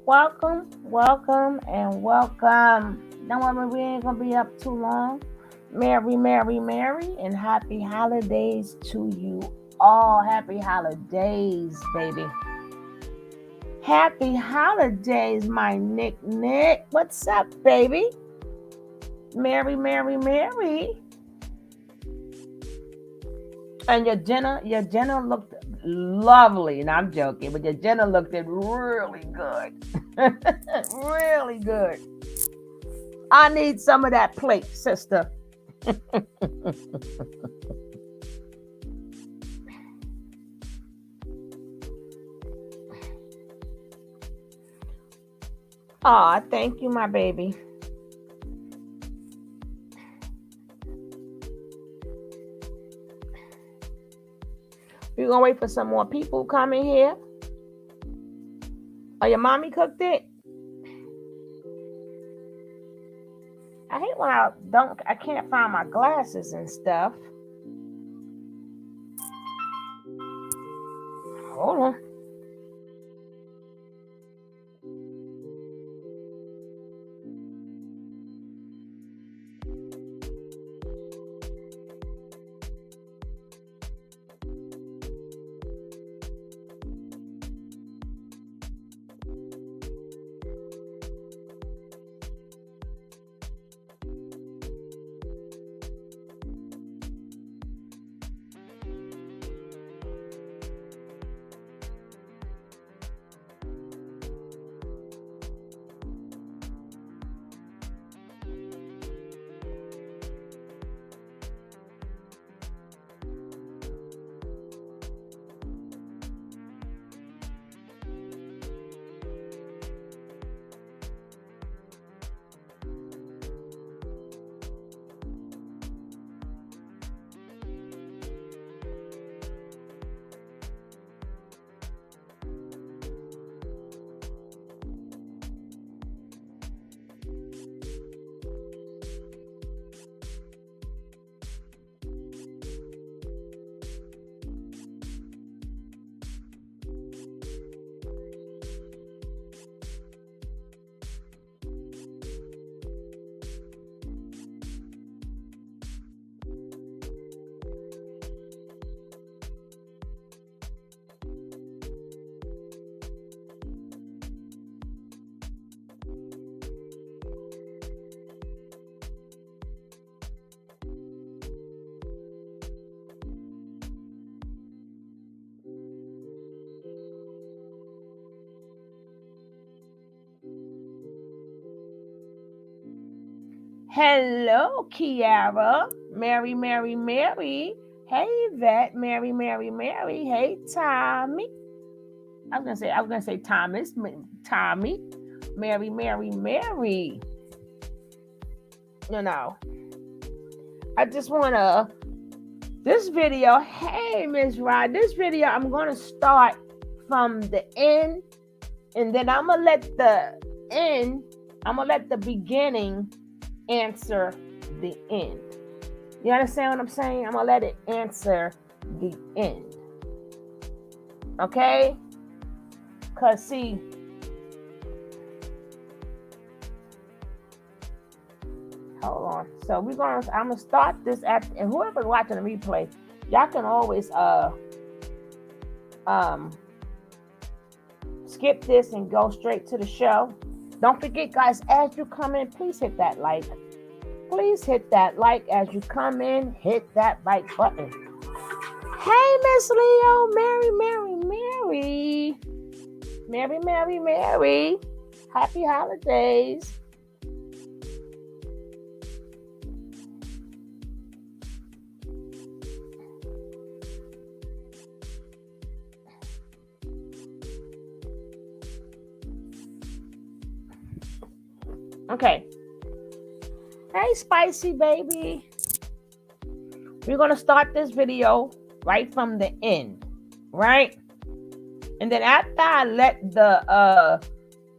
Welcome, welcome, and welcome. Don't worry, we ain't gonna be up too long. Merry, merry, merry, and happy holidays to you all. Happy holidays, baby. Happy holidays, my Nick. What's up, baby? Merry, merry, merry. And your dinner looked lovely. And I'm joking, but your dinner looked really good. Really good. I need some of that plate, sister. Aw, thank you, my baby. We're gonna wait for some more people coming here. Oh, your mommy cooked it? I hate when I can't find my glasses and stuff. Hold on. Hello, Kiara. Mary, Mary, Mary. Hey, Vet. Mary, Mary, Mary. Hey, Tommy. I was gonna say Thomas. Tommy. Mary, Mary, Mary. You know, I just wanna this video. Hey, Miss Rod. This video, I'm gonna start from the end, and then I'm gonna let the end. I'm gonna let the beginning answer the end. You understand what I'm saying? I'm gonna let it answer the end. Okay? Cause see, hold on. So I'm gonna start this at, and whoever's watching the replay, y'all can always um skip this and go straight to the show. Don't forget, guys, as you come in, please hit that like. Please hit that like as you come in. Hit that like button. Hey, Miss Leo, Mary, Mary, Mary. Mary, Mary, Mary. Happy holidays. Okay. Hey, Spicy Baby. We're going to start this video right from the end, right? And then after I let the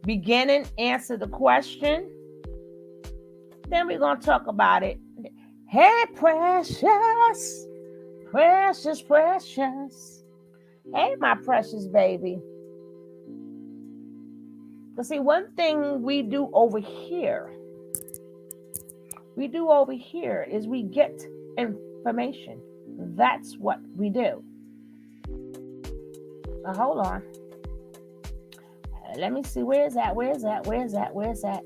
beginning answer the question, then we're going to talk about it. Hey, precious, precious, precious. Hey, my precious baby. But see, one thing we do over here is we get information. That's what we do. Now, hold on. Let me see. Where is that? Where is that? Where is that? Where is that?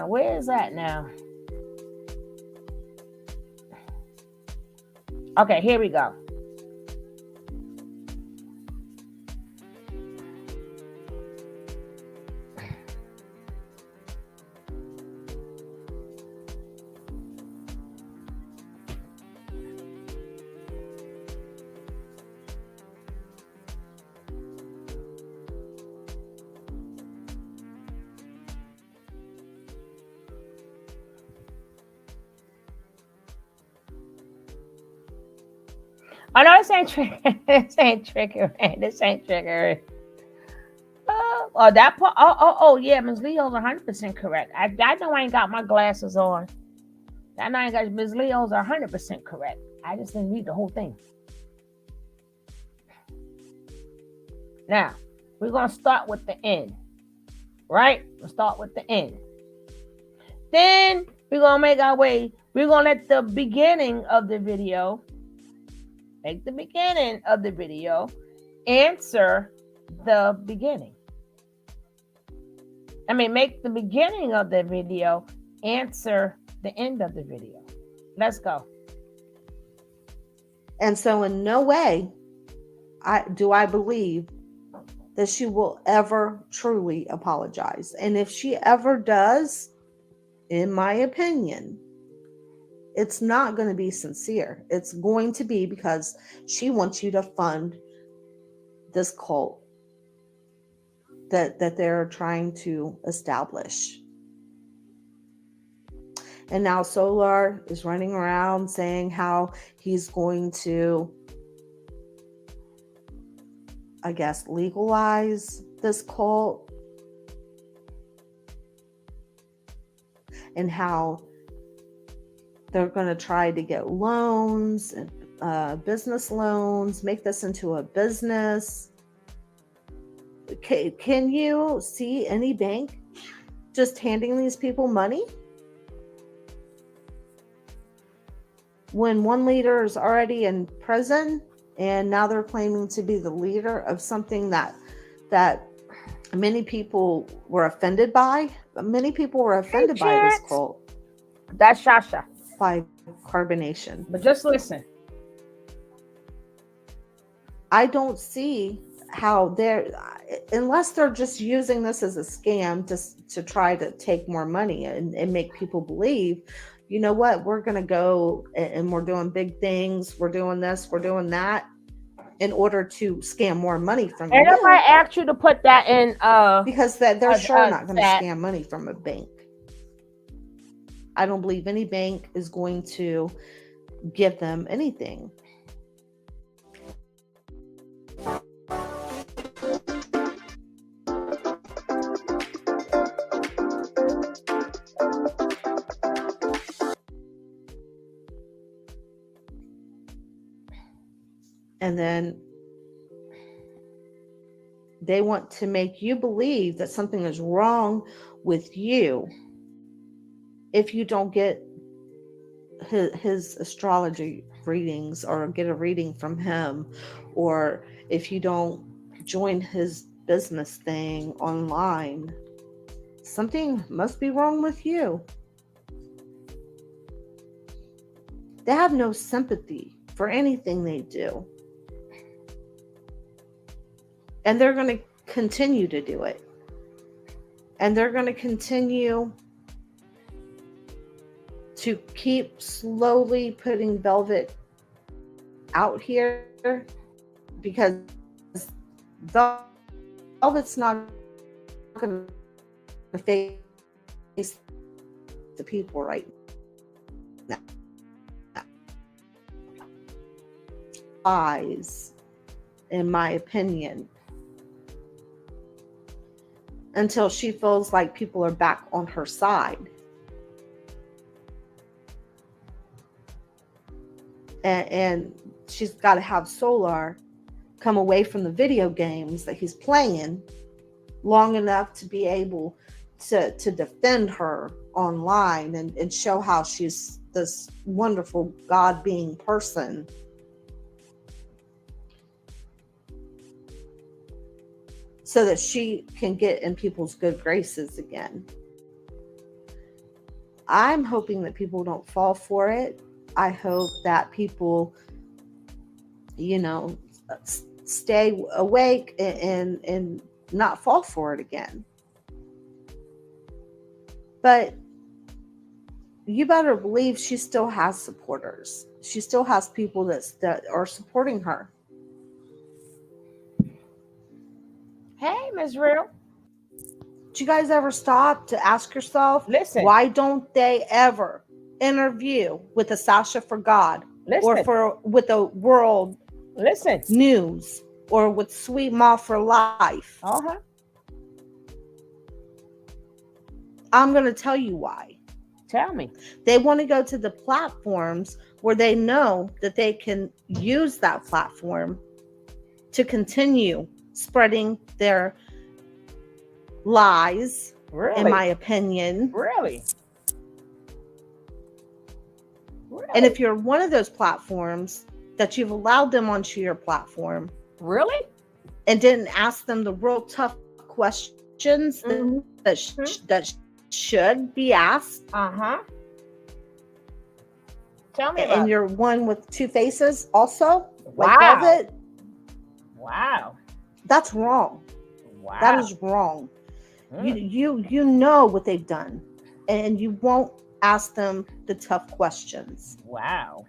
Where is that now? Okay, here we go. Oh no, this ain't trick. This ain't trickery. This ain't trickery. Oh, that part. Oh, yeah. Ms. Leo's 100% correct. I know I ain't got my glasses on. I know I ain't got Ms. Leo's 100% correct. I just didn't read the whole thing. Now, we're gonna start with the end, right? We'll start with the end. Then we're gonna make our way. We're gonna let the beginning of the video. Make the beginning of the video answer the beginning. Make the beginning of the video answer the end of the video. Let's go. And so in no way do I believe that she will ever truly apologize. And if she ever does, in my opinion, it's not going to be sincere. It's going to be because she wants you to fund this cult that they're trying to establish. And now Solar is running around saying how he's going to, I guess, legalize this cult, and how they're going to try to get loans, business loans, make this into a business. Can you see any bank just handing these people money when one leader is already in prison and now they're claiming to be the leader of something that many people were offended by? Many people were offended by this cult. That's Sasha. By carbonation. But just listen. I don't see how unless they're just using this as a scam to try to take more money and make people believe, you know what, we're going to go and we're doing big things, we're doing this, we're doing that, in order to scam more money from you. And if I asked you to put that in, because they're sure not going to scam money from a bank. I don't believe any bank is going to give them anything. And then they want to make you believe that something is wrong with you if you don't get his astrology readings or get a reading from him, or if you don't join his business thing online. Something must be wrong with you. They have no sympathy for anything they do. And they're going to continue to do it. And they're going to continue to keep slowly putting Velvet out here, because Velvet's not going to face the people right now. Eyes, in my opinion, until she feels like people are back on her side. And she's got to have Solar come away from the video games that he's playing long enough to be able to defend her online and show how she's this wonderful God being person. So that she can get in people's good graces again. I'm hoping that people don't fall for it. I hope that people, you know, stay awake and not fall for it again. But you better believe she still has supporters. She still has people that are supporting her. Hey, Miss Real. Do you guys ever stop to ask yourself, Listen. why don't they ever interview with a Sasha for God Listen. or with a World Listen. News or with Sweet Ma for Life? Uh-huh. I'm going to tell you why. Tell me. They want to go to the platforms where they know that they can use that platform to continue spreading their lies, Really? in my opinion. Really? And if you're one of those platforms that you've allowed them onto your platform, really, and didn't ask them the real tough questions that should be asked, tell me. And you're one with two faces, also, wow. like Velvet. Wow, that's wrong. Wow, that is wrong. You know what they've done, and you won't ask them the tough questions. Wow.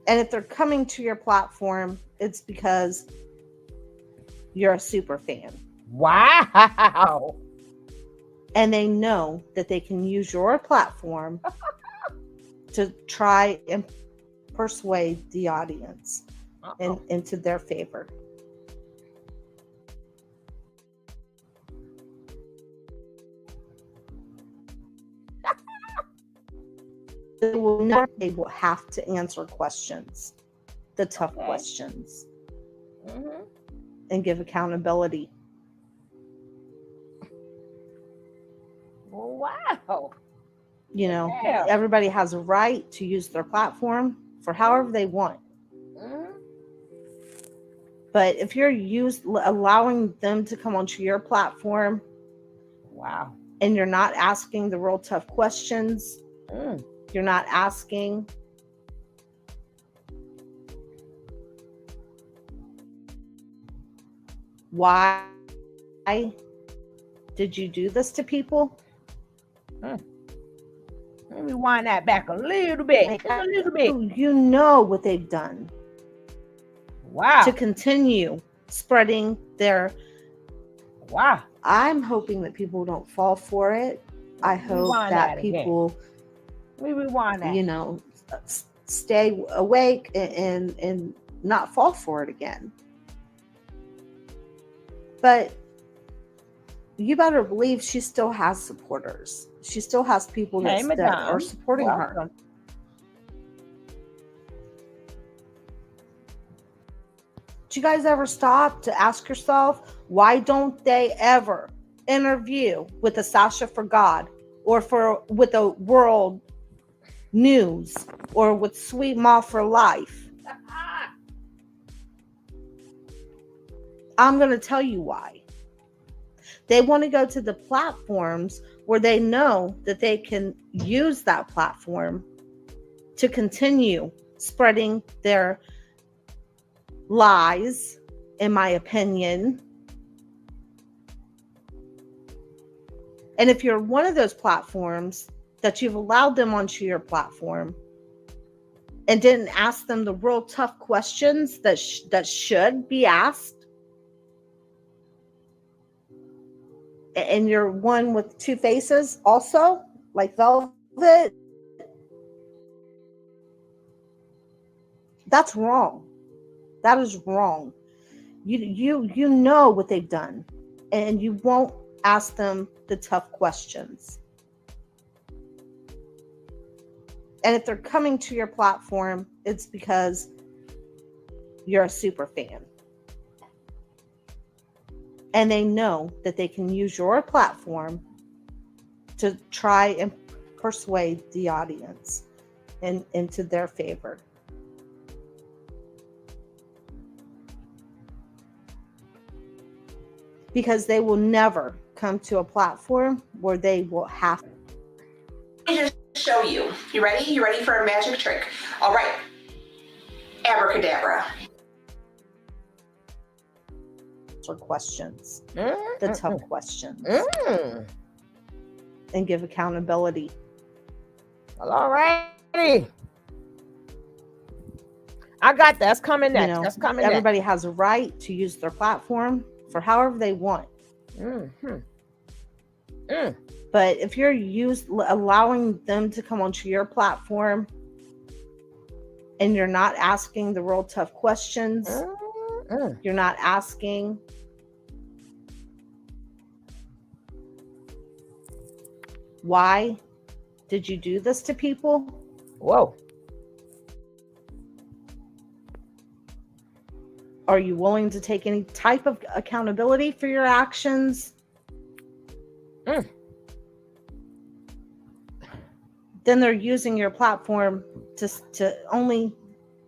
And if they're coming to your platform, it's because you're a super fan. Wow. And they know that they can use your platform to try and persuade the audience into their favor. They will have to answer questions, the tough questions, and give accountability. Wow. You know, everybody has a right to use their platform for however they want. But if you're allowing them to come onto your platform, wow, and you're not asking the real tough questions, you're not asking why did you do this to people? Let me wind that back a little bit. Just a little bit. You know what they've done. Wow. To continue spreading their. Wow. I'm hoping that people don't fall for it. I hope that people. We rewind that. You know, stay awake and not fall for it again. But you better believe she still has supporters. She still has people that are supporting her. Do you guys ever stop to ask yourself, why don't they ever interview with a Sasha for God or with a World News or with Sweet Ma for Life? I'm going to tell you why. They want to go to the platforms where they know that they can use that platform to continue spreading their lies, in my opinion. And if you're one of those platforms that you've allowed them onto your platform and didn't ask them the real tough questions that should be asked, and you're one with two faces, also, like Velvet, that's wrong. That is wrong. You know what they've done, and you won't ask them the tough questions. And if they're coming to your platform, it's because you're a super fan. And they know that they can use your platform to try and persuade the audience into their favor. Because they will never come to a platform where they will have to show you. You ready? You ready for a magic trick? All right. Abracadabra. For questions, the tough questions, and give accountability. Well, all righty. I got that. That's coming next. That's coming next. Everybody has a right to use their platform for however they want. But if you're allowing them to come onto your platform and you're not asking the real tough questions, you're not asking why did you do this to people? Whoa. Are you willing to take any type of accountability for your actions? Then they're using your platform to only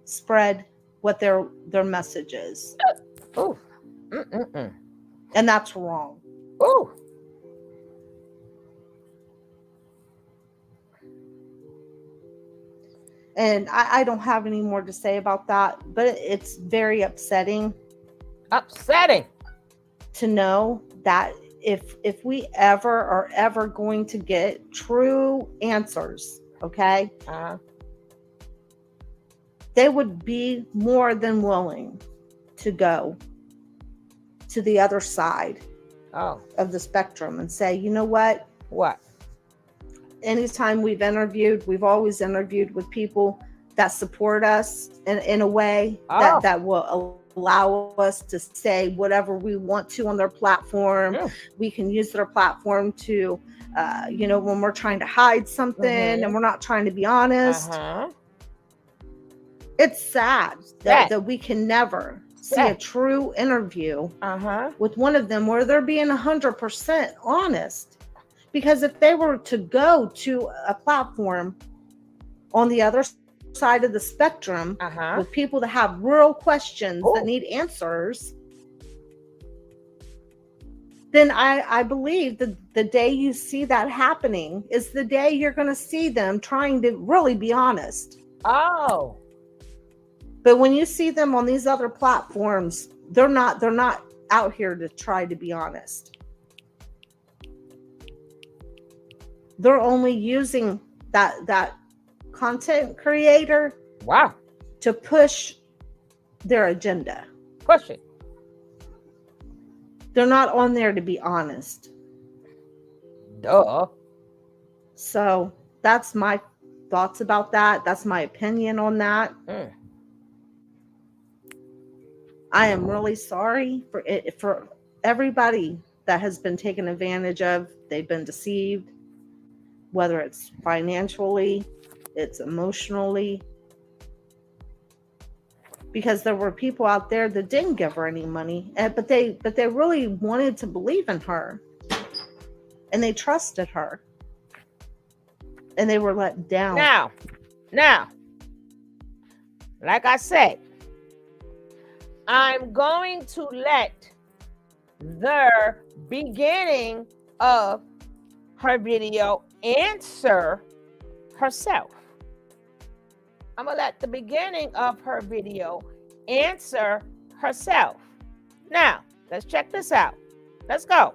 spread what their message is. And that's wrong. And I don't have any more to say about that, but it's very upsetting. To know that if we are ever going to get true answers, okay, they would be more than willing to go to the other side of the spectrum and say, you know what? Anytime we've always interviewed with people that support us in a way that will allow us to say whatever we want to on their platform. We can use their platform to, when we're trying to hide something and we're not trying to be honest. It's sad that we can never see a true interview with one of them where they're being 100% honest. Because if they were to go to a platform on the other side of the spectrum with people that have real questions that need answers, then I believe that the day you see that happening is the day you're going to see them trying to really be honest. But when you see them on these other platforms, they're not out here to try to be honest. They're only using that content creator to push their agenda. They're not on there to be honest. So that's my thoughts about that. That's my opinion on that. I am really sorry for everybody that has been taken advantage of. They've been deceived. Whether it's financially, it's emotionally, because there were people out there that didn't give her any money, but they really wanted to believe in her, and they trusted her, and they were let down. Now, like I said, I'm going to let the beginning of her video answer herself. I'm going to let the beginning of her video answer herself. Now, let's check this out. Let's go.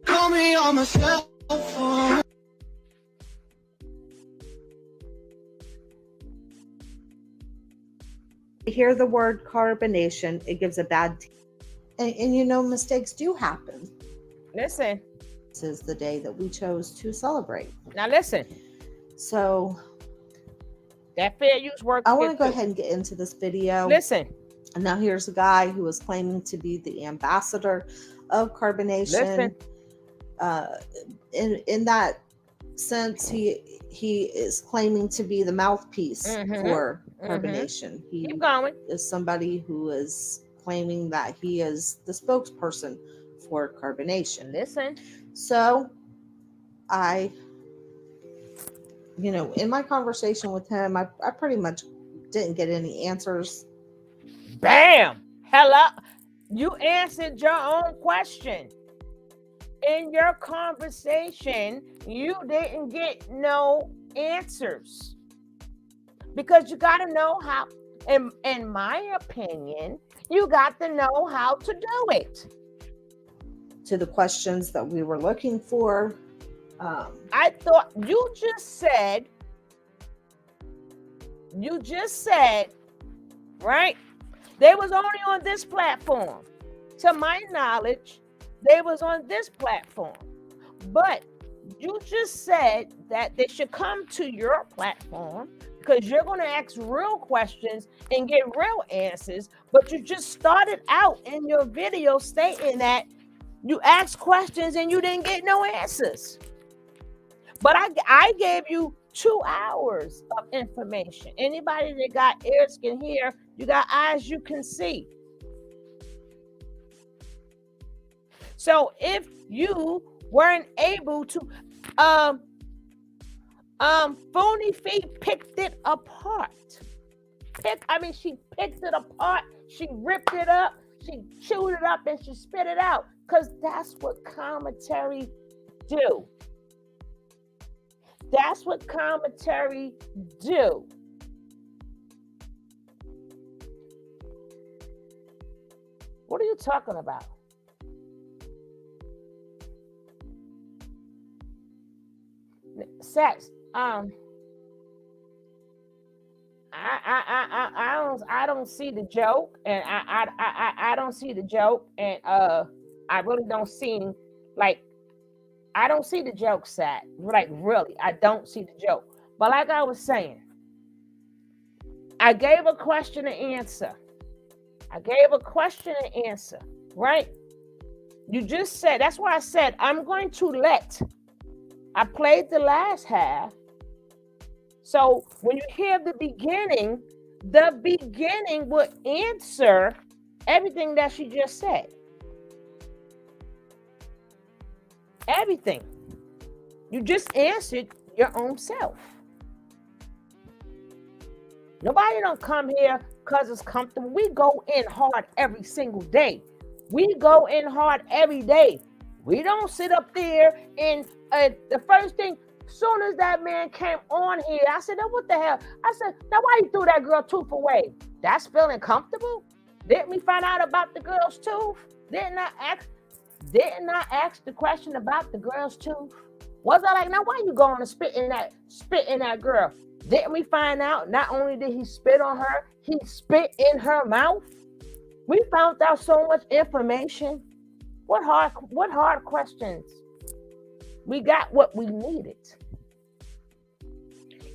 Call me on my cell phone. Hear the word carbonation, it gives a bad and mistakes do happen. Listen. This is the day that we chose to celebrate. Now listen. So That fair use works I here want to go too. ahead and get into this video. Listen, And now here's a guy who is claiming to be the ambassador of carbonation. listen. In that sense, he is claiming to be the mouthpiece for carbonation. He Keep going. is somebody who is claiming that he is the spokesperson for carbonation. Listen. So I, in my conversation with him, I pretty much didn't get any answers. Bam. Hello. You answered your own question. In your conversation, you didn't get no answers. Because you got to know how, in my opinion, you got to know how to do it. To the questions that we were looking for. I thought you just said, right? They was only on this platform. To my knowledge, they was on this platform. But you just said that they should come to your platform because you're going to ask real questions and get real answers. But you just started out in your video stating that you asked questions and you didn't get no answers. But I gave you 2 hours of information. Anybody that got ears can hear. You got eyes, you can see. So if you weren't able to, Phony Feet picked it apart. She picked it apart. She ripped it up. She chewed it up and she spit it out. Because that's what commentary do. That's what commentary do. What are you talking about? Sex. I don't see the joke, and I don't see the joke, and I really don't see I don't see the joke, Sat. Like really, I don't see the joke. But like I was saying, I gave a question and answer. Right? You just said, that's why I said I'm going to I played the last half. So when you hear the beginning will answer everything that she just said. Everything. You just answered your own self. Nobody don't come here because it's comfortable. We go in hard every single day. We go in hard every day. We don't sit up there and the first thing, soon as that man came on here, I said, "Now what the hell?" I said, "Now why you threw that girl tooth away? That's feeling comfortable? Didn't we find out about the girl's tooth? Didn't I ask the question about the girl's tooth? Was I like, now why you going to spit in that girl? Didn't we find out not only did he spit on her, he spit in her mouth? We found out so much information. What hard questions? We got what we needed.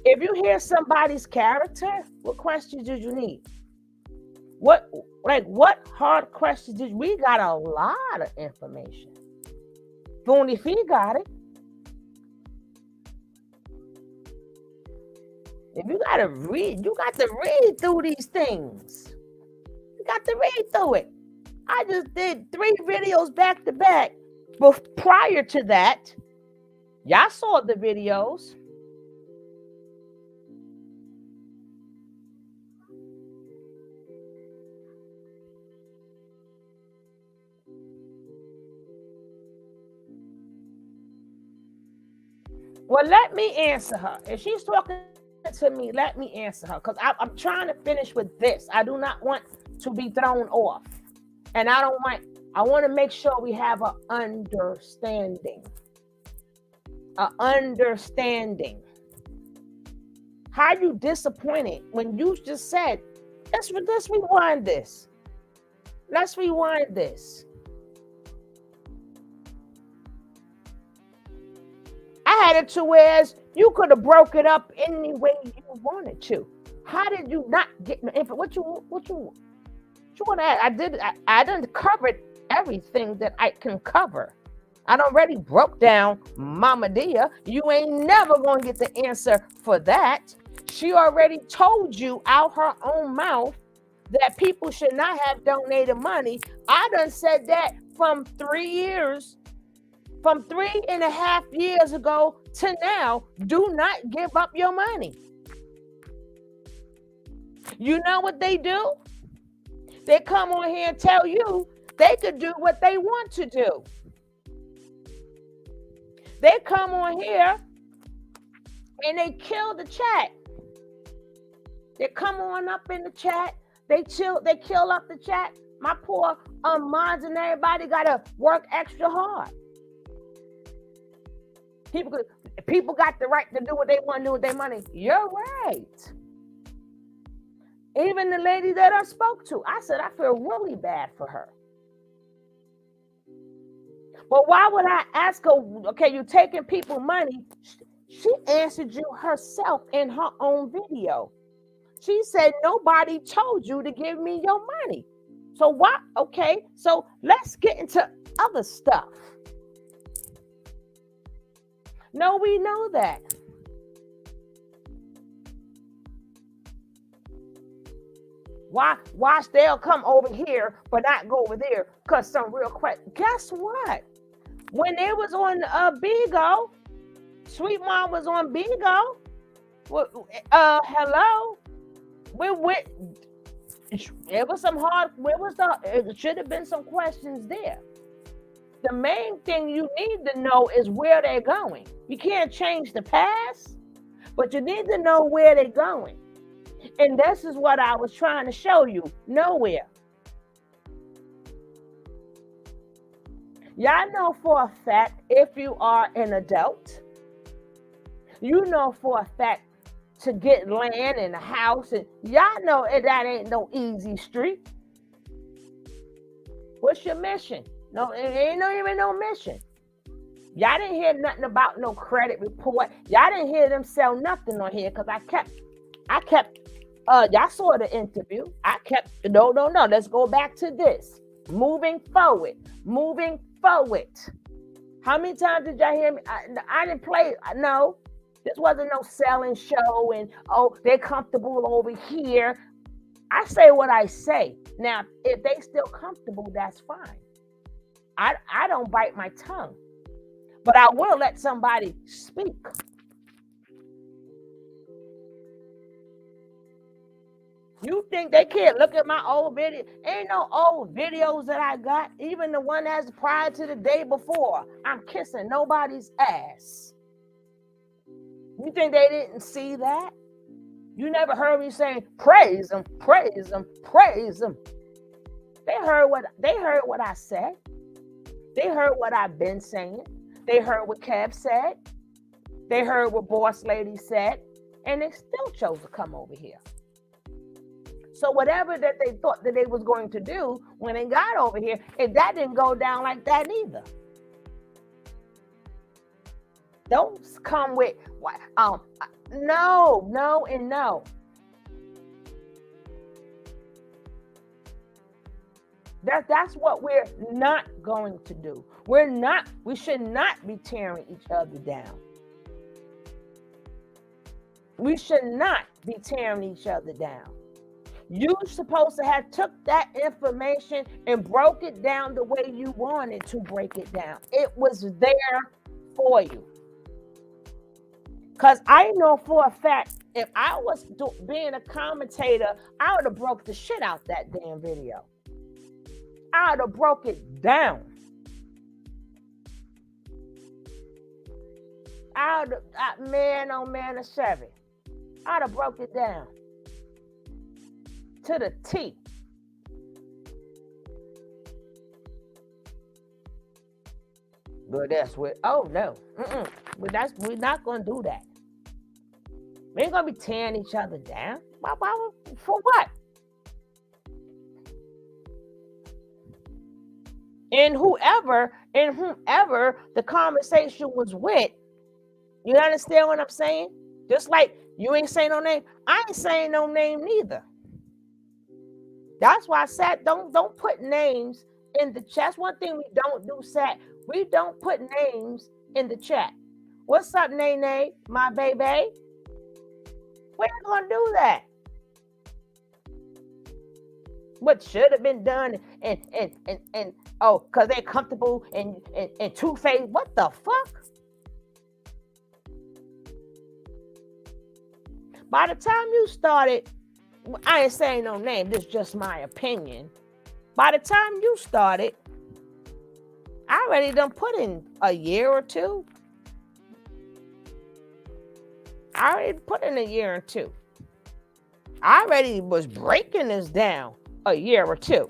If you hear somebody's character, what questions did you need? What hard questions did we got? A lot of information. Phony Fee got it. If you got to read through these things. You got to read through it. I just did 3 videos back to back. But prior to that, y'all saw the videos. Well, let me answer her. If she's talking to me, let me answer her. Because I'm trying to finish with this. I do not want to be thrown off. And I want to make sure we have an understanding. How you disappointed when you just said, let's rewind this. Let's rewind this. I I had it to where you could have broke it up any way you wanted to. How did you not get what you want to add? I done covered everything that I can cover. I done already broke down Mama Dia. You ain't never gonna get the answer for that. She already told you out her own mouth that people should not have donated money. I done said that from 3.5 years ago to now. Do not give up your money. You know what they do? They come on here and tell you they could do what they want to do. They come on here and they kill the chat. They come on up in the chat. They kill up the chat. My poor mods and everybody gotta work extra hard. People got the right to do what they want to do with their money. You're right. Even the lady that I spoke to, I said I feel really bad for her. But why would I ask her, okay, you taking people money? She answered you herself in her own video. She said, nobody told you to give me your money. So why? Okay, so let's get into other stuff. No, we know that. Why they'll come over here but not go over there? Because some real question. Guess what? When they was on Bigo, Sweet Mom was on Bigo. Hello. We went. It was some hard. It should have been some questions there. The main thing you need to know is where they're going. You can't change the past, but you need to know where they're going. And this is what I was trying to show you. Nowhere. Y'all know for a fact, if you are an adult, you know for a fact to get land and a house, and y'all know that ain't no easy street. What's your mission? No, it ain't even no mission. Y'all didn't hear nothing about no credit report. Y'all didn't hear them sell nothing on here because I kept y'all saw the interview. No. Let's go back to this. Moving forward. How many times did y'all hear me? I didn't play. No, this wasn't no selling show and, oh, they're comfortable over here. I say what I say. Now, if they still comfortable, that's fine. I don't bite my tongue, but I will let somebody speak. You think they can't look at my old video? Ain't no old videos that I got. Even the one that's prior to the day before. I'm kissing nobody's ass. You think they didn't see that? You never heard me saying, praise him, praise him, praise him. They heard what I said. They heard what I've been saying. They heard what Kev said. They heard what Boss Lady said. And they still chose to come over here. So whatever that they thought that they was going to do when they got over here, that didn't go down like that either. Don't come with no and no. That's what we're not going to do. We should not be tearing each other down. We should not be tearing each other down. You're supposed to have took that information and broke it down the way you wanted to break it down. It was there for you. Because I know for a fact, if I was being a commentator, I would have broke the shit out that damn video. I would have broke it down. Man, oh man, a Chevy. I'd have broke it down. To the T. But that's what, oh no. We're not going to do that. We ain't going to be tearing each other down. For what? And whomever the conversation was with, You understand what I'm saying? Just like you ain't saying no name, I ain't saying no name neither. That's why I said don't put names in the chat. That's one thing we don't do, Sat. We don't put names in the chat. What's up, Nene, my baby? We're not gonna do that. What should have been done and oh, because they're comfortable and two-faced. What the fuck? By the time you started, I ain't saying no name, this is just my opinion. By the time you started, I already done put in a year or two. I already put in a year or two. I already was breaking this down a year or two.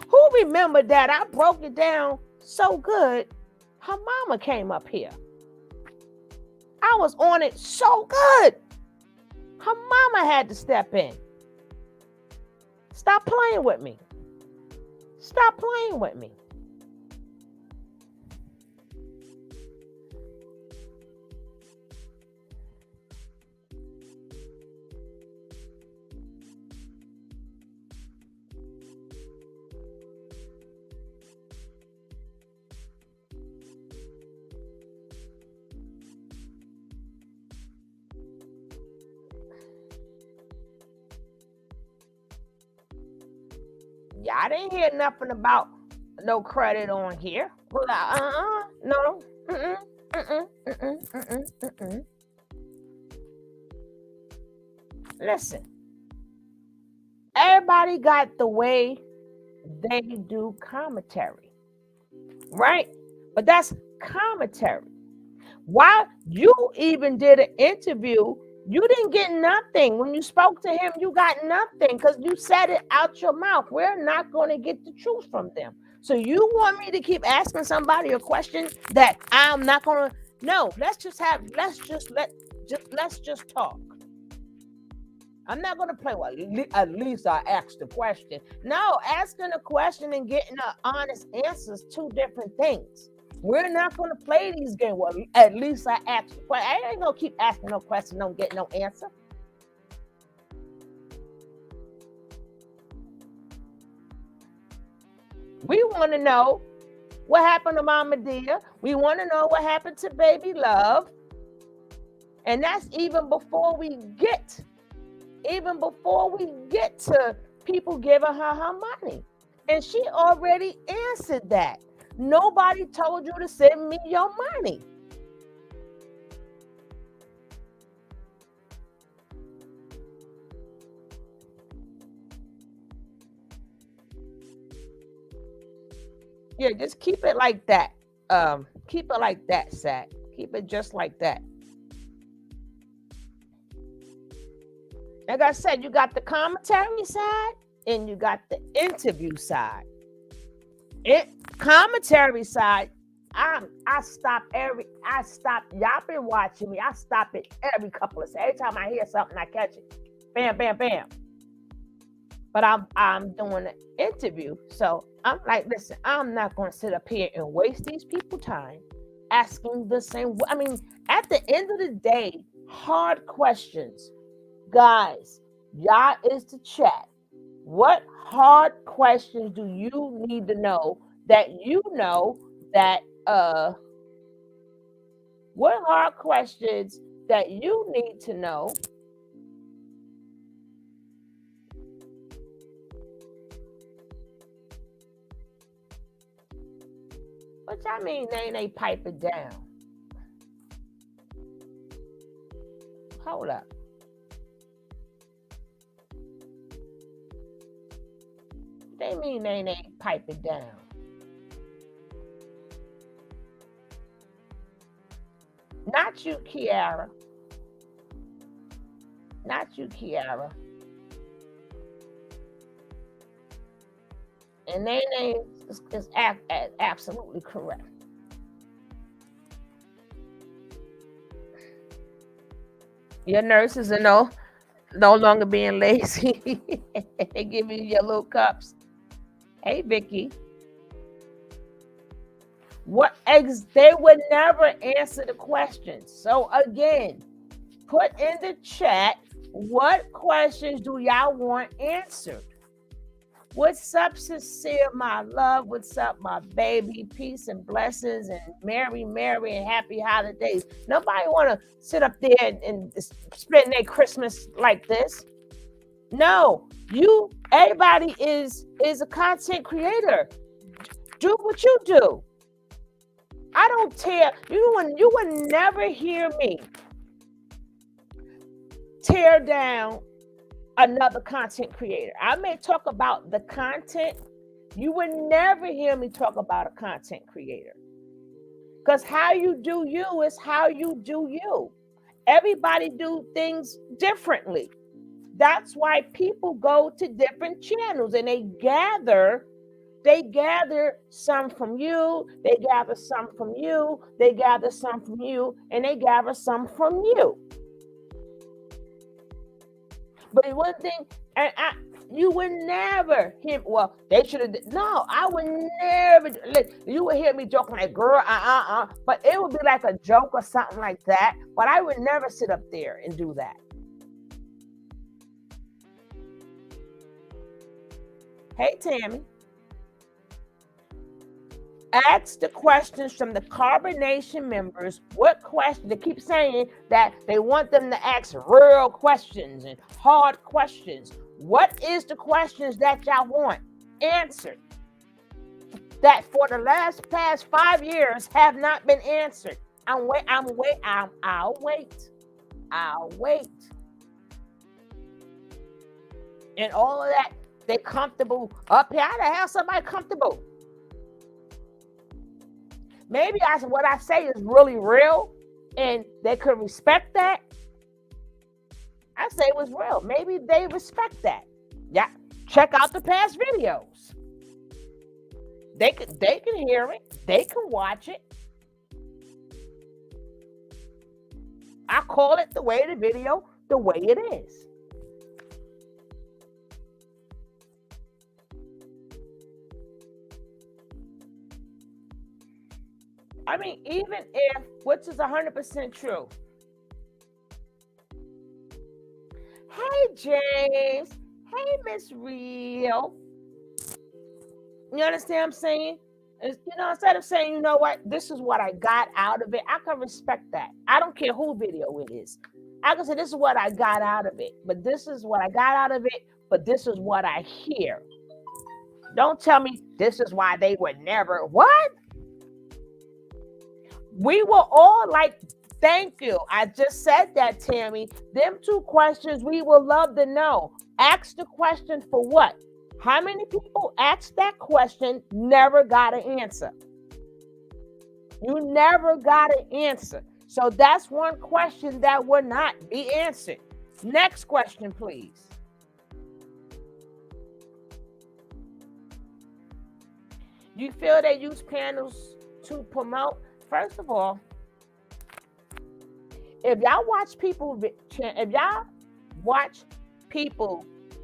Who remembered that I broke it down so good, her mama came up here. I was on it so good. Her mama had to step in. Stop playing with me. Stop playing with me. Y'all didn't hear nothing about no credit on here. No. Listen, everybody got the way they do commentary, right? But that's commentary. Why you even did an interview, you didn't get nothing. When you spoke to him, you got nothing because you said it out your mouth. We're not going to get the truth from them. So you want me to keep asking somebody a question that I'm not going to? No, let's just talk. I'm not going to play, well, at least I asked the question. No, asking a question and getting an honest answer is two different things. We're not going to play these games. Well, at least I asked the question. I ain't going to keep asking no question, don't get no answer. We want to know what happened to Mama Dia. We want to know what happened to Baby Love. And that's even before we get to people giving her money. And she already answered that. Nobody told you to send me your money. Yeah, just keep it like that. Keep it like that, Sat. Keep it just like that. Like I said, you got the commentary side and you got the interview side. Commentary side, I stop. Y'all been watching me. I stop it every couple of seconds. Every time I hear something, I catch it. Bam, bam, bam. But I'm doing an interview, so I'm like, listen, I'm not going to sit up here and waste these people time asking the same. I mean, at the end of the day, hard questions, guys. Y'all is the chat. What hard questions do you need to know that what hard questions that you need to know which I mean they pipe it down. Hold up. They mean they pipe it down. Not you, Kiara. Not you, Kiara. And Nene is absolutely correct. Your nurses are no longer being lazy. They give you your little cups. Hey, Vicky. They would never answer the questions. So again, put in the chat, what questions do y'all want answered? What's up, sincere, my love? What's up, my baby? Peace and blessings and merry and happy holidays. Nobody want to sit up there and spend their Christmas like this. No, everybody is a content creator. Do what you do. I don't tear. You would never hear me tear down another content creator. I may talk about the content. You would never hear me talk about a content creator. Because how you do you is how you do you. Everybody do things differently. That's why people go to different channels and they gather some from you, they gather some from you, they gather some from you, and they gather some from you. But one thing, you would never hear, well, they should have, no, I would never, you would hear me joking like, girl, but it would be like a joke or something like that, but I would never sit up there and do that. Hey, Tammy. Ask the questions from the Carbonation members. What questions? They keep saying that they want them to ask real questions and hard questions. What is the questions that y'all want answered? That for the past 5 years have not been answered. I'll wait. And all of that, they comfortable up here. How the hell somebody comfortable? Maybe what I say is really real and they could respect that. I say it was real. Maybe they respect that. Yeah. Check out the past videos. They can hear it. They can watch it. I call it the way it is. I mean, even if, which is 100% true. Hey, James. Hey, Miss Real. You understand what I'm saying? Instead of saying, you know what, this is what I got out of it, I can respect that. I don't care who video it is. I can say, this is what I got out of it, but this is what I got out of it, but this is what I hear. Don't tell me this is why they would never, what? We were all like, thank you. I just said that, Tammy. Them two questions we would love to know. Ask the question for what? How many people asked that question, never got an answer? You never got an answer. So that's one question that will not be answered. Next question, please. Do you feel they use panels to promote? First of all, if y'all watch people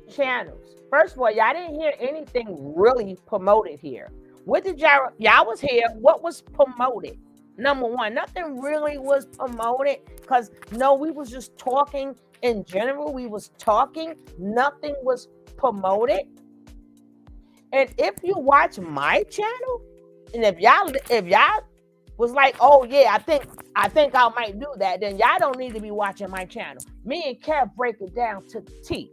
channels, first of all, y'all didn't hear anything really promoted here. What did y'all was here? What was promoted? Number one, nothing really was promoted because we was just talking in general. We was talking. Nothing was promoted. And if you watch my channel, and if y'all was like, oh yeah, I think I might do that, then y'all don't need to be watching my channel. Me and Kev break it down to the T.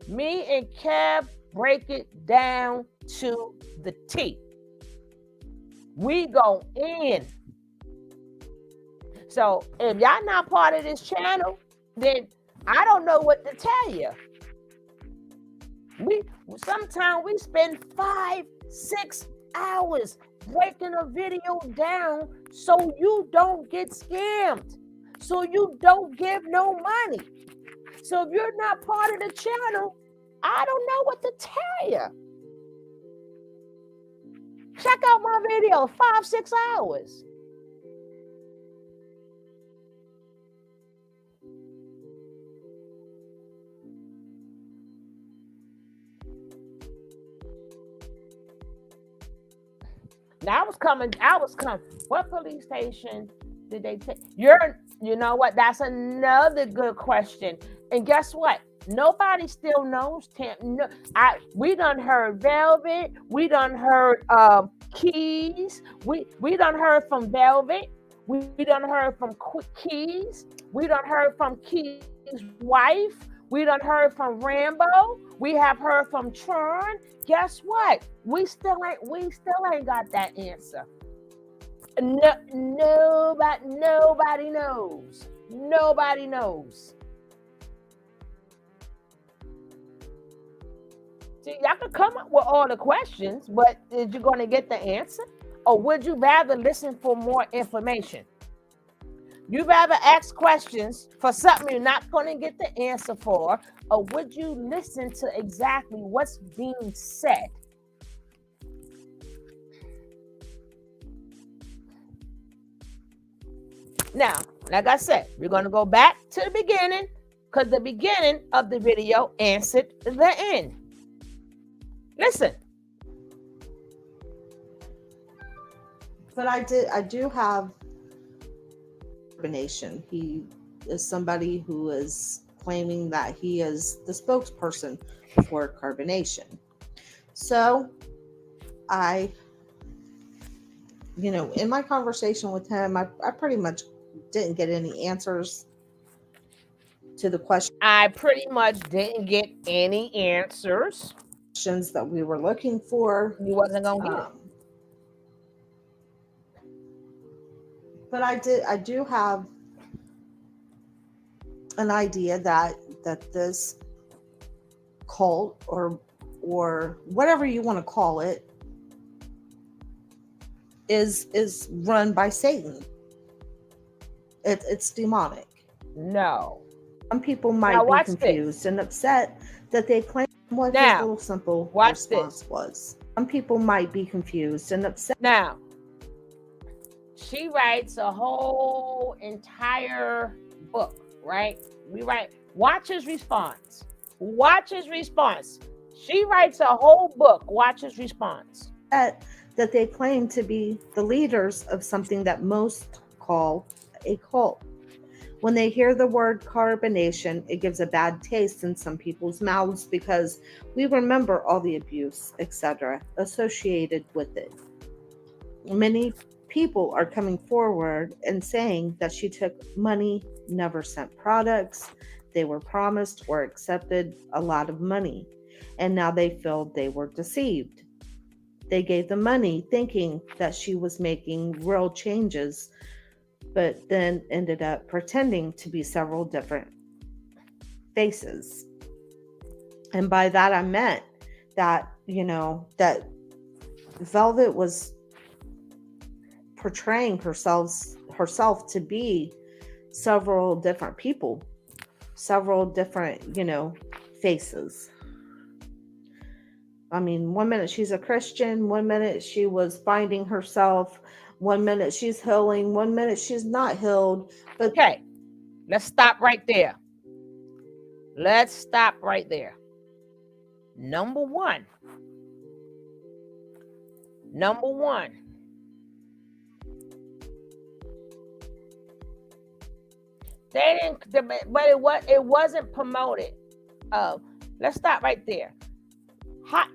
Me and Kev break it down to the T. We go in. So if y'all not part of this channel, then I don't know what to tell you. Sometimes we spend 5-6 hours breaking a video down so you don't get scammed, so you don't give no money. So if you're not part of the channel, I don't know what to tell you. Check out my video, 5-6 hours. I was coming. What police station did they take? You know what? That's another good question. And guess what? Nobody still knows. No, we done heard Velvet. We done heard Keys. We done heard from Velvet. We done heard from Keys. We done heard from Keys' wife. We done heard from Rambo. We have heard from Tron. Guess what? We still ain't got that answer. No, nobody knows. Nobody knows. See, y'all can come up with all the questions, but is you going to get the answer? Or would you rather listen for more information? You rather ask questions for something you're not going to get the answer for, or would you listen to exactly what's being said? Now, like I said, we're going to go back to the beginning because the beginning of the video answered the end. Listen. But I do have carbonation. He is somebody who is claiming that he is the spokesperson for carbonation. So in my conversation with him, I pretty much didn't get any answers to the questions. I pretty much didn't get any answers That we were looking for. You wasn't gonna get it. But I do have an idea that this cult or whatever you want to call it is run by Satan. It's demonic. No. Some people might be confused and upset that they claim what his little simple response was. Some people might be confused and upset. Now, she writes a whole entire book, right? Watch his response. Watch his response. She writes a whole book. Watch his response. That they claim to be the leaders of something that most call a cult. When they hear the word carbonation, it gives a bad taste in some people's mouths because we remember all the abuse, etc., associated with it. Many people are coming forward and saying that she took money, never sent products, they were promised or accepted a lot of money, and now they feel they were deceived. They gave the money thinking that she was making real changes, but then ended up pretending to be several different faces. And by that I meant that, that Velvet was portraying herself to be several different people, several different, faces. I mean, 1 minute she's a Christian, 1 minute she was finding herself, 1 minute she's healing, 1 minute she's not healed. But okay, let's stop right there. Let's stop right there. Number one. They didn't, but it wasn't promoted. Let's stop right there.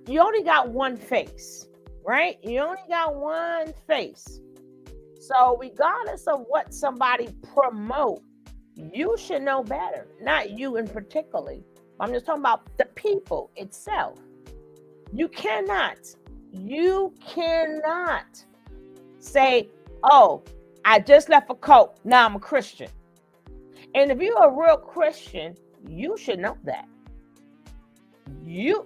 You only got one face, right? You only got one face. So regardless of what somebody promote, you should know better. Not you in particularly. I'm just talking about the people itself. You cannot say, oh, I just left a cult, now I'm a Christian. And if you're a real Christian, you should know that. You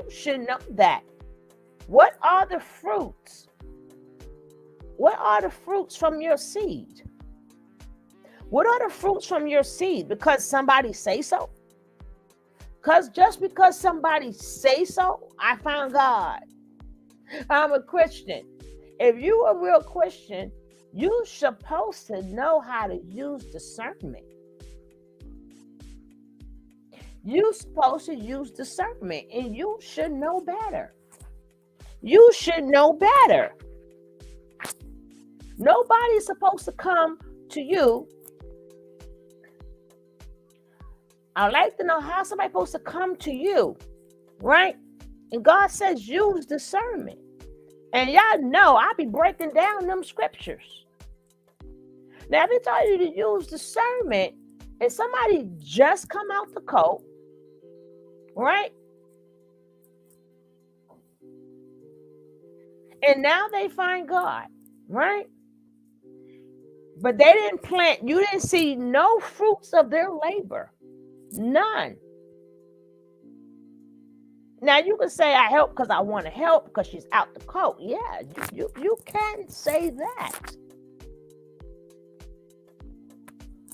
should know that. What are the fruits? What are the fruits from your seed? What are the fruits from your seed? Because somebody say so? Just because somebody say so, I found God. I'm a Christian. If you are a real Christian, you're supposed to know how to use discernment. You're supposed to use discernment, and you should know better. You should know better. Nobody's supposed to come to you. I'd like to know how somebody's supposed to come to you, right? And God says use discernment. And y'all know I be breaking down them scriptures. Now, if he told you to use discernment, and somebody just come out the coat, right? And now they find God, right? But they didn't plant, you didn't see no fruits of their labor. None. Now you can say I help because I want to help because she's out the coat. Yeah, you can say that.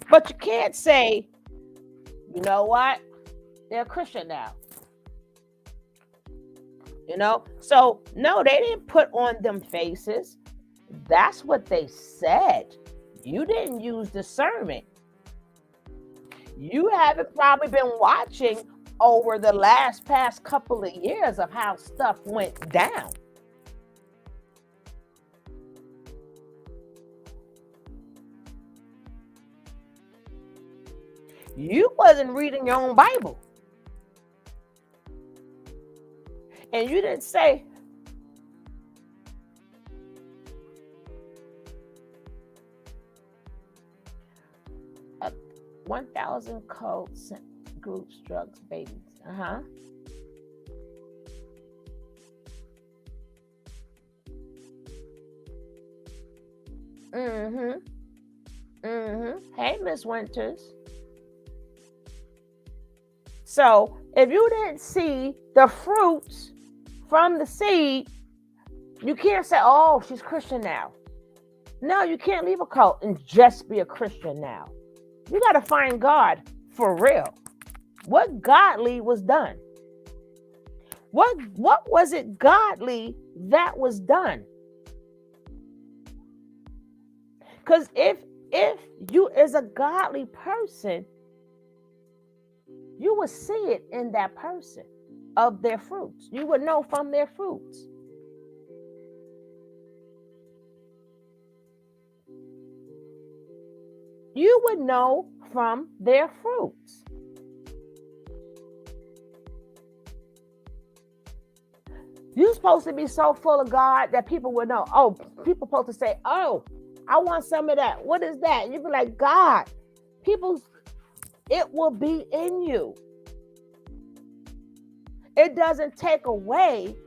But you can't say, you know what? They're a Christian now. You know? So no, they didn't put on them faces. That's what they said. You didn't use discernment. You haven't probably been watching over the past couple of years of how stuff went down. You wasn't reading your own Bible. And you didn't say, 1,000 cults, groups, drugs, babies. Hey, Miss Winters. So if you didn't see the fruits from the seed, you can't say, oh, she's Christian now. No, you can't leave a cult and just be a Christian now. You got to find God for real. What godly was done? What was it godly that was done? Because if you is a godly person, you would see it in that person of their fruits. You would know from their fruits. You would know from their fruits. You're supposed to be so full of God that people would know. Oh, people supposed to say, oh, I want some of that. What is that? You'd be like, God, it will be in you. It doesn't take away.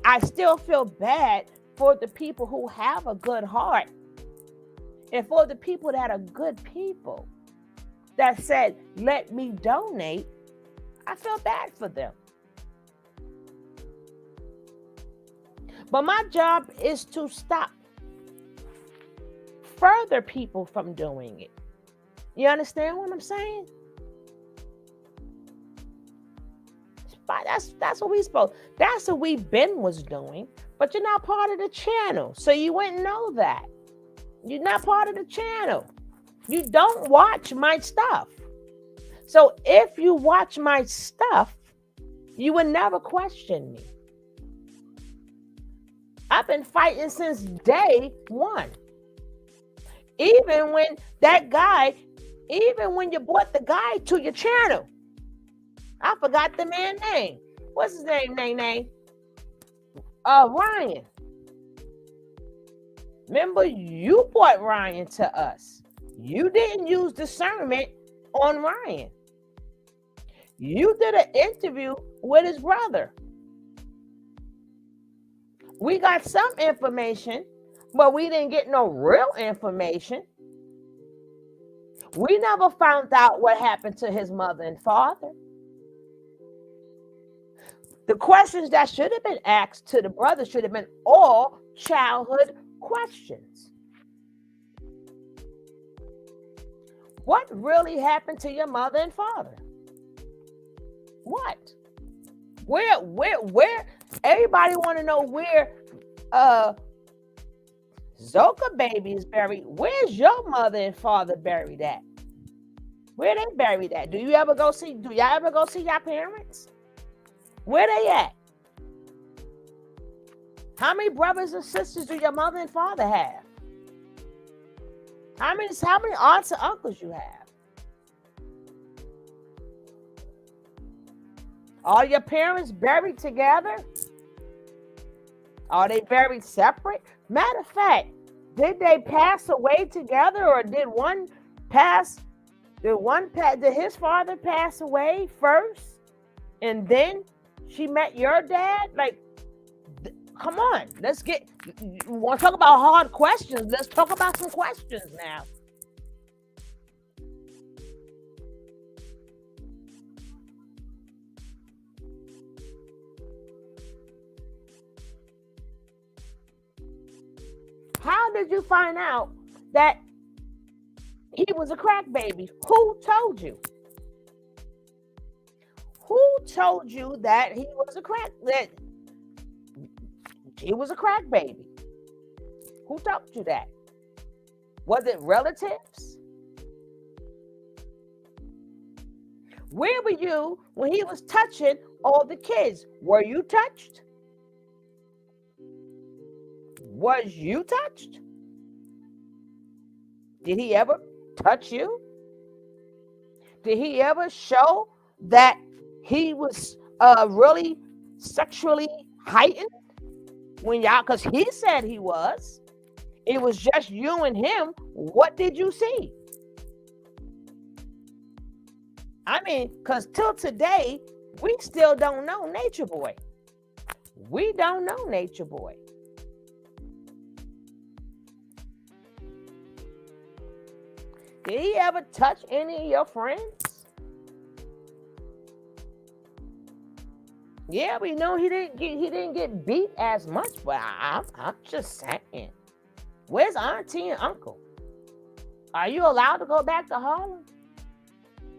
I still feel bad for the people who have a good heart. And for the people that are good people that said, let me donate, I feel bad for them. But my job is to stop further people from doing it. You understand what I'm saying? That's what we supposed. That's what we been was doing. But you're not part of the channel, so you wouldn't know that. You're not part of the channel. You don't watch my stuff. So if you watch my stuff, you would never question me. I've been fighting since day one. Even when you brought the guy to your channel. I forgot the man's name. What's his name, Nene? Ryan. Remember, you brought Ryan to us. You didn't use discernment on Ryan. You did an interview with his brother. We got some information, but we didn't get no real information. We never found out what happened to his mother and father. The questions that should have been asked to the brother should have been all childhood questions. What really happened to your mother and father? What? Where? Everybody want to know where Zoka baby is buried. Where's your mother and father buried at? Where they buried at? Do y'all ever go see your parents? Where they at? How many brothers and sisters do your mother and father have? How many aunts and uncles you have? Are your parents buried together? Are they buried separate? Matter of fact, did they pass away together, or did one pass? Did his father pass away first, and then she met your dad? Like, come on, let's get. You want to talk about hard questions? Let's talk about some questions now. How did you find out that he was a crack baby? Who told you? Who told you that he was a crack baby? Who told you that? Was it relatives? Where were you when he was touching all the kids? Were you touched? Was you touched? Did he ever touch you? Did he ever show that he was really sexually heightened when y'all? Because he said he was. It was just you and him. What did you see? I mean, because till today, we still don't know Nature Boy. We don't know Nature Boy. Did he ever touch any of your friends? Yeah, we know he didn't get beat as much, but I'm just saying. Where's auntie and uncle? Are you allowed to go back to Harlem?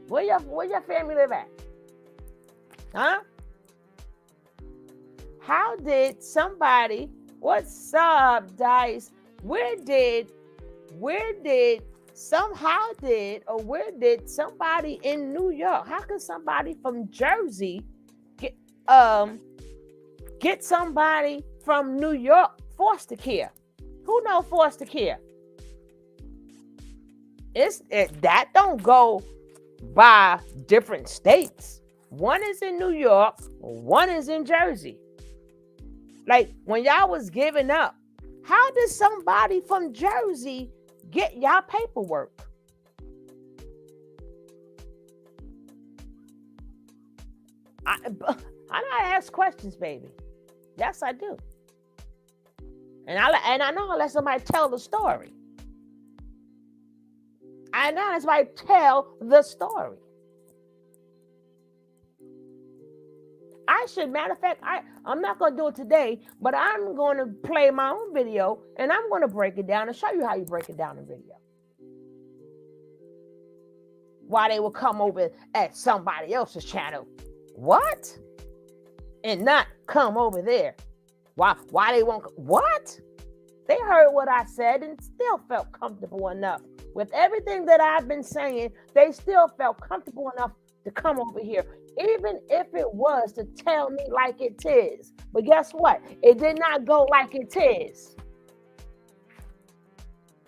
Where your family live at? Huh? How did somebody? What's up, Dice? Where did somebody in New York? How could somebody from Jersey get somebody from New York foster care? Who know foster care? That don't go by different states. One is in New York, one is in Jersey. Like when y'all was giving up, how did somebody from Jersey get y'all paperwork? I ask questions, baby. Yes, I do. And I know I let somebody tell the story. I know that's why I tell the story. Matter of fact, I'm not going to do it today, but I'm going to play my own video and I'm going to break it down and show you how you break it down in video. Why they will come over at somebody else's channel. What? And not come over there. Why they won't? What? They heard what I said and still felt comfortable enough. With everything that I've been saying, they still felt comfortable enough to come over here, even if it was to tell me like it is. But guess what? It did not go like it is.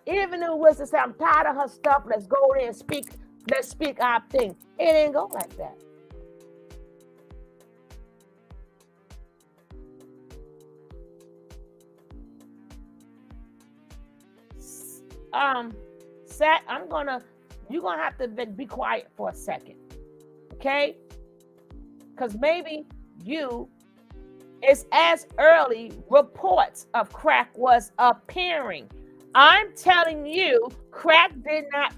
Even if it was to say, I'm tired of her stuff, let's go there and speak, let's speak our thing. It didn't go like that. Sat, you're gonna have to be quiet for a second, okay? Because maybe it's as early reports of crack was appearing. I'm telling you, crack did not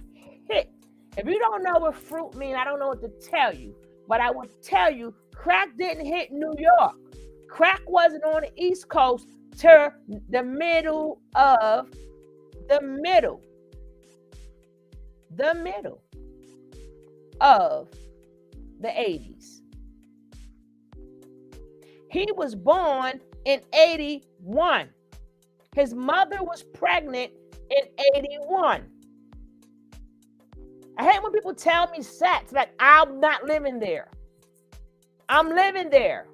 hit. If you don't know what fruit means, I don't know what to tell you. But I will tell you, crack didn't hit New York. Crack wasn't on the East Coast to the middle of the middle of the 80s. He was born in 81. His mother was pregnant in 81. I hate when people tell me sex, like I'm not living there. I'm living there.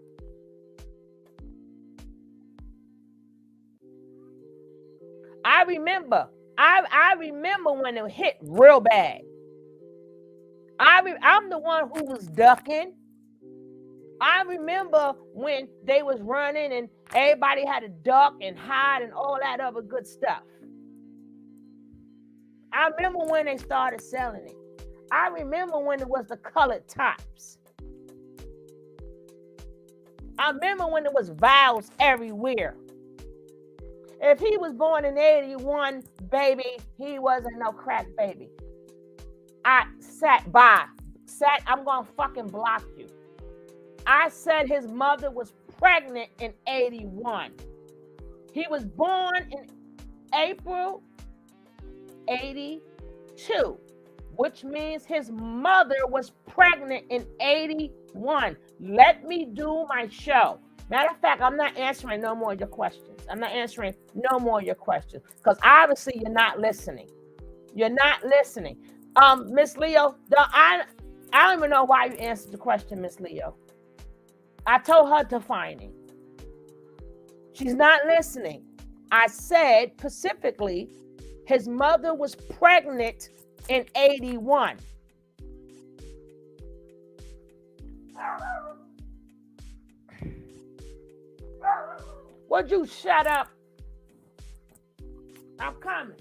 I remember I remember when it hit real bad. I'm the one who was ducking. I remember when they was running and everybody had to duck and hide and all that other good stuff. I remember when they started selling it. I remember when it was the colored tops. I remember when it was vials everywhere. If he was born in 81, baby, he wasn't no crack baby. I said, I'm gonna fucking block you. I said his mother was pregnant in 81. He was born in April 82, which means his mother was pregnant in 81. Let me do my show. Matter of fact, I'm not answering no more of your questions. I'm not answering no more of your questions because obviously you're not listening. You're not listening. Miss Leo, I don't even know why you answered the question, Miss Leo. I told her to find it. She's not listening. I said specifically, his mother was pregnant in 81. Would you shut up? I'm coming.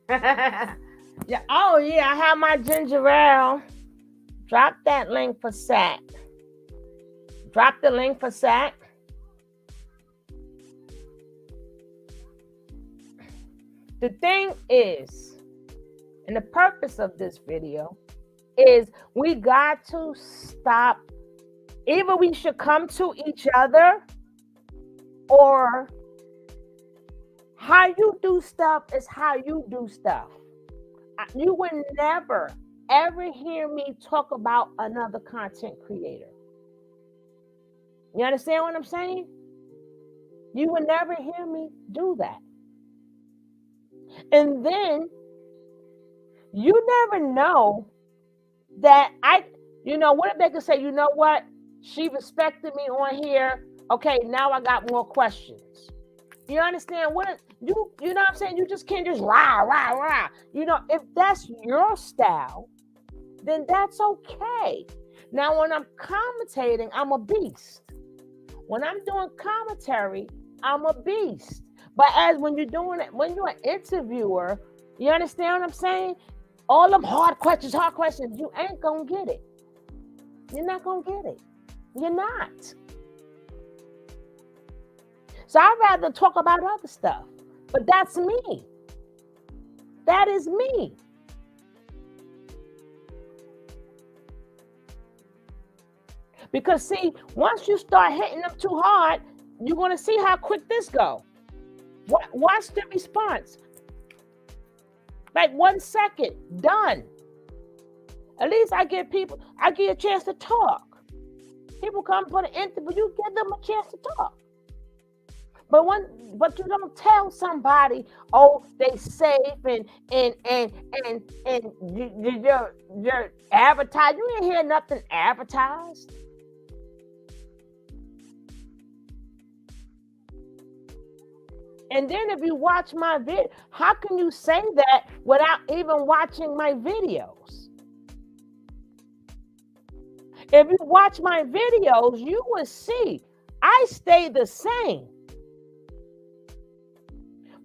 Yeah. Oh yeah, I have my ginger ale. Drop that link for Sat. Drop the link for Sat. The thing is, and the purpose of this video is we got to stop. Either we should come to each other, or how you do stuff is how you do stuff. You would never ever hear me talk about another content creator. You understand what I'm saying? You would never hear me do that. And then you never know that what if they could say, you know what? She respected me on here. Okay, now I got more questions. You understand what you know what I'm saying? You just can't just rah, rah, rah. If that's your style, then that's okay. Now, when I'm commentating, I'm a beast. When I'm doing commentary, I'm a beast. But when you're an interviewer, you understand what I'm saying? All them hard questions, you ain't gonna get it. You're not gonna get it. You're not. So I'd rather talk about other stuff. But that's me. That is me. Because see, once you start hitting them too hard, you're going to see how quick this go. Watch the response. Like 1 second, done. At least I give a chance to talk. People come for the interview, you give them a chance to talk. But you don't tell somebody, oh, they safe and you're advertised. You ain't hear nothing advertised. And then if you watch my video, how can you say that without even watching my videos? If you watch my videos, you will see I stay the same.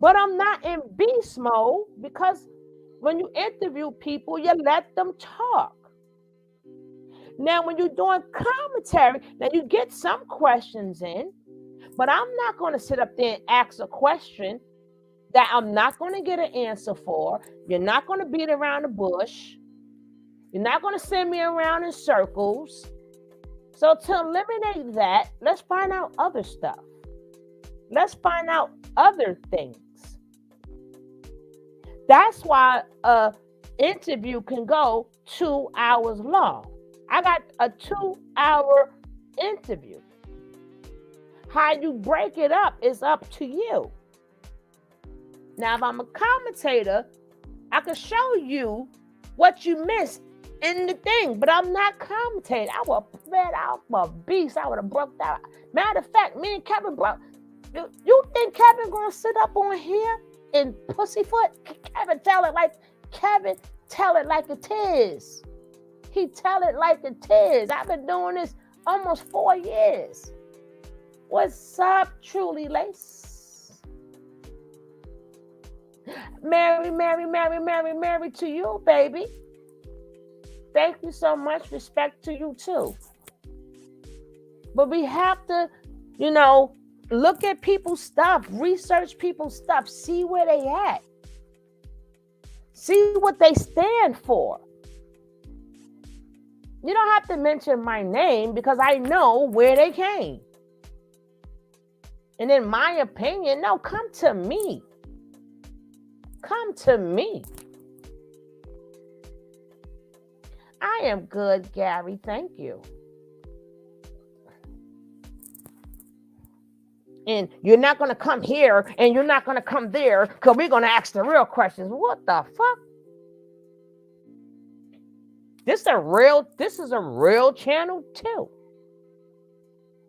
But I'm not in beast mode, because when you interview people, you let them talk. Now, when you're doing commentary, now you get some questions in, but I'm not going to sit up there and ask a question that I'm not going to get an answer for. You're not going to beat around the bush. You're not going to send me around in circles. So to eliminate that, let's find out other stuff. Let's find out other things. That's why an interview can go 2 hours long. I got a 2-hour interview. How you break it up is up to you. Now, if I'm a commentator, I can show you what you missed in the thing, but I'm not commentating. I'm a beast. I would have broke that. Matter of fact, me and Kevin broke. You think Kevin gonna sit up on here and pussyfoot? Kevin tell it like it is. He tell it like it is. I've been doing this almost 4 years. What's up, Truly Lace? Mary to you, baby. Thank you so much. Respect to you too. But we have to, look at people's stuff, research people's stuff, see where they at. See what they stand for. You don't have to mention my name because I know where they came. And in my opinion, no, come to me. Come to me. I am good, Gary. Thank you. And you're not going to come here and you're not going to come there because we're going to ask the real questions. What the fuck? This is a real channel too.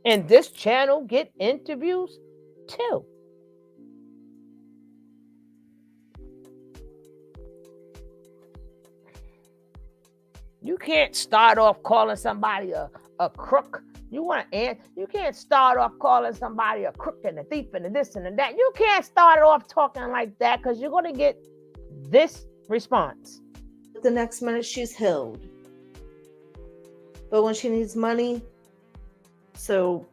And this channel get interviews too. You can't start off calling somebody a crook. You can't start off calling somebody a crook and a thief and a this and a that. You can't start off talking like that because you're going to get this response. The next minute she's healed. But when she needs money, so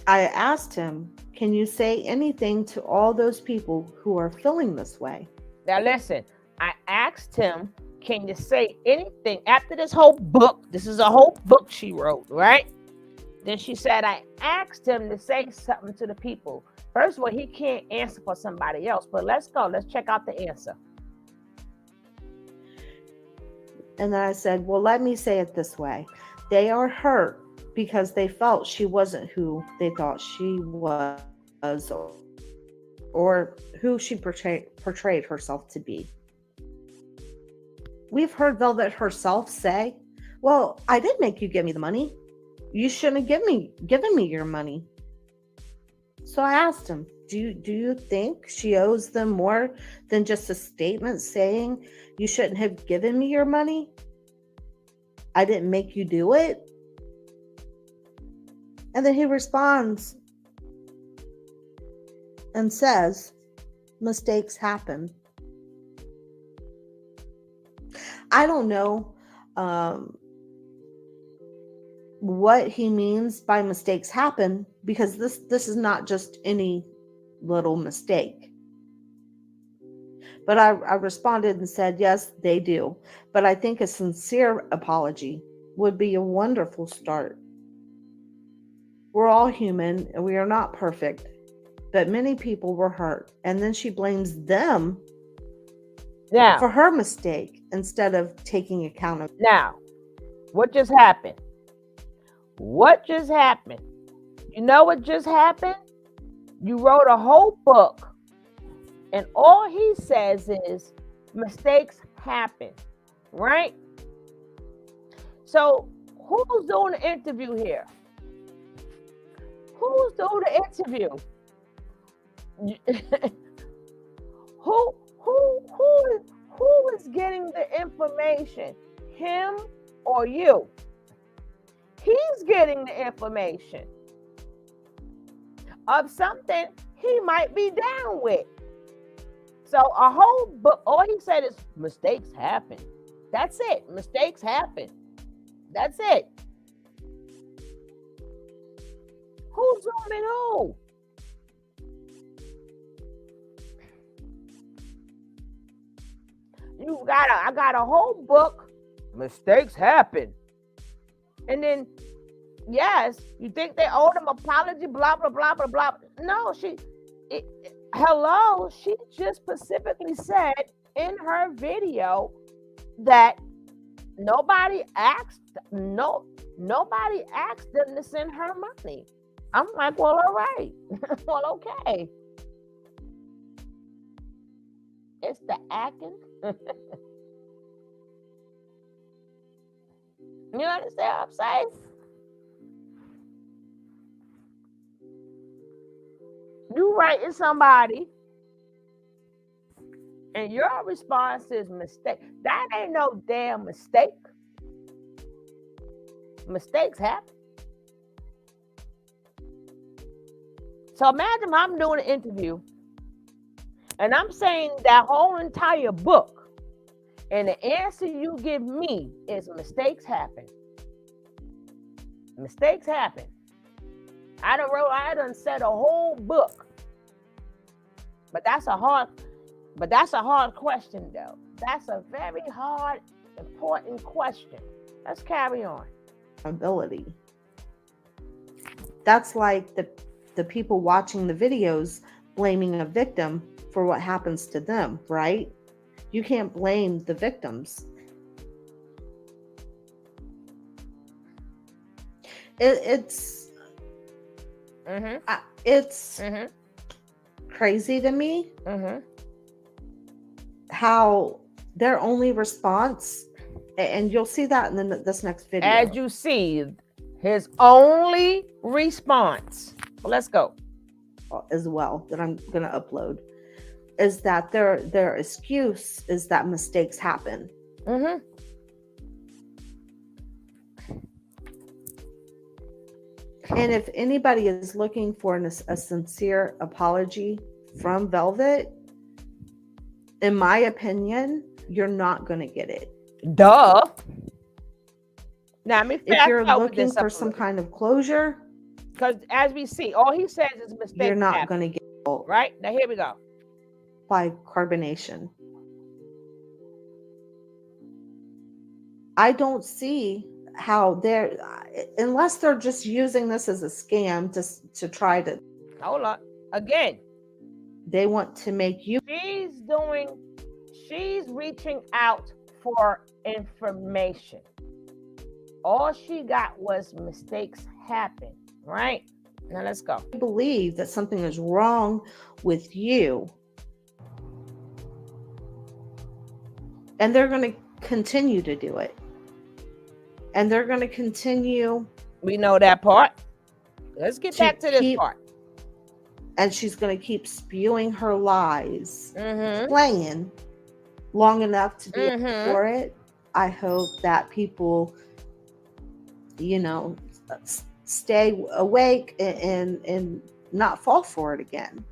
I asked him, can you say anything to all those people who are feeling this way? Now listen, I asked him, can you say anything after this whole book? This is a whole book she wrote, right? Then she said, I asked him to say something to the people. First of all, he can't answer for somebody else, but let's go. Let's check out the answer. And then I said, well, let me say it this way. They are hurt because they felt she wasn't who they thought she was, or who she portrayed herself to be. We've heard Velvet herself say, well, I didn't make you give me the money. You shouldn't have given me your money. So I asked him, do you think she owes them more than just a statement saying you shouldn't have given me your money? I didn't make you do it. And then he responds and says, mistakes happen. I don't know what he means by mistakes happen, because this is not just any little mistake. But I responded and said, yes, they do. But I think a sincere apology would be a wonderful start. We're all human and we are not perfect, but many people were hurt. And then she blames them for her mistake instead of taking accountability. Now, what just happened? What just happened? You know what just happened? You wrote a whole book, and all he says is mistakes happen, right? So who's doing the interview here? Who's doing the interview? Who is getting the information? Him or you? He's getting the information of something he might be down with. So a whole book, all he said is mistakes happen. That's it. Mistakes happen. That's it. Who's zooming who? I got a whole book. Mistakes happen. And then, yes, you think they owe them apology, blah, blah, blah, blah, blah. No, she just specifically said in her video that nobody asked them to send her money. I'm like, well, all right. Well, okay. It's the acting. You understand what I'm saying? You writing somebody, and your response is mistake. That ain't no damn mistake. Mistakes happen. So imagine I'm doing an interview, and I'm saying that whole entire book, and the answer you give me is mistakes happen. Mistakes happen. I done said a whole book. But that's a hard question though. That's a very hard, important question. Let's carry on. Ability. That's like the people watching the videos blaming a victim for what happens to them, right? You can't blame the victims. It's crazy to me how their only response, and you'll see that in this next video. As you see, his only response. Well, let's go. As well, that I'm going to upload, is that their excuse is that mistakes happen. And if anybody is looking for a sincere apology from Velvet, In my opinion, you're not going to get it. Duh. Now, let me If fast you're forward looking this up for a some little. kind of closure, Because as we see, all he says is you're mistakes not happen. going to get it Right? Now, here we go. by carbonation. I don't see how they're, unless they're just using this as a scam to try to, Hold on. Again, they want to make you. she's reaching out for information. All she got was mistakes happen, right? Now let's go. Believe that something is wrong with you, and they're going to continue to do it, and they're going to continue. We know that part. Let's get back to this part. And she's going to keep spewing her lies, Mm-hmm. playing long enough to be for it. I hope that people, stay awake and not fall for it again.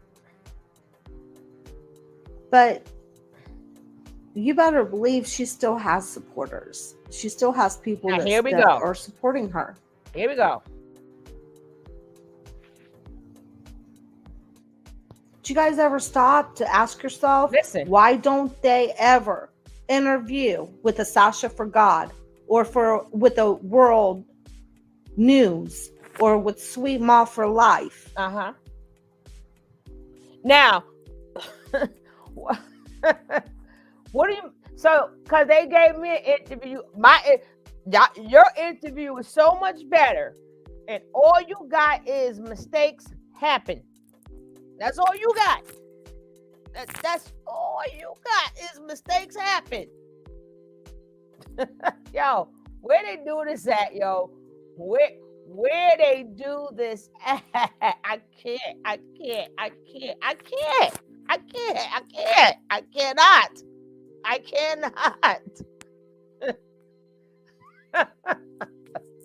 But you better believe she still has supporters. She still has people that are supporting her. Here we go. Do you guys ever stop to ask yourself, listen, why don't they ever interview with a Sasha for God, or with a World News, or with Sweet Ma for Life? Now, what do you? So, because they gave me an interview, your interview was so much better, and all you got is mistakes happen. That's all you got. That's all you got is mistakes happen. Yo, where they do this at, yo? Where they do this at? I cannot.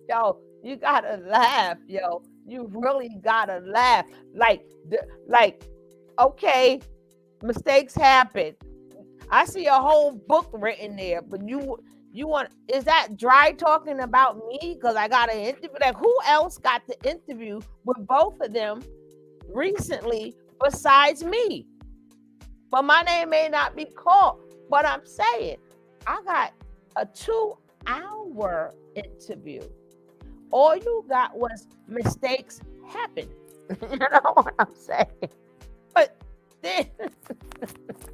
Yo, you gotta laugh, yo. You really gotta laugh. Like, okay, mistakes happen. I see a whole book written there, but you want, is that dry talking about me? Because I got an interview. Like, who else got the interview with both of them recently besides me? But my name may not be called. But I'm saying, I got a 2-hour interview. All you got was mistakes happen. You know what I'm saying? But then,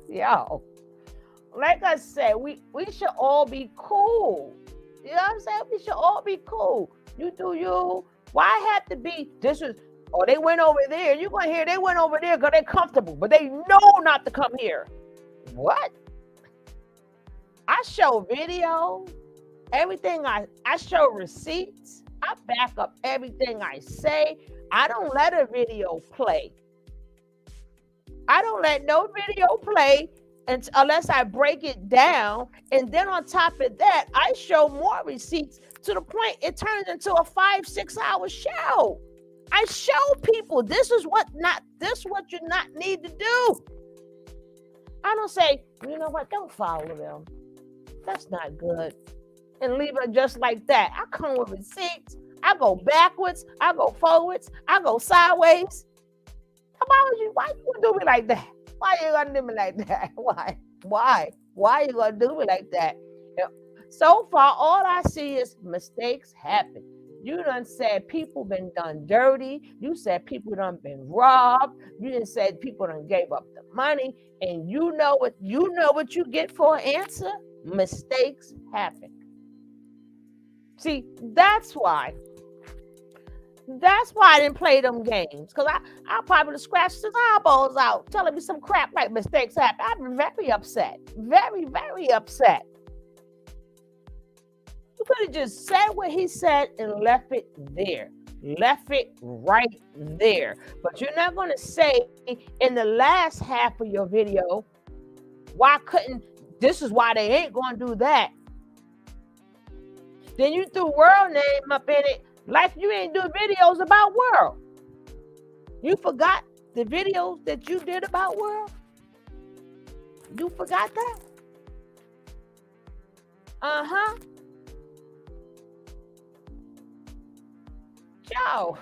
yo, like I said, we should all be cool. You know what I'm saying? We should all be cool. You do you. Why have to be, this is, oh, they went over there. You're going to hear they went over there because they're comfortable, but they know not to come here. What? I show video, everything I show receipts. I back up everything I say. I don't let a video play. I don't let no video play unless I break it down. And then on top of that, I show more receipts to the point it turns into a 5-6 hour show. I show people this is what you not need to do. I don't say, you know what, don't follow them. That's not good. And leave it just like that. I come with receipts. I go backwards. I go forwards. I go sideways. Why you gonna do me like that? Why you gonna do me like that? Why? Why you gonna do me like that? So far, all I see is mistakes happen. You done said people been done dirty. You said people done been robbed. You done said people done gave up the money. And you know what you get for an answer? Mistakes happen. See, that's why I didn't play them games. Because I probably scratched his eyeballs out telling me some crap like mistakes happen. I've been very upset. Very, very upset. You could have just said what he said and left it there. Left it right there. But you're not going to say in the last half of your video, this is why they ain't going to do that. Then you threw world name up in it like you ain't do videos about world. You forgot the videos that you did about world? You forgot that? Uh-huh. Joe.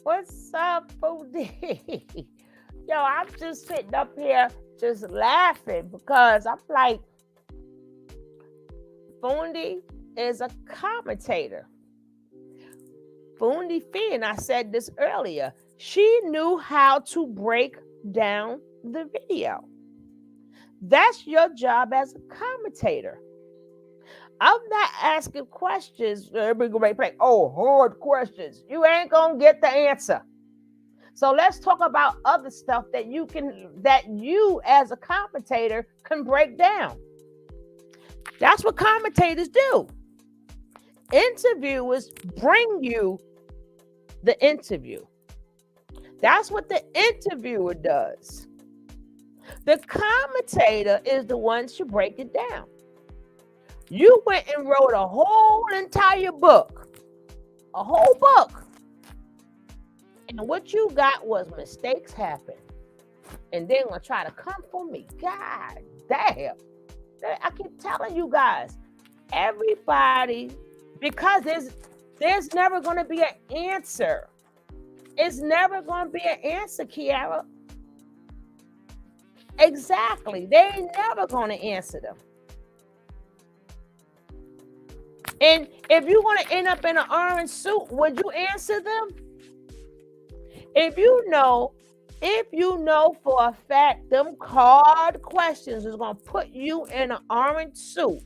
What's up, Foodie? Yo, I'm just sitting up here just laughing because I'm like, Fundi is a commentator. Fundi Fee, and I said this earlier, she knew how to break down the video. That's your job as a commentator. I'm not asking questions. Everybody play, oh, hard questions. You ain't gonna get the answer. So let's talk about other stuff that you as a commentator can break down. That's what commentators do. Interviewers bring you the interview. That's what the interviewer does. The commentator is the one to break it down. You went and wrote a whole entire book. A whole book. And what you got was mistakes happen. And they're going to try to come for me. God damn. I keep telling you guys, everybody, because there's never going to be an answer. It's never going to be an answer, Kiara. Exactly. They ain't never going to answer them. And if you're going to end up in an orange suit, would you answer them? If you know for a fact them hard questions is going to put you in an orange suit,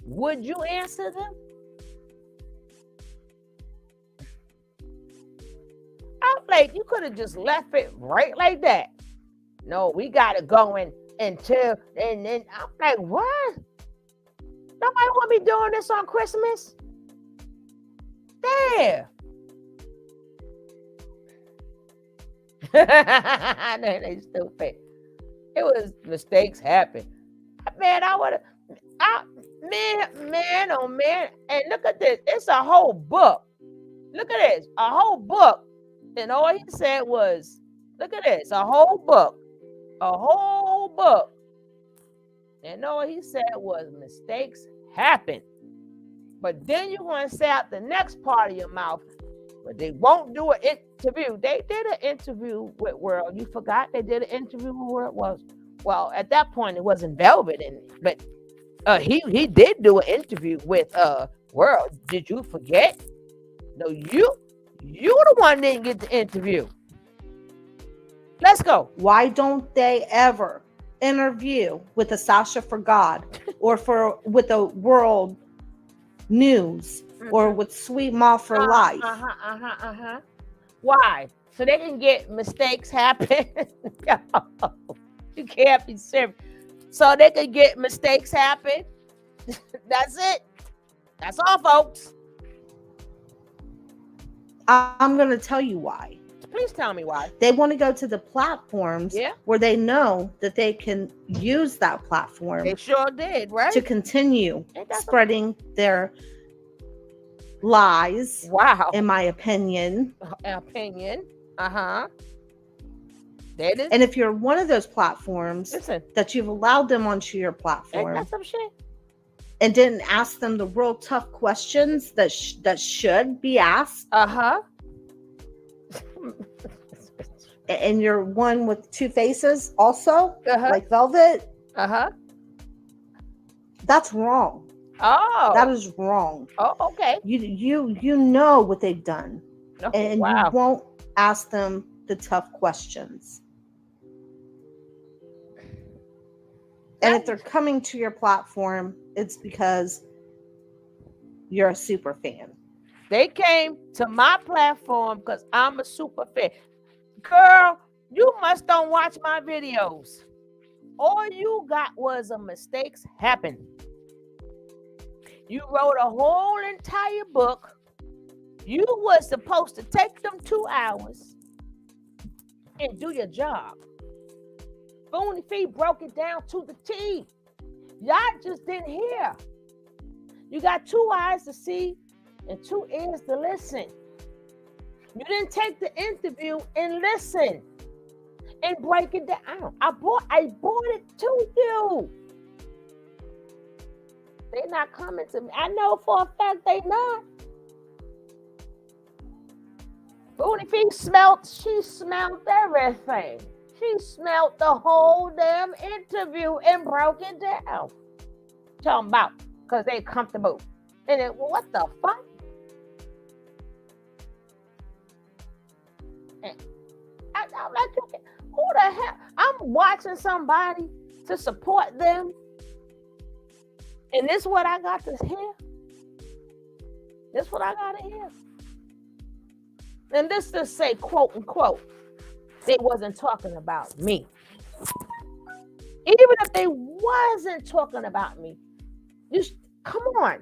would you answer them? I'm like, you could have just left it right like that. No, we got to go in until, and then I'm like, what? Nobody want me doing this on Christmas? There. They stupid. It was mistakes happen. Man, man, oh man. And look at this. It's a whole book. Look at this. A whole book. And all he said was, look at this. A whole book. A whole book. And all he said was mistakes happen. But then you're going to say out the next part of your mouth, but they won't do an interview. They did an interview with World. You forgot they did an interview with World? Well, at that point it wasn't Velvet, but he did do an interview with World. Did you forget? No, you the one didn't get the interview. Let's go. Why don't they ever interview with a Sasha for God or with a World News or with Sweet Ma for Life? Why? So they can get mistakes happen. You can't be serious. So they can get mistakes happen. That's it. That's all, folks. I'm going to tell you why. Please tell me why. They want to go to the platforms where they know that they can use that platform. They sure did, right? To continue spreading their lies. Wow. In my opinion. Uh-huh. And if you're one of those platforms that you've allowed them onto your platform, that's some shit. And didn't ask them the real tough questions that should be asked. Uh-huh. And you're one with two faces also, like Velvet. Uh-huh. That's wrong. Oh. That is wrong. Oh, okay. You know what they've done. Oh, and you won't ask them the tough questions. And if they're coming to your platform, it's because you're a super fan. They came to my platform because I'm a super fan. Girl, you must don't watch my videos. All you got was a mistakes happen. You wrote a whole entire book. You was supposed to take them 2 hours and do your job. Booney Fee broke it down to the T. Y'all just didn't hear. You got 2 eyes to see and 2 ears to listen. You didn't take the interview and listen and break it down. I bought it to you. They're not coming to me. I know for a fact they not. Booney Fee she smelled everything. She smelled the whole damn interview and broke it down. Talking about because they comfortable. And it, what the fuck? And I'm like, who the hell? I'm watching somebody to support them. And this is what I got to hear. This is what I got to hear. And this just say, quote unquote, they wasn't talking about me. Even if they wasn't talking about me, come on.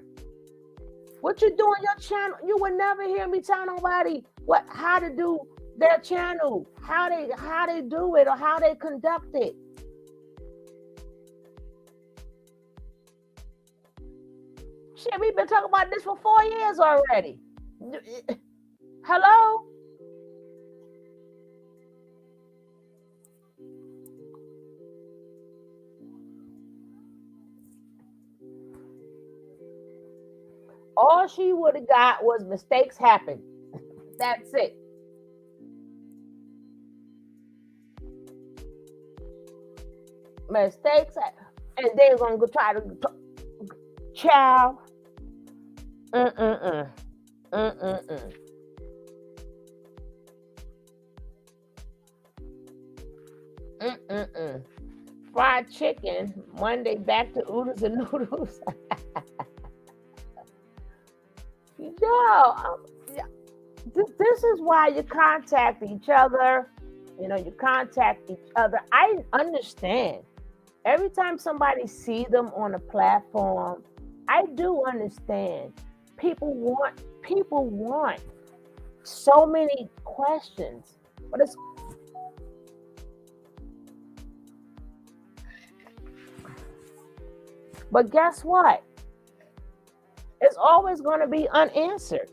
What you do on your channel, you would never hear me tell nobody how to do their channel, how they do it or how they conduct it. Shit, we've been talking about this for 4 years already. Hello? All she would have got was mistakes happen. That's it. Mistakes happen. And they're going to try to child. Fried chicken, Monday back to oodles and noodles. This is why you contact each other. You contact each other. I understand. Every time somebody see them on a platform, I do understand. People want so many questions. But guess what? It's always going to be unanswered.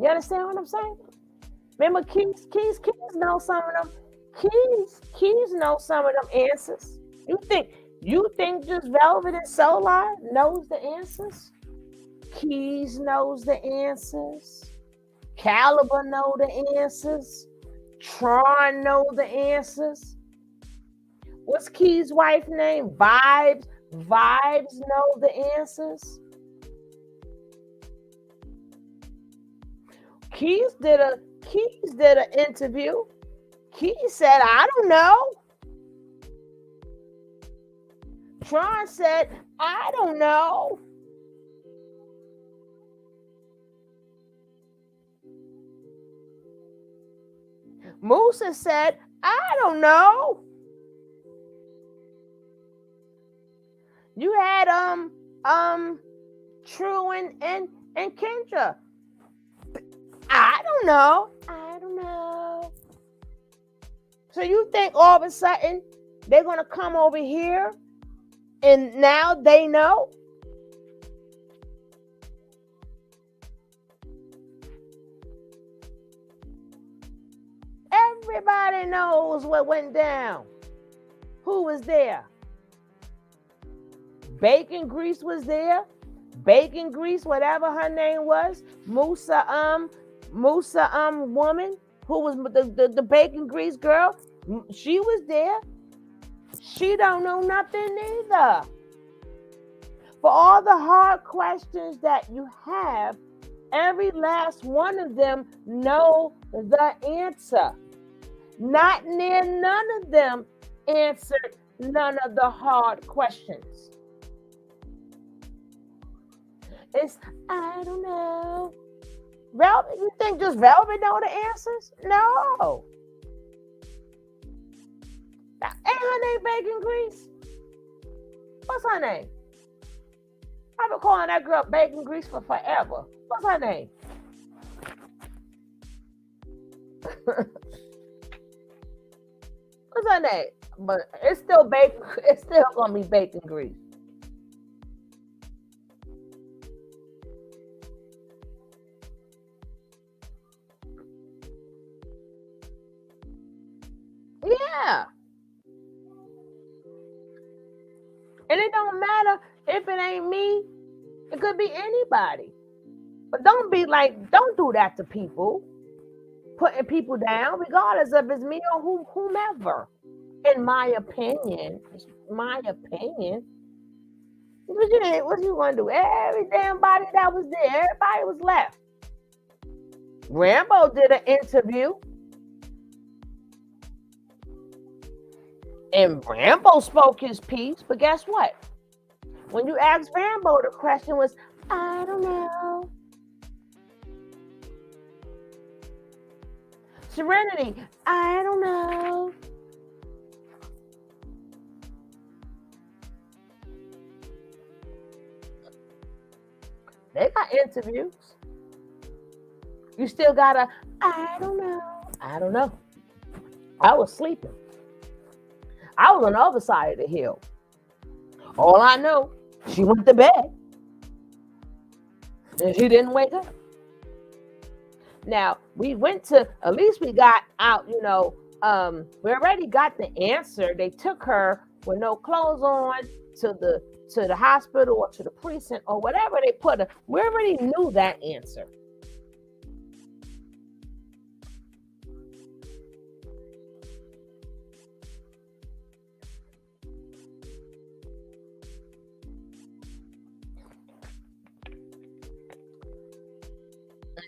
You understand what I'm saying? Remember Keys know some of them. Keys know some of them answers. You think just Velvet and Solar knows the answers? Keys knows the answers. Caliber know the answers. Tron know the answers. What's Keys' wife name? Vibes know the answers. Keys did an interview. Keys said, I don't know. Tron said, I don't know. Musa said, I don't know. You had True and Kendra. I don't know. So you think all of a sudden they're gonna come over here and now they know? Everybody knows what went down. Who was there? Bacon Grease was there. Bacon Grease, whatever her name was. Musa woman who was the Bacon Grease girl. She was there. She don't know nothing either. For all the hard questions that you have, every last one of them know the answer. Not near none of them answered none of the hard questions. It's, I don't know. Velvet, you think just Velvet know the answers? No. Ain't her name Bacon Grease? What's her name? I've been calling that girl Bacon Grease for forever. What's her name? What's her name? But it's still bacon. It's still gonna be Bacon Grease. Yeah. And it don't matter if it ain't me. It could be anybody. But don't do that to people. Putting people down, regardless if it's me or whomever. In my opinion, what you gonna do? Every damn body that was there, everybody was left. Rambo did an interview. And Rambo spoke his piece, but guess what? When you asked Rambo, the question was, I don't know. Serenity, I don't know. They got interviews. You still gotta, I don't know. I don't know. I was sleeping. I was on the other side of the hill. All I know, she went to bed. And she didn't wake up. Now, we went to, at least we got out, we already got the answer. They took her with no clothes on to the hospital or to the precinct or whatever they put her. We already knew that answer.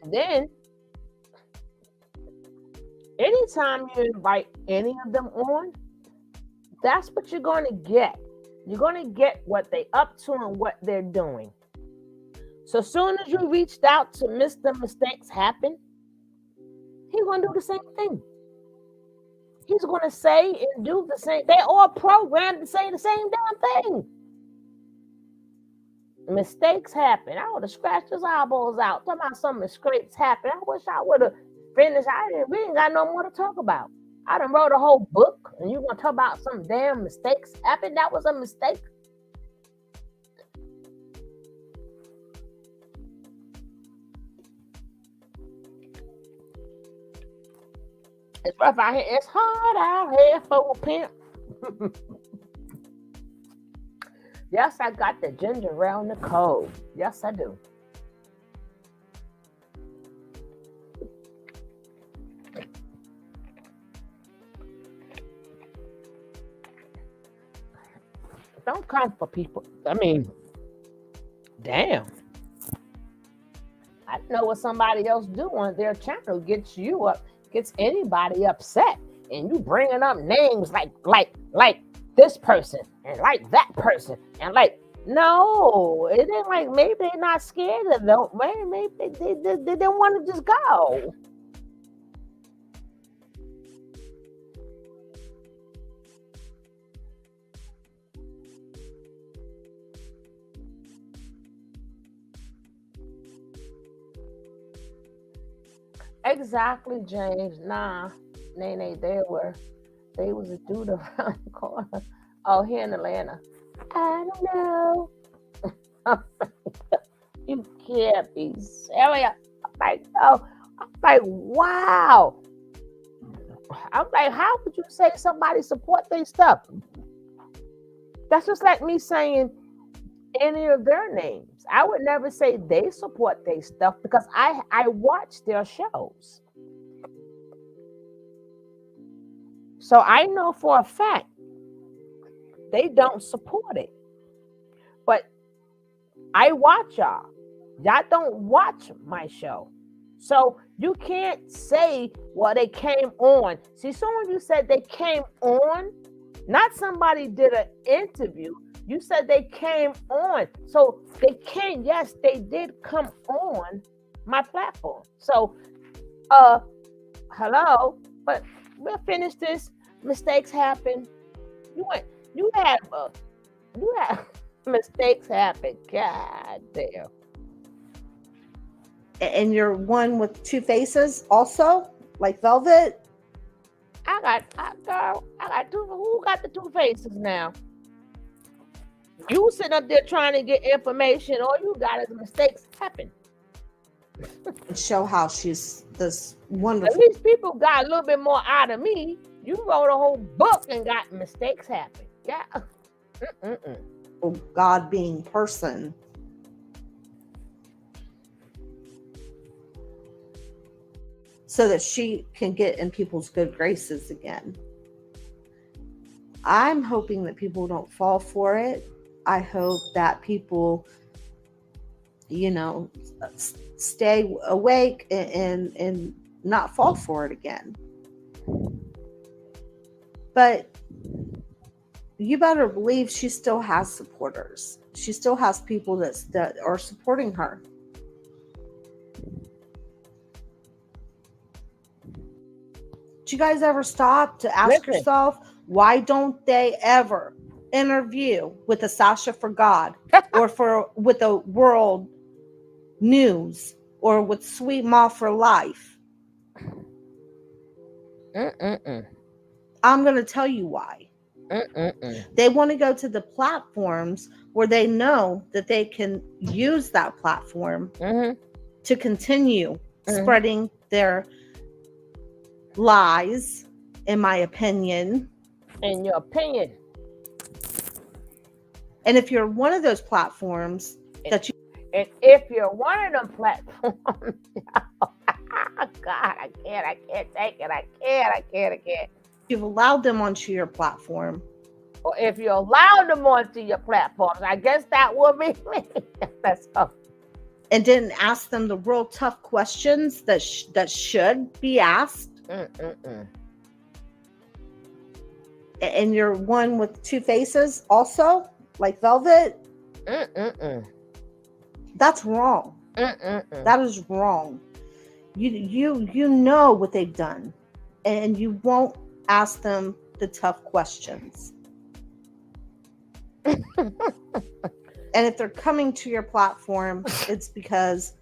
And then, anytime you invite any of them on, that's what you're going to get. You're going to get what they up to and what they're doing. So as soon as you reached out to Mr. Mistakes Happen, he's going to do the same thing. He's going to say and do the same. They're all programmed to say the same damn thing. Mistakes happen. I would have scratched his eyeballs out. Talking about some mistakes happen. I wish I would have finished. We ain't got no more to talk about. I done wrote a whole book, and you gonna talk about some damn mistakes happen? That was a mistake. It's rough out here. It's hard out here for a pimp. Yes, I got the ginger around the cold. Yes, I do. Don't come for people. I mean, damn. I know what somebody else do on their channel gets you up, gets anybody upset, and you bringing up names like this person and like that person and like, no, it ain't like maybe they're not scared of them. Maybe they don't want to just go. Exactly, James. Nah, Nene, they was a dude around the corner. Oh, here in Atlanta. I don't know. You can't be serious. I'm like, no. I'm like, wow. I'm like, how would you say somebody support their stuff? That's just like me saying any of their names. I would never say they support their stuff because I watch their shows. So I know for a fact they don't support it. But I watch y'all. Y'all don't watch my show. So you can't say, well, they came on. See, someone you said they came on, not somebody did an interview. You said they came on. So they came, yes, they did come on my platform. So, hello, but we'll finish this. Mistakes happen. You had mistakes happen. God damn. And you're one with two faces also, like Velvet. I got two. Who got the two faces now? You sitting up there trying to get information. All you got is mistakes happen. And show how she's this At wonderful least people got a little bit more out of me. You wrote a whole book and got mistakes happen. Yeah. God being person. So that she can get in people's good graces again. I'm hoping that people don't fall for it. I hope that people, stay awake and not fall for it again. But you better believe she still has supporters. She still has people that are supporting her. Did you guys ever stop to ask yourself, why don't they ever interview with a Sasha for God or with the World News or with Sweet Ma for Life? I'm going to tell you why. They want to go to the platforms where they know that they can use that platform to continue spreading their lies, in my opinion. In your opinion. And if you're one of those platforms that you... And if you're one of them platforms, God, I can't take it. I can't. You've allowed them onto your platform. Or if you allow them onto your platforms, I guess that would be me. That's all. And didn't ask them the real tough questions that should be asked. And you're one with two faces also, like Velvet. That's wrong. That is wrong. You know what they've done, and you won't ask them the tough questions. And if they're coming to your platform, it's because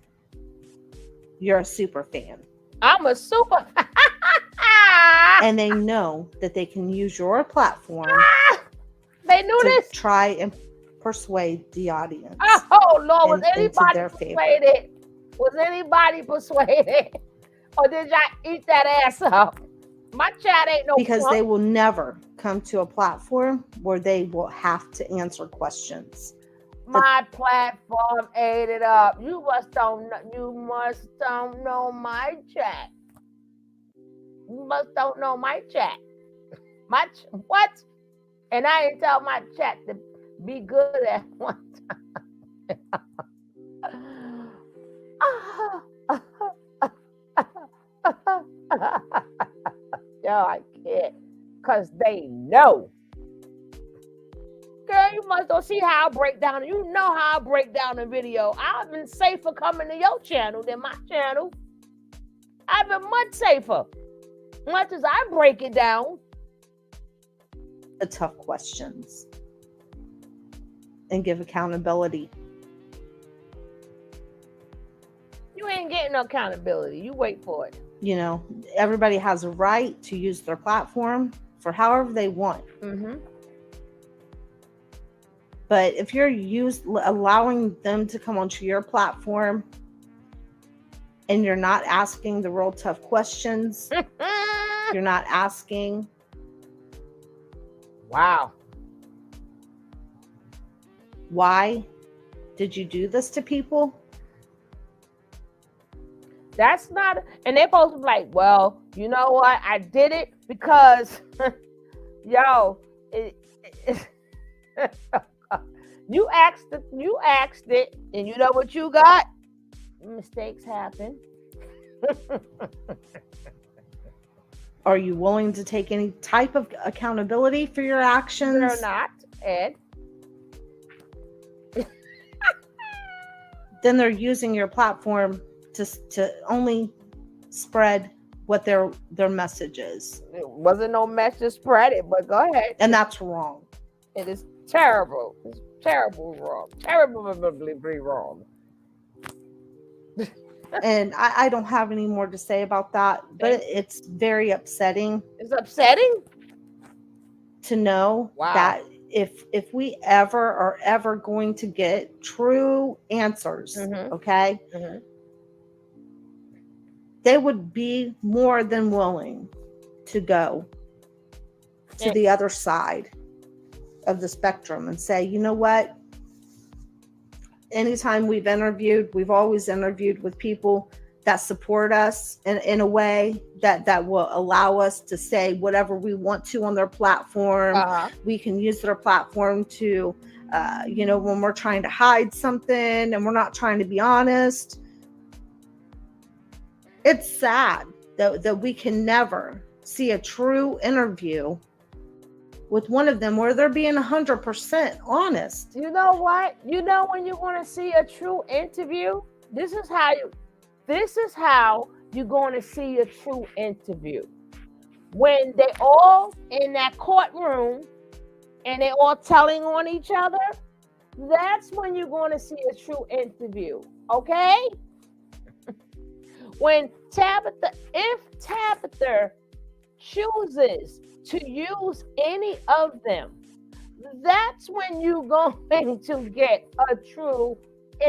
you're a super fan. I'm a super and they know that they can use your platform they knew to this. Try and persuade the audience. Oh Lord, was anybody persuaded? Favor. Was anybody persuaded? Or did y'all eat that ass up? My chat ain't no because they will never come to a platform where they will have to answer questions. My platform ate it up. You must don't know my chat. You must don't know my chat. What? And I didn't tell my chat to be good at one time. Yo, I can't. Because they know. Girl, you must don't see how I break down. You know how I break down the video. I've been safer coming to your channel than my channel. I've been much safer. Much as I break it down. The tough questions. And give accountability. You ain't getting no accountability. You wait for it. You know, everybody has a right to use their platform for however they want. But if you're allowing them to come onto your platform and you're not asking the real tough questions, you're not asking. Wow. Why did you do this to people? That's not, and they're supposed to be like, well, you know what? I did it because, yo, you asked it, and you know what you got? Mistakes happen. Are you willing to take any type of accountability for your actions? They're not, Ed. Then they're using your platform to only spread what their message is. It wasn't no message spread it, but go ahead. And that's wrong. It is terrible. It's terrible wrong. Terribly wrong. And I don't have any more to say about that, but it's very upsetting. It's upsetting to know that if we are ever going to get true answers, okay, they would be more than willing to go to the other side of the spectrum and say, you know what? Anytime we've always interviewed with people that support us in a way that will allow us to say whatever we want to on their platform. We can use their platform to, when we're trying to hide something and we're not trying to be honest. It's sad that we can never see a true interview with one of them where they're being 100% honest. You know what? You know when you want to see a true interview? This is how you're going to see a true interview. When they all in that courtroom and they all telling on each other, that's when you're going to see a true interview. Okay? If Tabitha chooses to use any of them, that's when you're going to get a true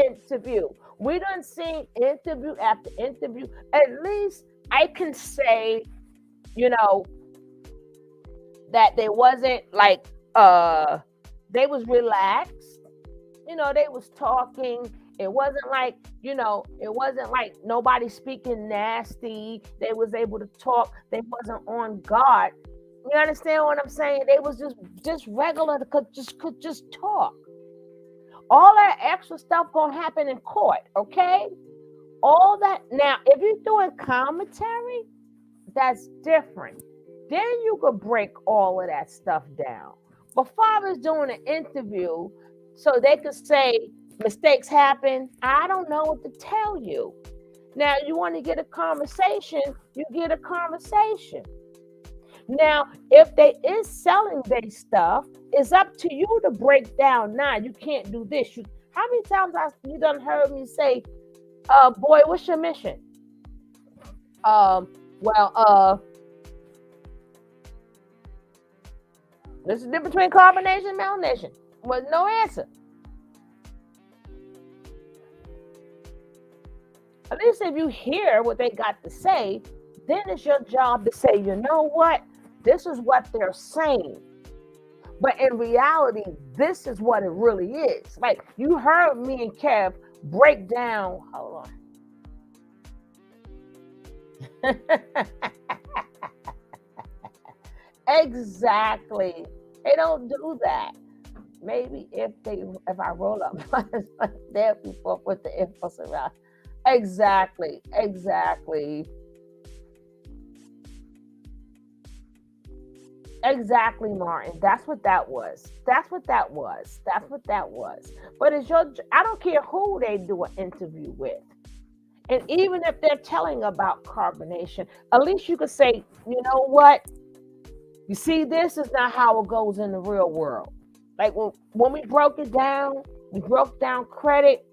interview. We done seen interview after interview. At least I can say, that they wasn't like they was relaxed. They was talking. It wasn't like, nobody speaking nasty. They was able to talk. They wasn't on guard. You understand what I'm saying? They was just regular, could just talk. All that extra stuff gonna happen in court, okay? All that. Now, if you're doing commentary, that's different. Then you could break all of that stuff down. But father's doing an interview so they could say mistakes happen. I don't know what to tell you. Now, you want to get a conversation, you get a conversation. Now, if they is selling their stuff, it's up to you to break down. Nah, you can't do this. How many times you done heard me say, boy, what's your mission? There's a difference between carbonation and malnation. Was no answer. At least if you hear what they got to say, then it's your job to say, you know what? This is what they're saying. But in reality, this is what it really is. Like, you heard me and Kev break down. Hold on. Exactly. They don't do that. Maybe if I roll up, they'll be with the infos around. Exactly. Exactly, Martin. That's what that was. But I don't care who they do an interview with. And even if they're telling about carbonation, at least you could say, you know what? You see, this is not how it goes in the real world. Like when we broke it down, we broke down credit.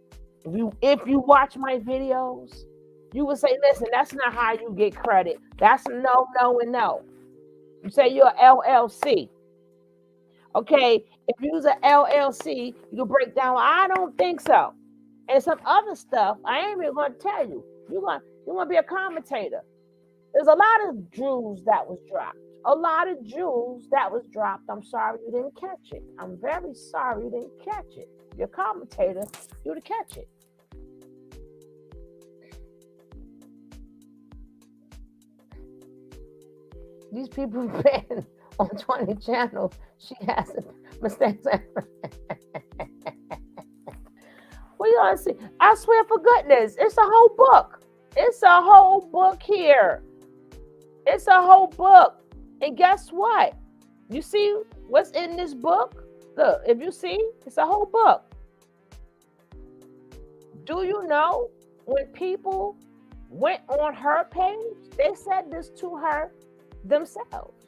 If you watch my videos, you would say, listen, that's not how you get credit. That's no, and no. You say you're an LLC. Okay, if you use an LLC, you can break down, I don't think so. And some other stuff, I ain't even going to tell you. You're going to be a commentator. There's a lot of jewels that was dropped. I'm sorry you didn't catch it. I'm very sorry you didn't catch it. You're a commentator, you would catch it. These people have been on 20 channels. She has mistakes. We gonna see. I swear for goodness, it's a whole book. It's a whole book here. It's a whole book. And guess what? You see what's in this book? Look, if you see, it's a whole book. Do you know when people went on her page. They said this to her themselves.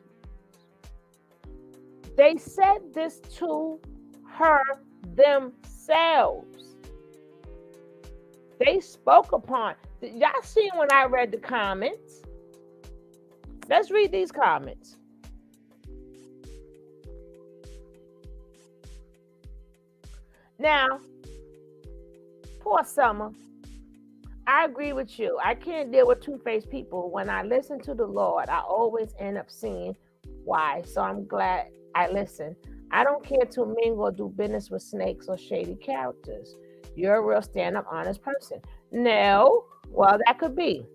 They said this to her themselves. They spoke upon. Y'all see when I read the comments? Let's read these comments. Now, poor Summer. I agree with you. I can't deal with two-faced people. When I listen to the Lord, I always end up seeing why. So I'm glad I listen. I don't care to mingle or do business with snakes or shady characters. You're a real stand-up, honest person. No, well, that could be.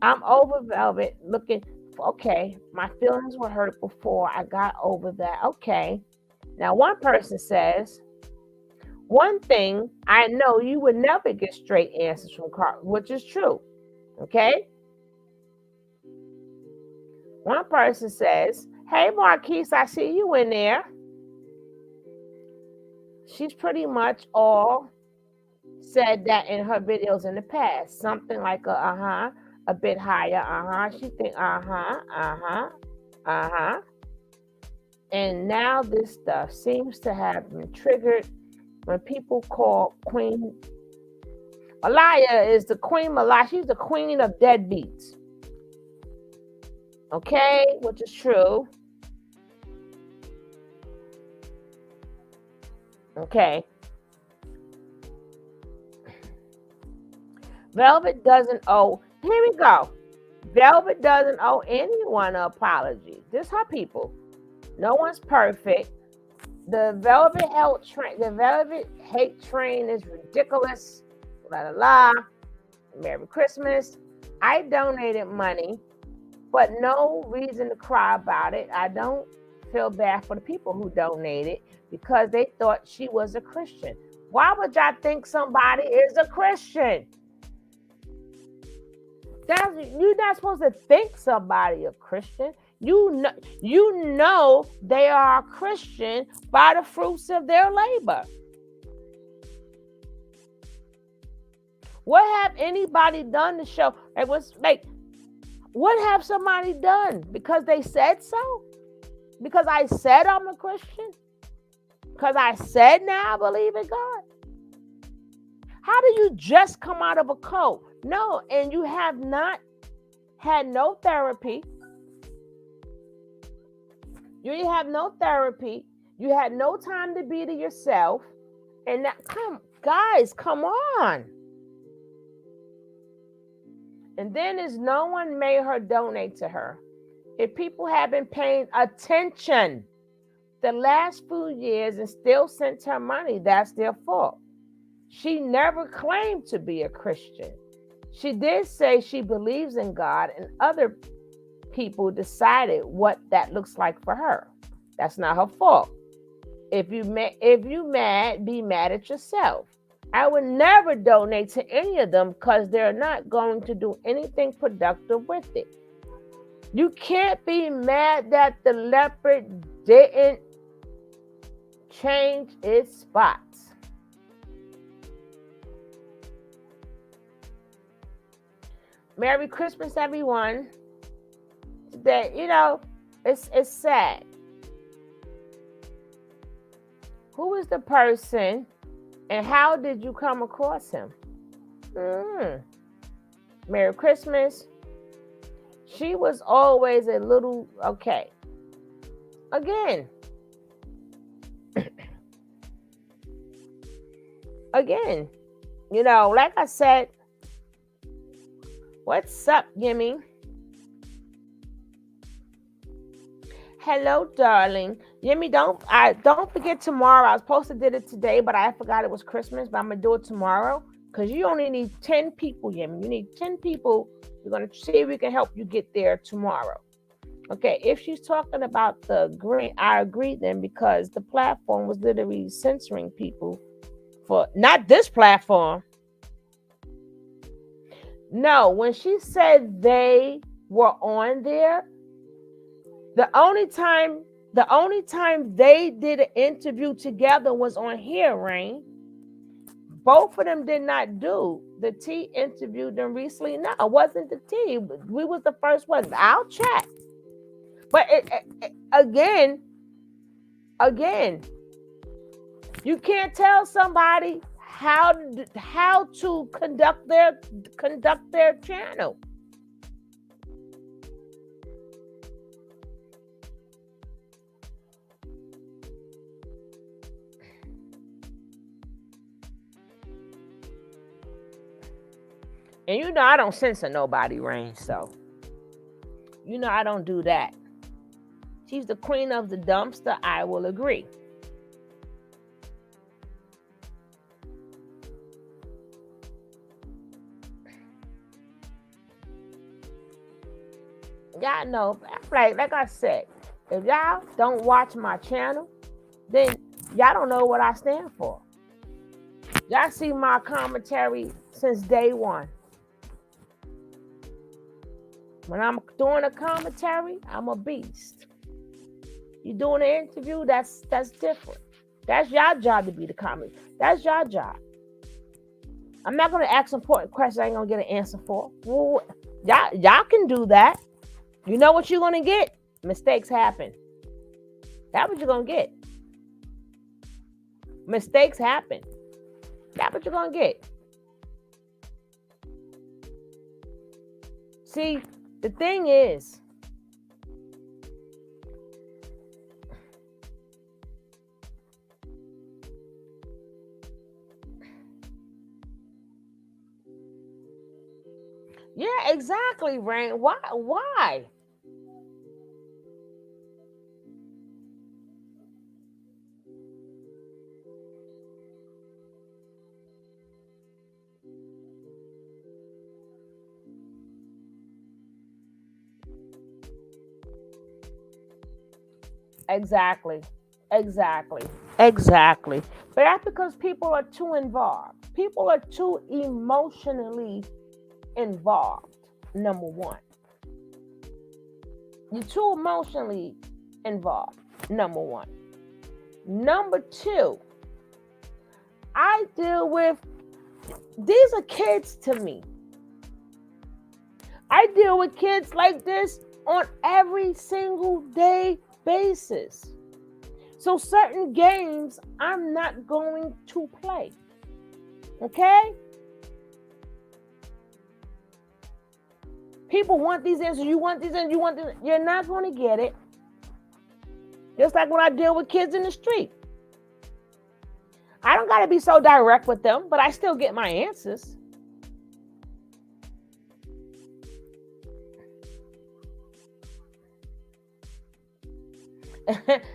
I'm over Velvet looking. Okay, my feelings were hurt before I got over that. Okay. Now, one person says, one thing I know, you would never get straight answers from Carl, which is true. Okay. One person says, hey, Marquise, I see you in there. She's pretty much all said that in her videos in the past. Something like a bit higher, She think And now this stuff seems to have been triggered when people call Queen Malaya is the Queen Malaya. She's the queen of deadbeats. Okay, which is true. Okay. Velvet doesn't owe. Here we go. Velvet doesn't owe anyone an apology. This her people. No one's perfect. The Velvet hate train is ridiculous. La la la. Merry Christmas. I donated money, but no reason to cry about it. I don't feel bad for the people who donated because they thought she was a Christian. Why would y'all think somebody is a Christian? You're not supposed to think somebody a Christian. You know they are a Christian by the fruits of their labor. What have anybody done to show? What have somebody done? Because they said so? Because I said I'm a Christian? Because I said now I believe in God? How do you just come out of a cult? No, and you have not had no therapy. You didn't have no therapy. You had no time to be to yourself. And that, come on. And then is no one made her donate to her. If people have been paying attention the last few years and still sent her money, that's their fault. She never claimed to be a Christian. She did say she believes in God, and other people decided what that looks like for her. That's not her fault. If you mad, be mad at yourself. I would never donate to any of them because they're not going to do anything productive with it. You can't be mad that the leopard didn't change its spots. Merry Christmas, everyone. Today, it's sad. Who is the person and how did you come across him? Merry Christmas. She was always a little, okay. Again, like I said, what's up, Yimmy? Hello, darling. Yimmy, don't forget tomorrow. I was supposed to did it today, but I forgot it was Christmas, but I'm going to do it tomorrow because you only need 10 people, Yimmy. You need 10 people. We're going to see if we can help you get there tomorrow. Okay, if she's talking about the green, I agree then because the platform was literally censoring people for, not this platform. No, when she said they were on there, the only time they did an interview together was on here, Rain. both of them did not do. The T interviewed them recently. No, it wasn't the T. We was the first one. I'll check. But again, you can't tell somebody how to conduct their channel. And you know I don't censor nobody, Rain, so you know I don't do that. She's the queen of the dumpster, I will agree. Y'all know, like I said, if y'all don't watch my channel, then y'all don't know what I stand for. Y'all see my commentary since day one. When I'm doing a commentary, I'm a beast. You doing an interview, that's different. That's your job to be the comment. That's your job. I'm not going to ask important questions I ain't going to get an answer for. Well, y'all can do that. You know what you're going to get? Mistakes happen. That's what you're going to get. Mistakes happen. That's what you're going to get. See, the thing is, yeah, exactly, Rain. Why? Exactly. But that's because people are too involved. People are too emotionally involved. Number one. You're too emotionally involved. Number one. Number two, I deal with, these are kids to me. I deal with kids like this on every single day basis. So certain games I'm not going to play. Okay? People want these answers. You want these and you want this. You're not going to get it. Just like when I deal with kids in the street. I don't got to be so direct with them, but I still get my answers.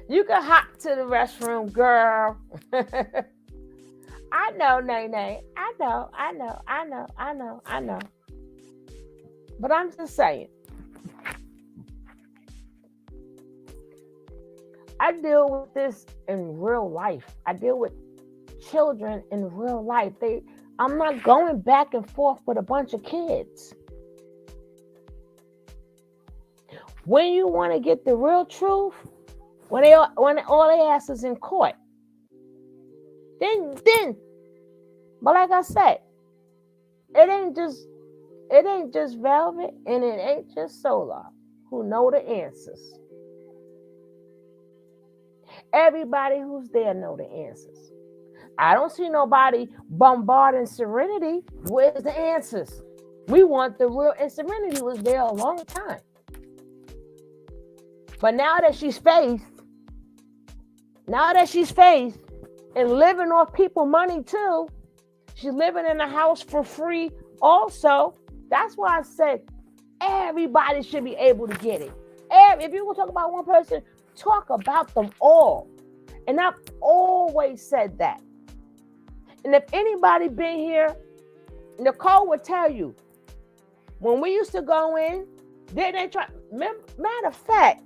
You can hop to the restroom, girl. I know, Nene. I know. But I'm just saying. I deal with this in real life. I deal with children in real life. I'm not going back and forth with a bunch of kids. When you want to get the real truth, when all they ask is in court, then. But like I said, it ain't just Velvet and it ain't just Solar who know the answers. Everybody who's there know the answers. I don't see nobody bombarding Serenity. Where's the answers? We want the real, and Serenity was there a long time. But now that she's faced and living off people's money too, she's living in a house for free also. That's why I said everybody should be able to get it. If you want to talk about one person, talk about them all. And I've always said that. And if anybody been here, Nicole would tell you, when we used to go in, didn't they try? Matter of fact,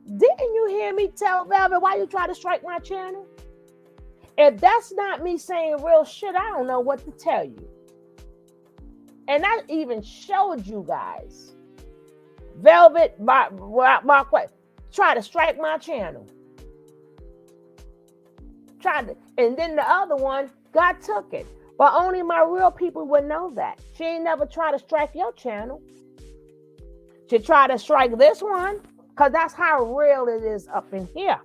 didn't you hear me tell Velvet why you try to strike my channel? If that's not me saying real shit, I don't know what to tell you. And I even showed you guys. Velvet, my try to strike my channel. And then the other one, God took it. But only my real people would know that. She ain't never try to strike your channel. She try to strike this one, because that's how real it is up in here.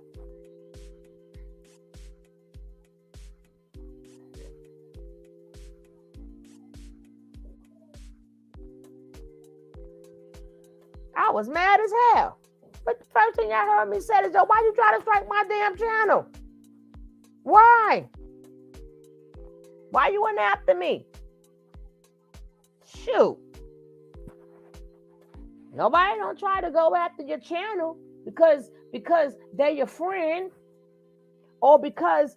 I was mad as hell. But the first thing y'all heard me say is, yo, why you try to strike my damn channel? Why? Why you went after me? Shoot. Nobody don't try to go after your channel because they're your friend, or because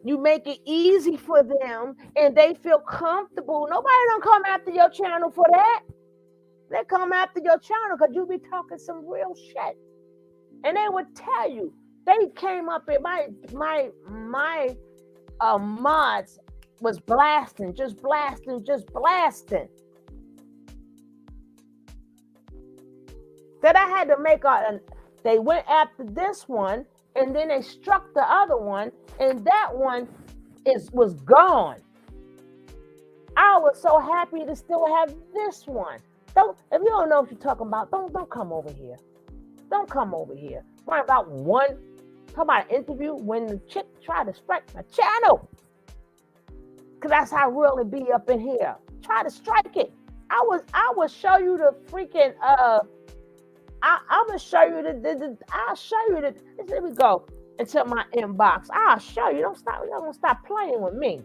you make it easy for them and they feel comfortable. Nobody don't come after your channel for that. They come after your channel because you be talking some real shit. And they would tell you. They came up in my mods was blasting. That I had to make they went after this one, and then they struck the other one, and that one was gone. I was so happy to still have this one. If you don't know what you're talking about, don't come over here. Don't come over here. Talk about an interview when the chick tried to strike my channel. Cause that's how real it be up in here. Try to strike it. I will show you the freaking I'm gonna show you I'll show you the. Here we go into my inbox. I'll show you. Don't stop playing with me.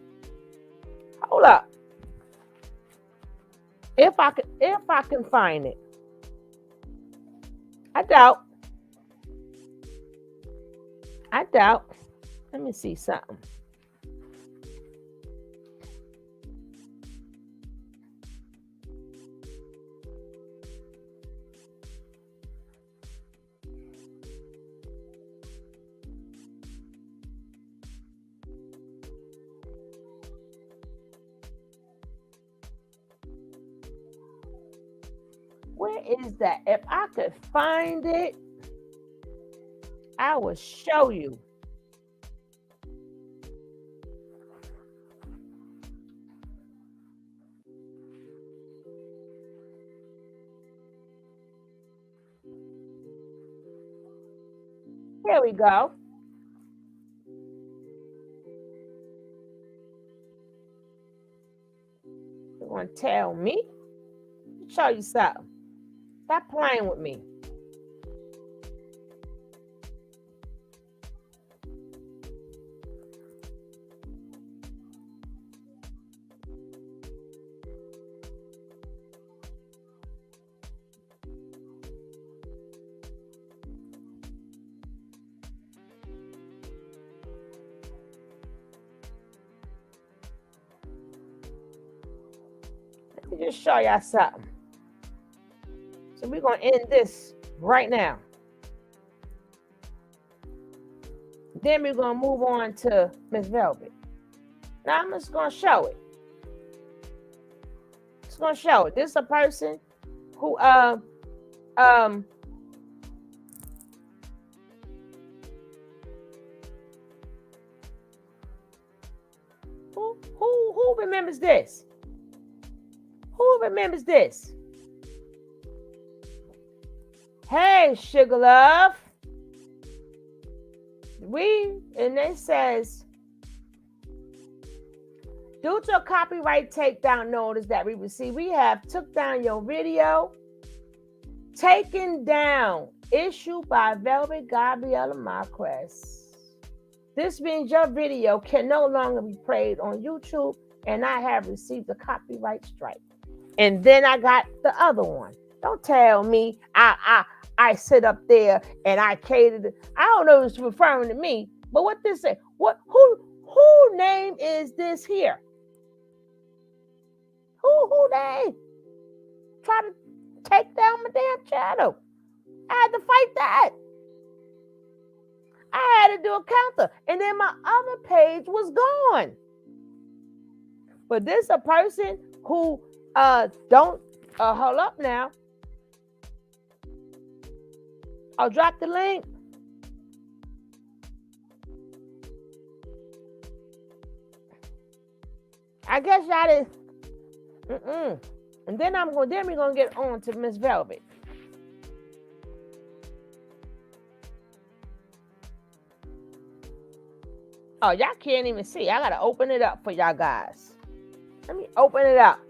Hold up. If I can find it. I doubt. Let me see something. Where is that? If I could find it, I will show you. Here we go. You want to tell me? Show you something. Stop playing with me. Let me just show y'all something. So we're going to end this right now. Then we're going to move on to Miss Velvet. Now I'm just going to show it. Just going to show it. This is a person who who remembers this? Who remembers this? Hey, Sugar Love. And it says, due to a copyright takedown notice that we received, we have took down your video. Taken down. Issued by Velvet Gabriela Marquez. This means your video can no longer be played on YouTube, and I have received a copyright strike. And then I got the other one. Don't tell me I sit up there and I catered. I don't know if it's referring to me, but what this say? Who name is this here? Who name? Try to take down my damn channel. I had to fight that. I had to do a counter, and then my other page was gone. But this a person who don't hold up now. I'll drop the link. I guess y'all did. And then we're gonna get on to Miss Velvet. Oh, y'all can't even see. I gotta open it up for y'all guys. Let me open it up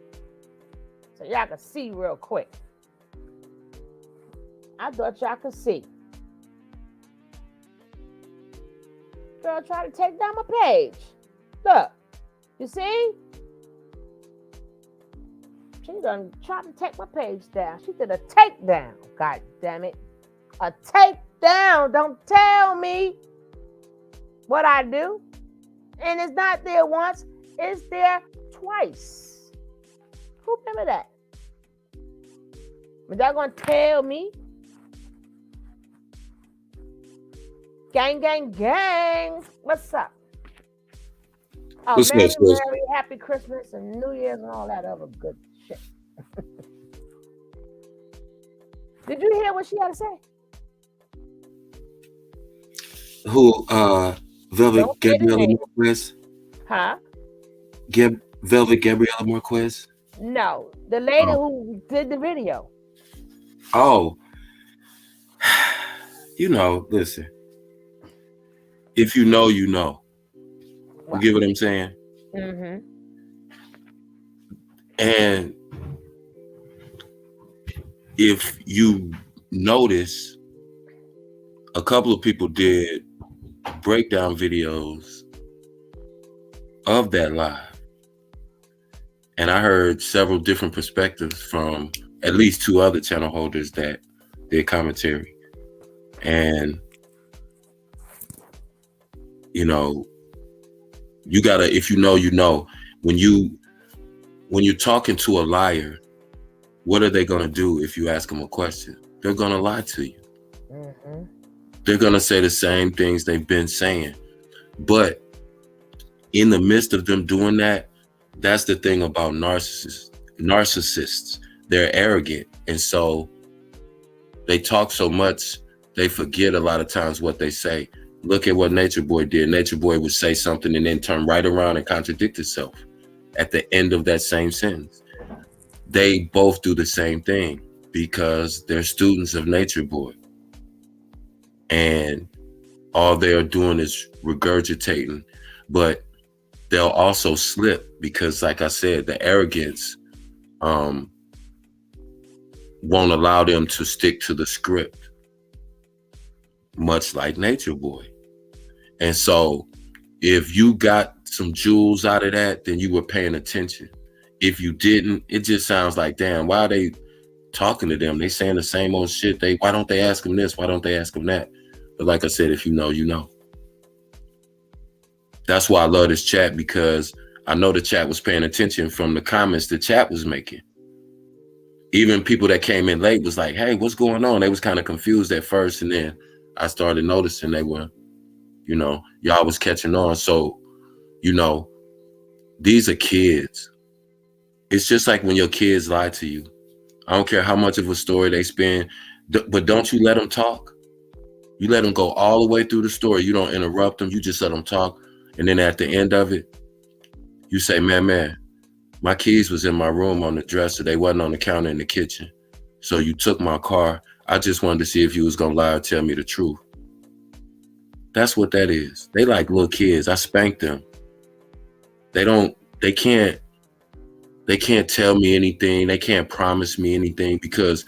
so y'all can see real quick. I thought y'all could see. Girl, try to take down my page. Look, you see? She done tried to take my page down. She did a takedown. God damn it. A takedown. Don't tell me what I do. And it's not there once, it's there twice. Who remember that? But y'all gonna tell me? Gang, gang, gang. What's up? Oh, What's Merry, up, sis? Merry, Happy Christmas and New Year's and all that other good shit. Did you hear what she had to say? Who, Velvet Don't get Gabriela it. Marquez? Huh? Velvet Gabriela Marquez? No, the lady Oh. who did the video. Oh. Listen. If you know, you know. You get what I'm saying? Mm-hmm. And if you notice, a couple of people did breakdown videos of that live. And I heard several different perspectives from at least two other channel holders that did commentary. And, you gotta, if you know, you know. When you're talking to a liar, what are they gonna do if you ask them a question? They're gonna lie to you. Mm-hmm. They're gonna say the same things they've been saying. But in the midst of them doing that, that's the thing about narcissists. They're arrogant. And so they talk so much, they forget a lot of times what they say. Look at what Nature Boy did. Nature Boy would say something and then turn right around and contradict itself at the end of that same sentence. They both do the same thing because they're students of Nature Boy. And all they're doing is regurgitating. But they'll also slip because, like I said, the arrogance won't allow them to stick to the script, much like Nature Boy. And so if you got some jewels out of that, then you were paying attention. If you didn't, it just sounds like, damn, why are they talking to them? They saying the same old shit. Why don't they ask them this? Why don't they ask them that? But like I said, if you know, you know. That's why I love this chat, because I know the chat was paying attention from the comments the chat was making. Even people that came in late was like, hey, what's going on? They was kind of confused at first. And then I started noticing they were, y'all was catching on. So, these are kids. It's just like when your kids lie to you. I don't care how much of a story they spin, but don't you let them talk. You let them go all the way through the story. You don't interrupt them. You just let them talk. And then at the end of it, you say, man, my keys was in my room on the dresser. They wasn't on the counter in the kitchen. So you took my car. I just wanted to see if you was going to lie or tell me the truth. That's what that is. They like little kids. I spanked them. They can't tell me anything. They can't promise me anything because,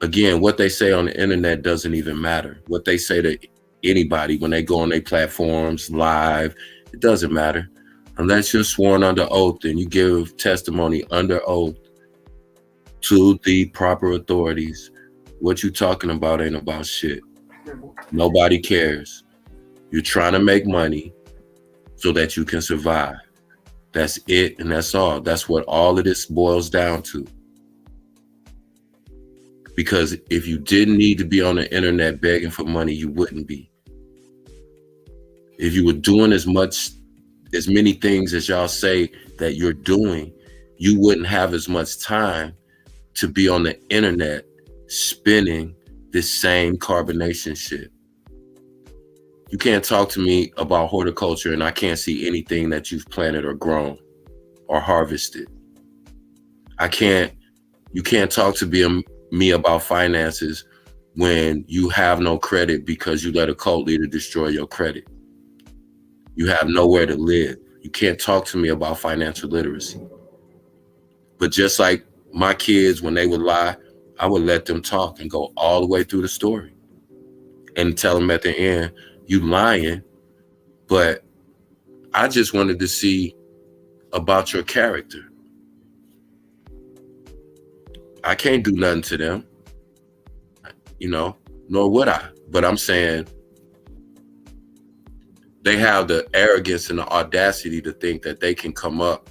again, what they say on the internet doesn't even matter. What they say to anybody when they go on their platforms live, it doesn't matter. Unless you're sworn under oath and you give testimony under oath to the proper authorities, what you talking about ain't about shit. Nobody cares. You're trying to make money so that you can survive. That's it, and that's all. That's what all of this boils down to. Because if you didn't need to be on the internet begging for money, you wouldn't be. If you were doing as many things as y'all say that you're doing, you wouldn't have as much time to be on the internet spinning this same carbonation shit. You can't talk to me about horticulture and I can't see anything that you've planted or grown. or harvested. You can't talk to me about finances when you have no credit because you let a cult leader destroy your credit. You have nowhere to live. You can't talk to me about financial literacy. But just like my kids, when they would lie, I would let them talk and go all the way through the story and tell them at the end, you lying, but I just wanted to see about your character. I can't do nothing to them, nor would I. But I'm saying they have the arrogance and the audacity to think that they can come up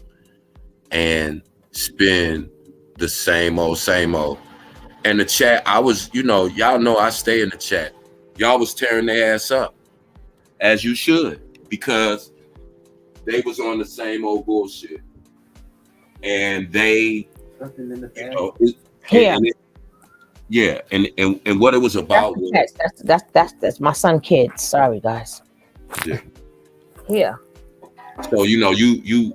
and spin the same old. And the chat, I was, y'all know I stay in the chat. Y'all was tearing their ass up, as you should, because they was on the same old bullshit. And they, and what it was about. That's my son kids. Sorry, guys. Yeah. So you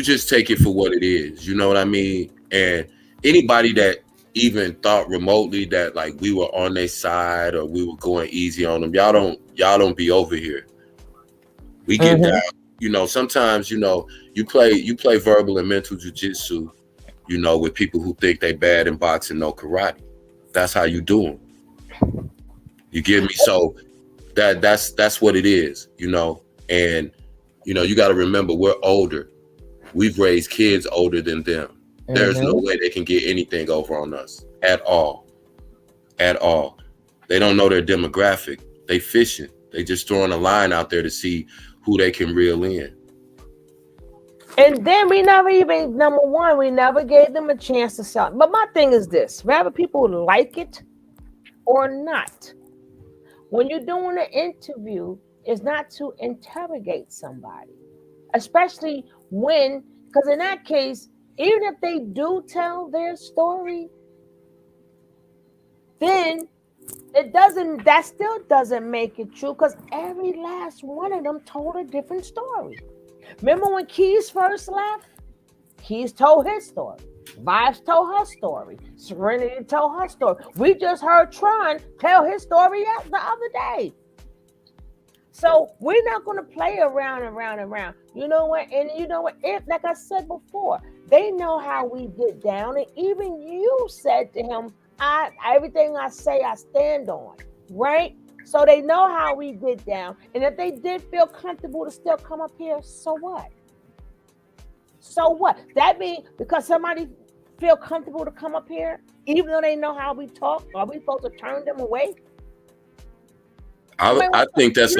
just take it for what it is. You know what I mean? And anybody that even thought remotely that like we were on their side or we were going easy on them, y'all don't be over here. We get down. Sometimes you play verbal and mental jujitsu. With people who think they bad in boxing, no karate. That's how you do them. You get me? So that's what it is, and you got to remember we're older. We've raised kids older than them. There's no way they can get anything over on us at all. They don't know their demographic. They fishing. They just throwing a line out there to see who they can reel in. And then we never even, number one, we never gave them a chance to sell. But my thing is this, whether people like it or not, when you're doing an interview, it's not to interrogate somebody, especially because in that case, even if they do tell their story, then that still doesn't make it true, because every last one of them told a different story. Remember when Keys first left? Keys told his story. Vibes told her story. Serenity told her story. We just heard Tron tell his story the other day. So we're not going to play around. You know what? And you know what? If, like I said before, they know how we get down. And even you said to him, everything I say, I stand on. Right? So they know how we get down. And if they did feel comfortable to still come up here, so what? So what? That means because somebody feel comfortable to come up here, even though they know how we talk, are we supposed to turn them away? I think that's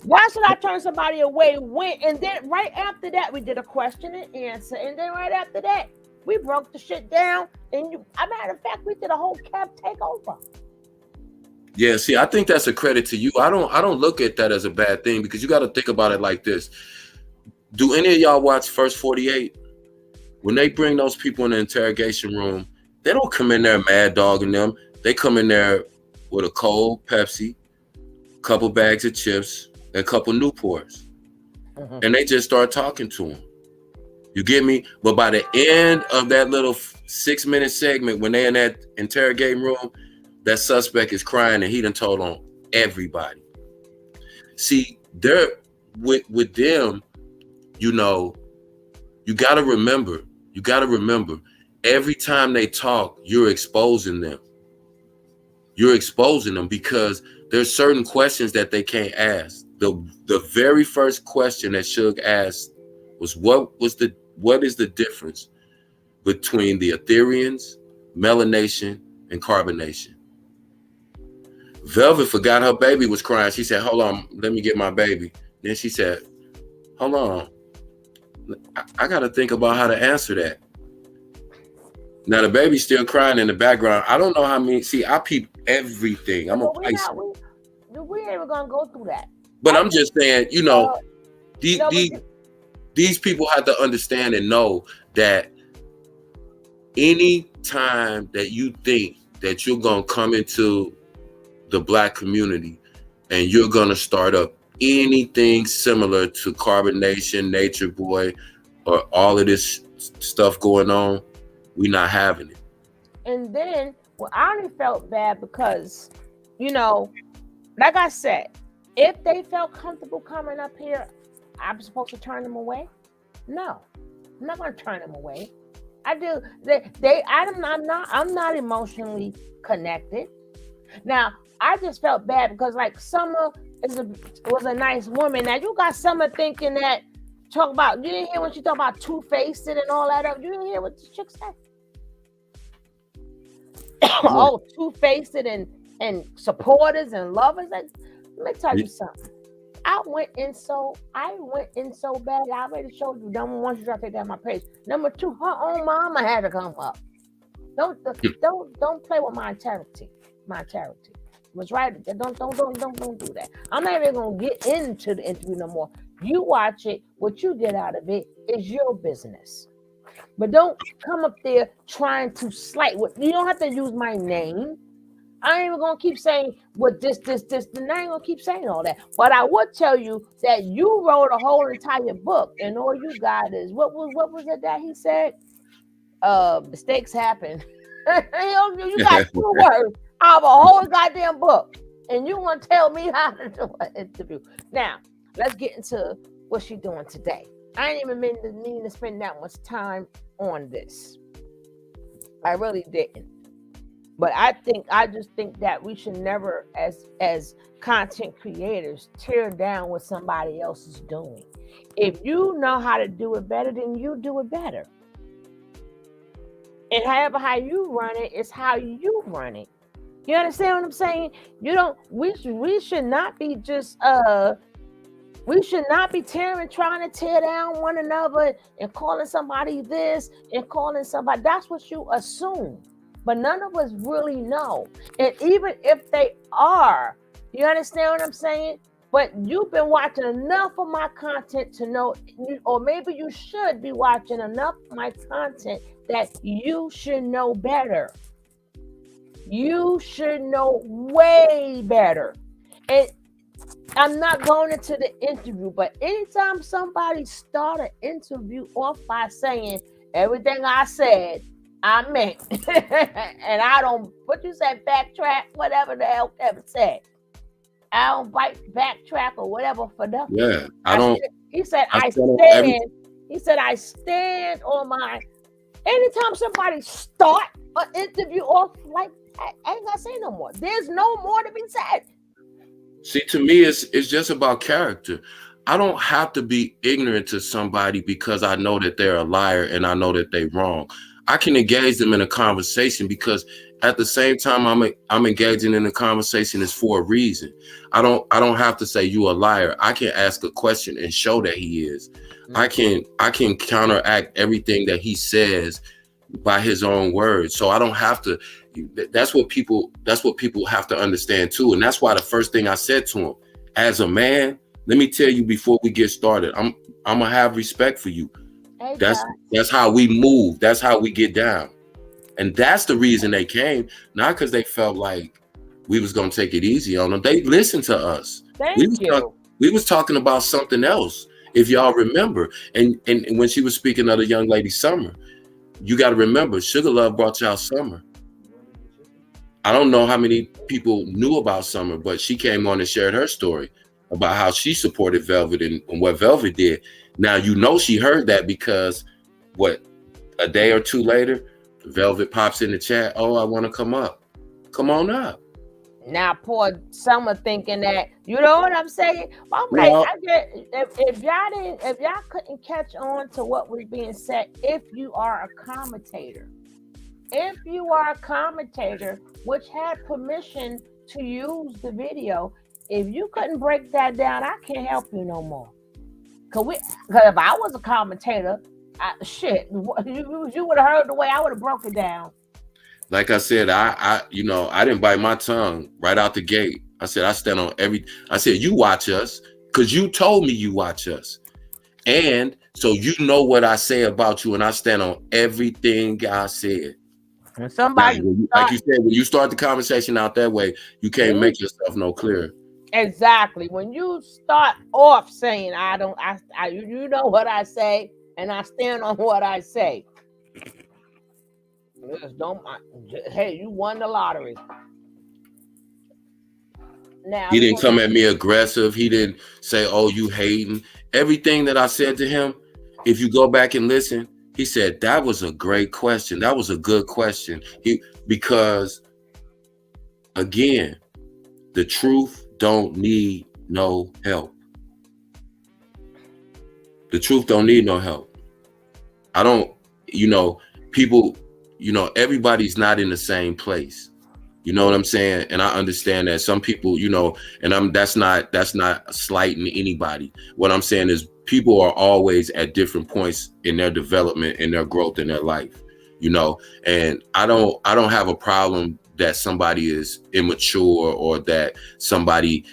why should I turn somebody away and then right after that we did a question and answer, and then right after that we broke the shit down, and matter of fact we did a whole cab takeover. Yeah, see, I think that's a credit to you. I don't look at that as a bad thing, because you got to think about it like this. Do any of y'all watch First 48? When they bring those people in the interrogation room, they don't come in there mad dogging them. They come in there with a cold Pepsi, a couple bags of chips, and a couple Newports. And they just start talking to them. You get me? But by the end of that little 6-minute segment, when they're in that interrogating room, that suspect is crying and he done told on everybody. See, they're with them, you got to remember, every time they talk, you're exposing them. You're exposing them because there's certain questions that they can't ask. The very first question that Suge asked was, what is the difference between the Ethereans, melanation, and carbonation? Velvet forgot her baby was crying. She said, hold on, let me get my baby. Then she said, hold on, I got to think about how to answer that. Now the baby's still crying in the background. I don't know how many. See, I peep everything. I'm a Pisces. We ain't even gonna go through that. But I'm just saying, these people have to understand and know that any time that you think that you're gonna come into the Black community and you're gonna start up anything similar to Carbonation, Nature Boy, or all of this stuff going on, we not having it. And then, well, I only felt bad because, you know, like I said, if they felt comfortable coming up here, I'm supposed to turn them away? No, I'm not going to turn them away. I do. I'm not emotionally connected. Now, I just felt bad because, like, Summer was a nice woman. Now, you got Summer thinking that, talk about, you didn't hear when she talked about two-faced and all that. You didn't hear what the chick said? Oh, two-faced and supporters and lovers. Like, let me tell you something. I went in so bad. I already showed you. Number one, you try to take that on my page. Number two, her own mama had to come up. Don't play with my charity. My charity was right. Don't do that. I'm not even gonna get into the interview no more. You watch it. What you get out of it is your business. But don't come up there trying to slight. You don't have to use my name. I ain't even gonna keep saying what this, and I ain't gonna keep saying all that. But I would tell you that you wrote a whole entire book, and all you got is what was it that he said? Mistakes happen. You got 2 words out of a whole goddamn book, and you want to tell me how to do an interview. Now, let's get into what she's doing today. I ain't even mean to spend that much time on this. I really didn't. But I just think that we should never, as content creators, tear down what somebody else is doing. If you know how to do it better, then you do it better. And however how you run it is how you run it. You understand what I'm saying? We should not be just we should not be trying to tear down one another and calling somebody this and calling somebody. That's what you assume. But none of us really know. And even if they are, you understand what I'm saying? But you've been watching enough of my content to know, or maybe you should be watching enough of my content that you should know better. You should know way better. And I'm not going into the interview, but anytime somebody start an interview off by saying everything I said, I meant, and I don't, what you said, backtrack, whatever the hell ever said. I don't backtrack or whatever for nothing. Yeah, I don't. He said, I stand. He said, I stand on my. Anytime somebody start an interview off like that, I ain't gonna say no more. There's no more to be said. See, to me, it's just about character. I don't have to be ignorant to somebody because I know that they're a liar and I know that they're wrong. I can engage them in a conversation because at the same time I'm engaging in a conversation is for a reason. I don't have to say you a liar. I can ask a question and show that he is. Mm-hmm. I can counteract everything that he says by his own words. So I don't have to. That's what people have to understand too. And that's why the first thing I said to him, as a man, let me tell you before we get started, I'm gonna have respect for you. Hey, that's how we move. That's how we get down. And that's the reason they came, not because they felt like we was gonna take it easy on them. They listened to us. We was talking about something else, if y'all remember. And when she was speaking of the young lady Summer, you got to remember, Sugar Love brought y'all Summer. I don't know how many people knew about Summer, but she came on and shared her story about how she supported Velvet and what Velvet did. Now, you know, she heard that because a day or two later, Velvet pops in the chat. Oh, I want to come up. Come on up. Now, poor Summer thinking that, you know what I'm saying? I'm like, if y'all couldn't catch on to what was being said, if you are a commentator, which had permission to use the video, if you couldn't break that down, I can't help you no more. Cause if I was a commentator, you would have heard the way I would have broke it down. Like I said, I didn't bite my tongue right out the gate. I said, I stand on I said, you watch us because you told me you watch us. And so you know what I say about you, and I stand on everything I said. When somebody, like you said, when you start the conversation out that way, you can't make yourself no clearer. Exactly. When you start off saying, you know what I say, and I stand on what I say. Just don't. Hey, you won the lottery. Now He didn't come at me aggressive. He didn't say, "Oh, you hating." Everything that I said to him, if you go back and listen, he said that was a great question. That was a good question. Because again, the truth don't need no help. The truth don't need no help. I don't, people, everybody's not in the same place. You know what I'm saying? And I understand that some people, and that's not slighting anybody. What I'm saying is people are always at different points in their development, in their growth, in their life, and I don't have a problem that somebody is immature or that somebody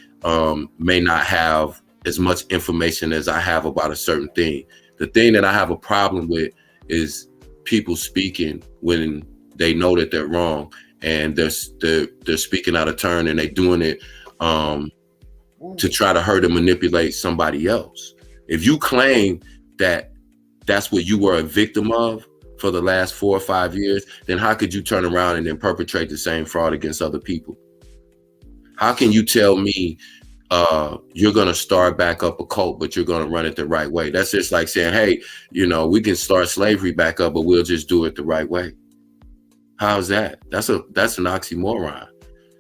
may not have as much information as I have about a certain thing. The thing that I have a problem with is people speaking when they know that they're wrong, and they're speaking out of turn, and they're doing it to try to hurt and manipulate somebody else. If you claim that that's what you were a victim of for the last 4 or 5 years, then how could you turn around and then perpetrate the same fraud against other people? How can you tell me you're going to start back up a cult, but you're going to run it the right way? That's just like saying, hey, we can start slavery back up, but we'll just do it the right way. How's that? That's an oxymoron.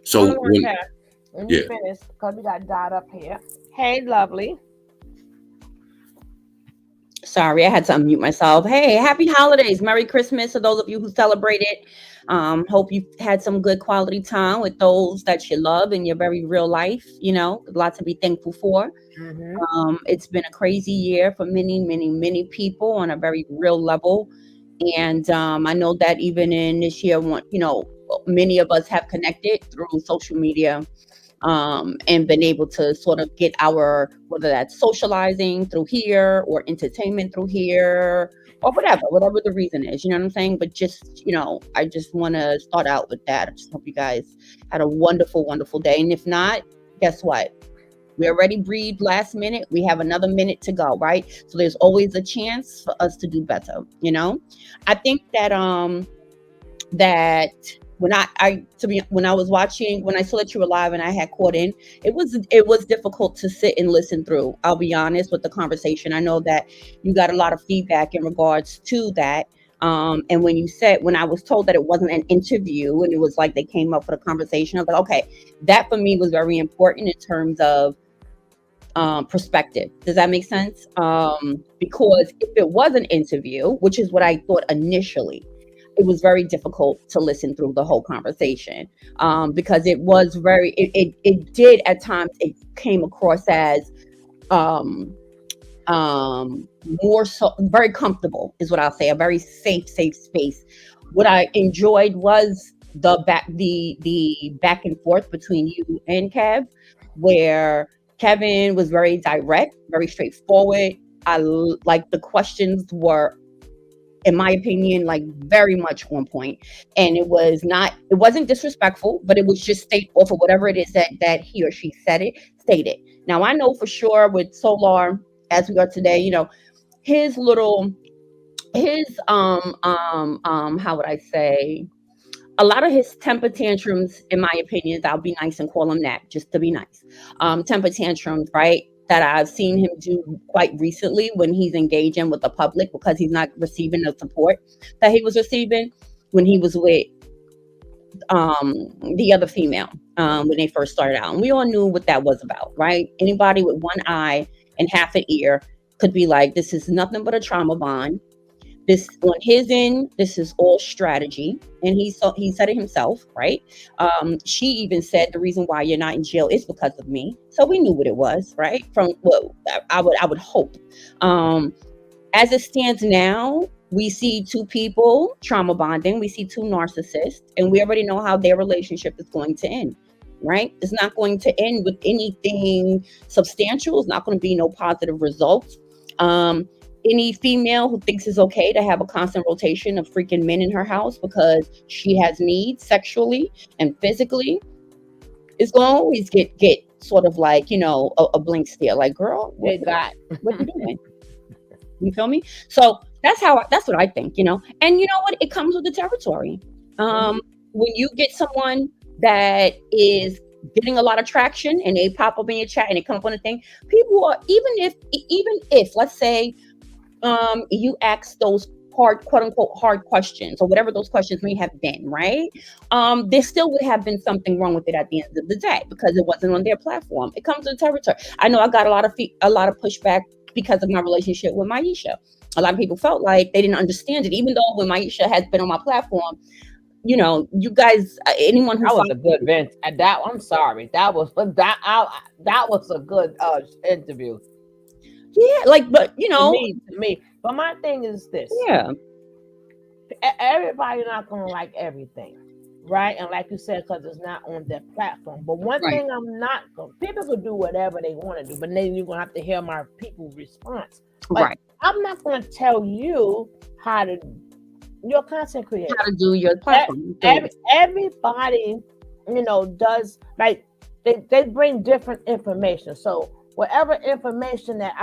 So when you finish, because we got Dot up here. Hey, lovely. Sorry, I had to unmute myself. Hey, happy holidays. Merry Christmas to those of you who celebrated. Hope you had some good quality time with those that you love in your very real life. Lots to be thankful for. Mm-hmm. It's been a crazy year for many, many, many people on a very real level. And I know that even in this year, many of us have connected through social media and been able to sort of get whether that's socializing through here or entertainment through here or whatever the reason is, you know what I'm saying? But just, I just want to start out with that. I just hope you guys had a wonderful, wonderful day. And if not, guess what? We already breathed last minute. We have another minute to go, right? So there's always a chance for us to do better. I think that that when I saw that you were live and I had caught in, it was difficult to sit and listen through. I'll be honest with the conversation. I know that you got a lot of feedback in regards to that. And when I was told that it wasn't an interview and it was like they came up with a conversation, I was like, okay, that for me was very important in terms of perspective. Does that make sense? Because if it was an interview, which is what I thought initially, it was very difficult to listen through the whole conversation because it was it did at times, it came across as more so very comfortable is what I'll say, a very safe space. What I enjoyed was the back and forth between you and Kev, where Kevin was very direct, very straightforward. Like the questions were, in my opinion, like very much on point. And it wasn't disrespectful, but it was just state off of whatever it is that he or she stated. Now I know for sure with Solar, as we are today, his how would I say, a lot of his temper tantrums, in my opinion, I'll be nice and call him that, just to be nice. Temper tantrums, right? That I've seen him do quite recently when he's engaging with the public because he's not receiving the support that he was receiving when he was with the other female when they first started out. And we all knew what that was about, right? Anybody with one eye and half an ear could be like, this is nothing but a trauma bond. This on his end, this is all strategy. And he said it himself, right? She even said the reason why you're not in jail is because of me. So we knew what it was, right? I would hope. As it stands now, we see two people trauma bonding. We see two narcissists, and we already know how their relationship is going to end, right? It's not going to end with anything substantial. It's not going to be no positive results. Any female who thinks it's okay to have a constant rotation of freaking men in her house because she has needs sexually and physically is going to always get sort of like, a blink stare. Like, girl, what you doing? You feel me? So that's what I think, And you know what? It comes with the territory. When you get someone that is getting a lot of traction and they pop up in your chat and they come up on a thing, people are even if let's say you ask those hard, quote unquote, hard questions or whatever those questions may have been, right? There still would have been something wrong with it at the end of the day because it wasn't on their platform. It comes to the territory. I know I got a lot of pushback because of my relationship with Maisha. A lot of people felt like they didn't understand it, even though when Maisha has been on my platform, you guys, anyone who That was follows a good event. That I'm sorry. That was a good interview yeah, like, but to me. But my thing is this: yeah, everybody not gonna like everything, right? And like you said, because it's not on their platform. But one right, thing I'm not gonna people can do whatever they want to do, but then you're gonna have to hear my people's response. But right. I'm not gonna tell you how to. You're a content creator. How to do your platform. Everybody, does like they bring different information. So whatever information that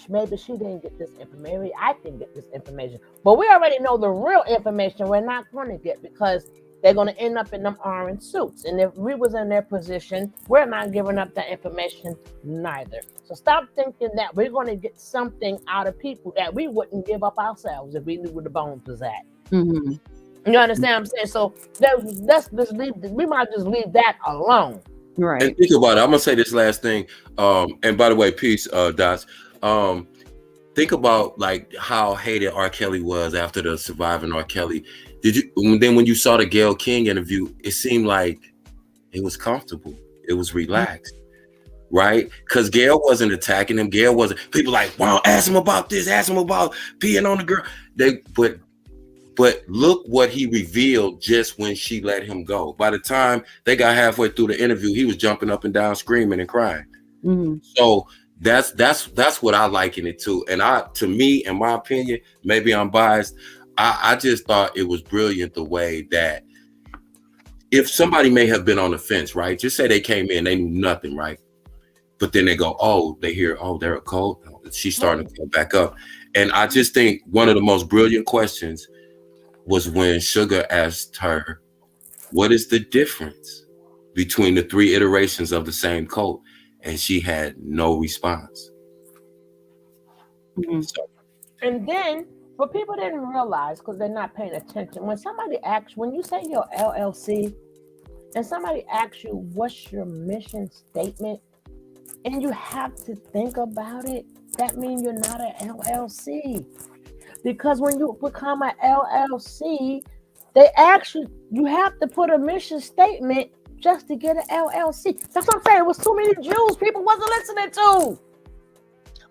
maybe she didn't get this information, maybe I can get this information. But we already know the real information we're not going to get because they're going to end up in them orange suits. And if we was in their position, we're not giving up that information neither. So stop thinking that we're going to get something out of people that we wouldn't give up ourselves if we knew where the bones was at. Mm-hmm. You understand what I'm saying? So let's just leave. We might just leave that alone. Right. And think about it. I'm gonna say this last thing. And by the way, peace, Dots. Think about like how hated R. Kelly was after the surviving R. Kelly. Then when you saw the Gayle King interview, it seemed like it was comfortable. It was relaxed. Right? Because Gayle wasn't attacking him. Gayle wasn't. People like, wow, ask him about this. Ask him about peeing on the girl. But look what he revealed just when she let him go. By the time they got halfway through the interview, he was jumping up and down, screaming and crying. Mm-hmm. So that's what I liken it to. And to me, in my opinion, maybe I'm biased. I just thought it was brilliant the way that if somebody may have been on the fence, right? Just say they came in, they knew nothing, right? But then they go, oh, they hear, oh, they're a cult. She's starting to come back up. And I just think one of the most brilliant questions was when Sugar asked her, what is the difference between the 3 iterations of the same cult? And she had no response. Mm-hmm. So, And then, what people didn't realize because they're not paying attention, when you say your LLC, and somebody asks you, what's your mission statement? And you have to think about it, that means you're not an LLC. Because when you become an LLC, they actually, you have to put a mission statement just to get an LLC. That's what I'm saying. It was too many Jews people wasn't listening to.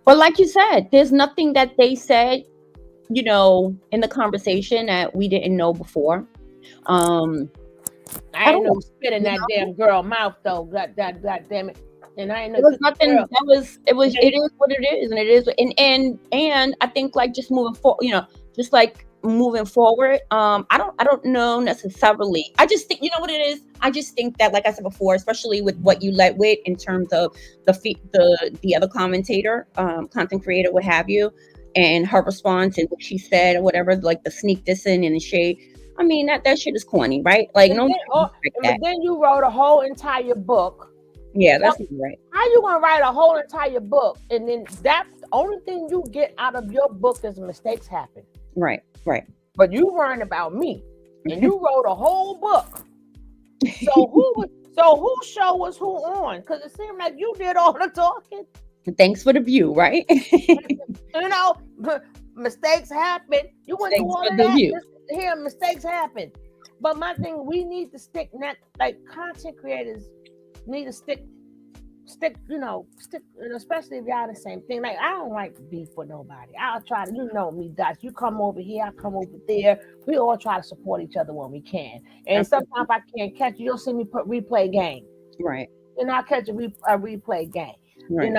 But like you said, there's nothing that they said, in the conversation that we didn't know before. I ain't no spit in that damn girl mouth though. God damn it. And I ain't know. It was nothing. It is what it is, and it is. And I think like just moving forward, just like moving forward. I don't know necessarily. I just think, you know what it is. I just think that, like I said before, especially with what you led with in terms of the other commentator, content creator, what have you, and her response and what she said or whatever, like the sneak dissing and the shade. I mean that shit is corny, right? Like then you wrote a whole entire book. Yeah, that's not right. How you gonna write a whole entire book and then that's the only thing you get out of your book is mistakes happen? Right. But you learned about me, and you wrote a whole book. So who show was who on? Because it seemed like you did all the talking. Thanks for the view, right? Mistakes happen. You went through all of that. Here, mistakes happen. But my thing, we need to stick. Like content creators need to stick. Especially if y'all the same thing. Like I don't like beef with nobody. I'll try to, me, Dots. You come over here, I come over there. We all try to support each other when we can. And sometimes I can't catch you. You'll see me put replay game. Right. I'll catch a replay game. Right.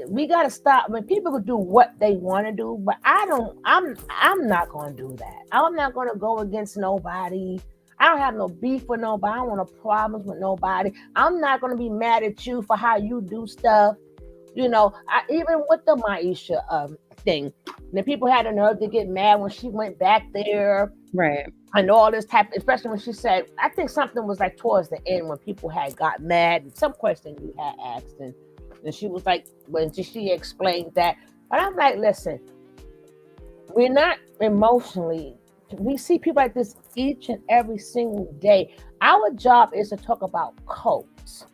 We gotta stop. When people can do what they want to do, but I'm not gonna do that. I'm not gonna go against nobody. I don't have no beef with nobody. I don't want no problems with nobody. I'm not going to be mad at you for how you do stuff. Even with the Maisha thing. And then people had the nerve to get mad when she went back there. Right. And all this type, especially when she said, I think something was like towards the end when people had got mad, and some question you had asked, and she was like, when she explained that. But I'm like, listen, we're not emotionally, we see people like this each and every single day. Our job is to talk about cults.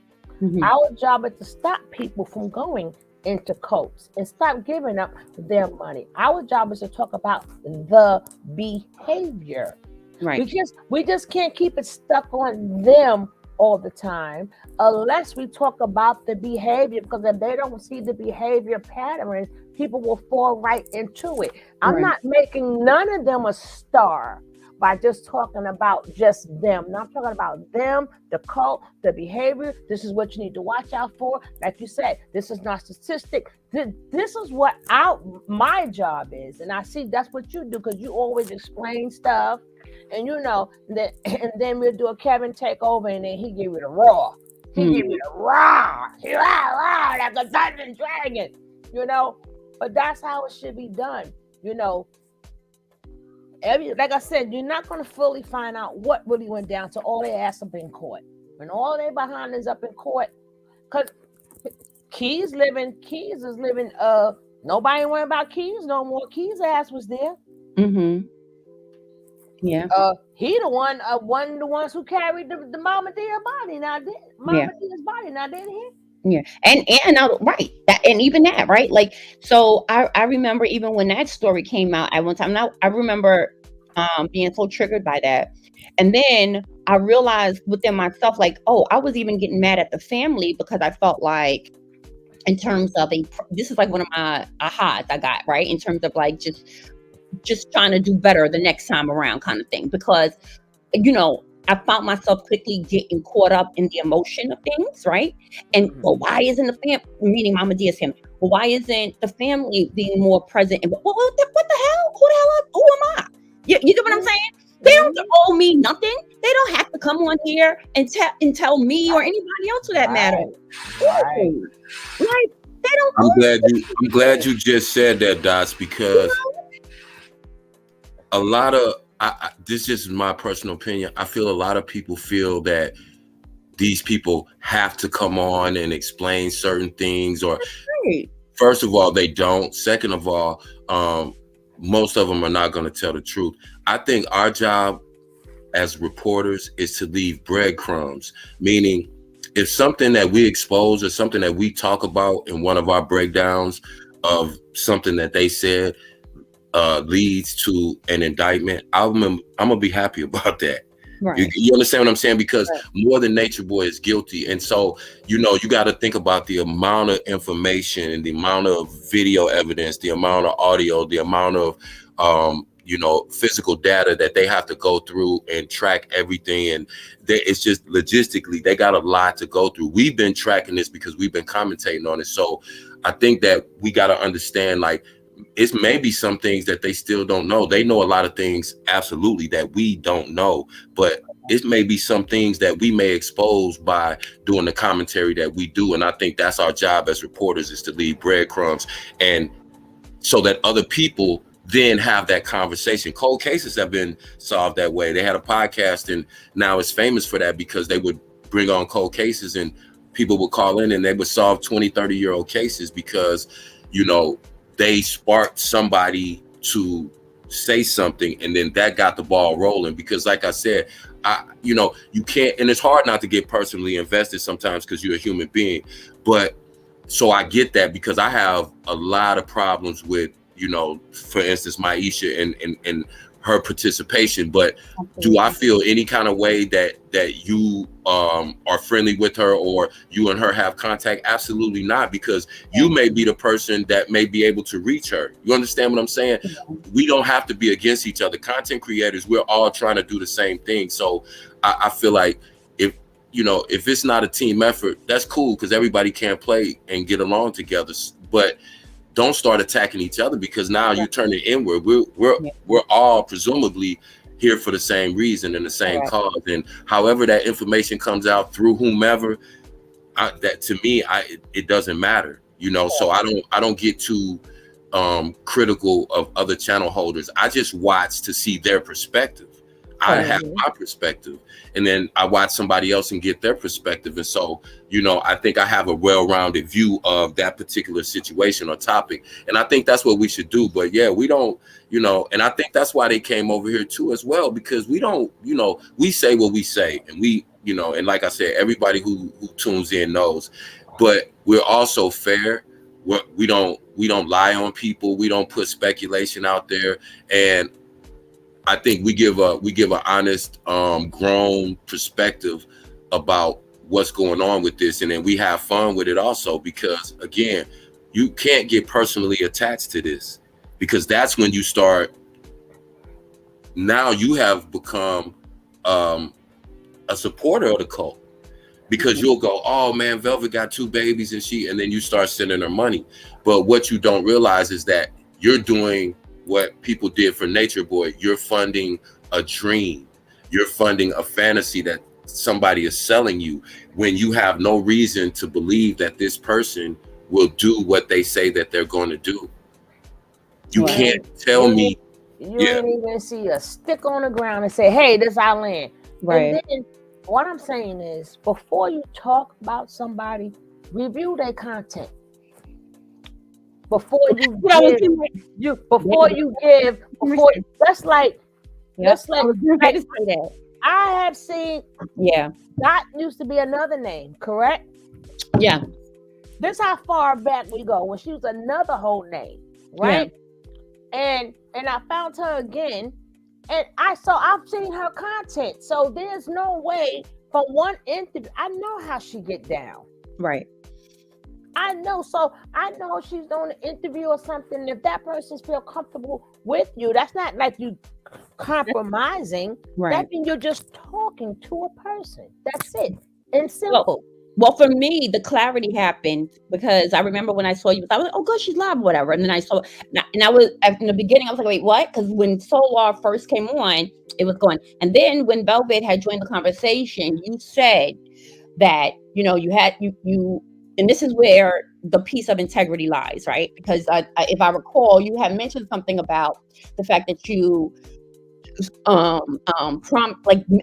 Mhm. Our job is to stop people from going into cults and stop giving up their money. Our job is to talk about the behavior. Right. We just can't keep it stuck on them all the time unless we talk about the behavior, because if they don't see the behavior patterns, people will fall right into it. I'm Right. not making none of them a star by just talking about just them. No, I'm talking about them, the cult, the behavior. This is what you need to watch out for. Like you said, this is narcissistic. This is what my job is. And I see that's what you do, because you always explain stuff. And and then we'll do a Kevin takeover, and then he give it a raw. He give it a raw, like a Dungeon Dragon, But that's how it should be done, like I said, you're not going to fully find out what really went down till all their ass up in court. When all their behind is up in court, because Keys is living, nobody worry about Keys no more. Keys' ass was there. Mm-hmm. Yeah. He the one of the ones who carried the Mama Dear body. Dear's body. Now didn't he? Yeah. And right. That, and even that, right? Like, so I remember even when that story came out at one time, now I remember being so triggered by that. And then I realized within myself, like, oh, I was even getting mad at the family because I felt like, in terms of this is like one of my ahas I got, right? In terms of like just trying to do better the next time around kind of thing. Because, I found myself quickly getting caught up in the emotion of things, right? And well, why isn't the family, meaning Mama Dia's family, well, why isn't the family being more present? And what the hell? Who am I? You get what I'm saying? They don't owe me nothing. They don't have to come on here and tell me or anybody else for that matter. Right. Like, they don't owe me. I'm glad you just said that, Dots, because a lot of this is my personal opinion. I feel a lot of people feel that these people have to come on and explain certain things, or first of all, they don't. Second of all, most of them are not going to tell the truth. I think our job as reporters is to leave breadcrumbs, meaning if something that we expose or something that we talk about in one of our breakdowns of something that they said leads to an indictment, I'm gonna be happy about that. Right. You understand what I'm saying? Because More Than Nature Boy is guilty. And so, you got to think about the amount of information and the amount of video evidence, the amount of audio, the amount of, physical data that they have to go through and track everything. And it's just logistically, they got a lot to go through. We've been tracking this because we've been commentating on it. So I think that we got to understand, like, it's maybe some things that they still don't know. They know a lot of things, absolutely, that we don't know, but it may be some things that we may expose by doing the commentary that we do. And I think that's our job as reporters, is to leave breadcrumbs, and so that other people then have that conversation. Cold cases have been solved that way. They had a podcast, and now it's famous for that, because they would bring on cold cases and people would call in and they would solve 20, 30-year-old cases because, they sparked somebody to say something, and then that got the ball rolling. Because like I said, you can't, and it's hard not to get personally invested sometimes because you're a human being. But so I get that, because I have a lot of problems with, for instance, Maisha and her participation. But do I feel any kind of way that you are friendly with her, or you and her have contact? Absolutely not, because you may be the person that may be able to reach her. You understand what I'm saying? We don't have to be against each other. Content creators, we're all trying to do the same thing. So I feel like if it's not a team effort, that's cool, because everybody can't play and get along together. But don't start attacking each other, because now you turn it inward. We're all presumably here for the same reason and the same cause. And however that information comes out through whomever, that to me, it doesn't matter. So I don't get too critical of other channel holders. I just watch to see their perspective. I have my perspective, and then I watch somebody else and get their perspective. And so, you know, I think I have a well-rounded view of that particular situation or topic. And I think that's what we should do. But yeah, we don't, you know, and I think that's why they came over here too as well, because we don't, you know, we say what we say, and we, you know, and like I said, everybody who tunes in knows, but we're also fair. We don't lie on people. We don't put speculation out there. And I think we give an honest, grown perspective about what's going on with this, and then we have fun with it also, because again, you can't get personally attached to this, because that's when you start. Now you have become a supporter of the cult, because you'll go, oh man, Velvet got 2 babies, and then you start sending her money. But what you don't realize is that you're doing what people did for Nature Boy. You're funding a dream. You're funding a fantasy that somebody is selling you, when you have no reason to believe that this person will do what they say that they're going to do. You can't tell me. You didn't even see a stick on the ground and say, hey, this our land. Right. And then what I'm saying is, before you talk about somebody, review their content. Before you give, that's like I have seen. Yeah. Dot used to be another name, correct? Yeah. This how far back we go, when she was another whole name, right? Yeah. And I found her again, and I've seen her content. So there's no way from one interview. I know how she get down. Right. I know. So I know if she's doing an interview or something, if that person feel comfortable with you, that's not like you compromising. Right. That means you're just talking to a person. That's it. And simple. Well, for me, the clarity happened because I remember when I saw you, I was like, oh, good, she's live, whatever. And then I saw, and I was, in the beginning, I was like, wait, what? Because when Solar first came on, it was going. And then when Velvet had joined the conversation, you said that, you know, you had, and this is where the piece of integrity lies, right? Because if I recall, you had mentioned something about the fact that you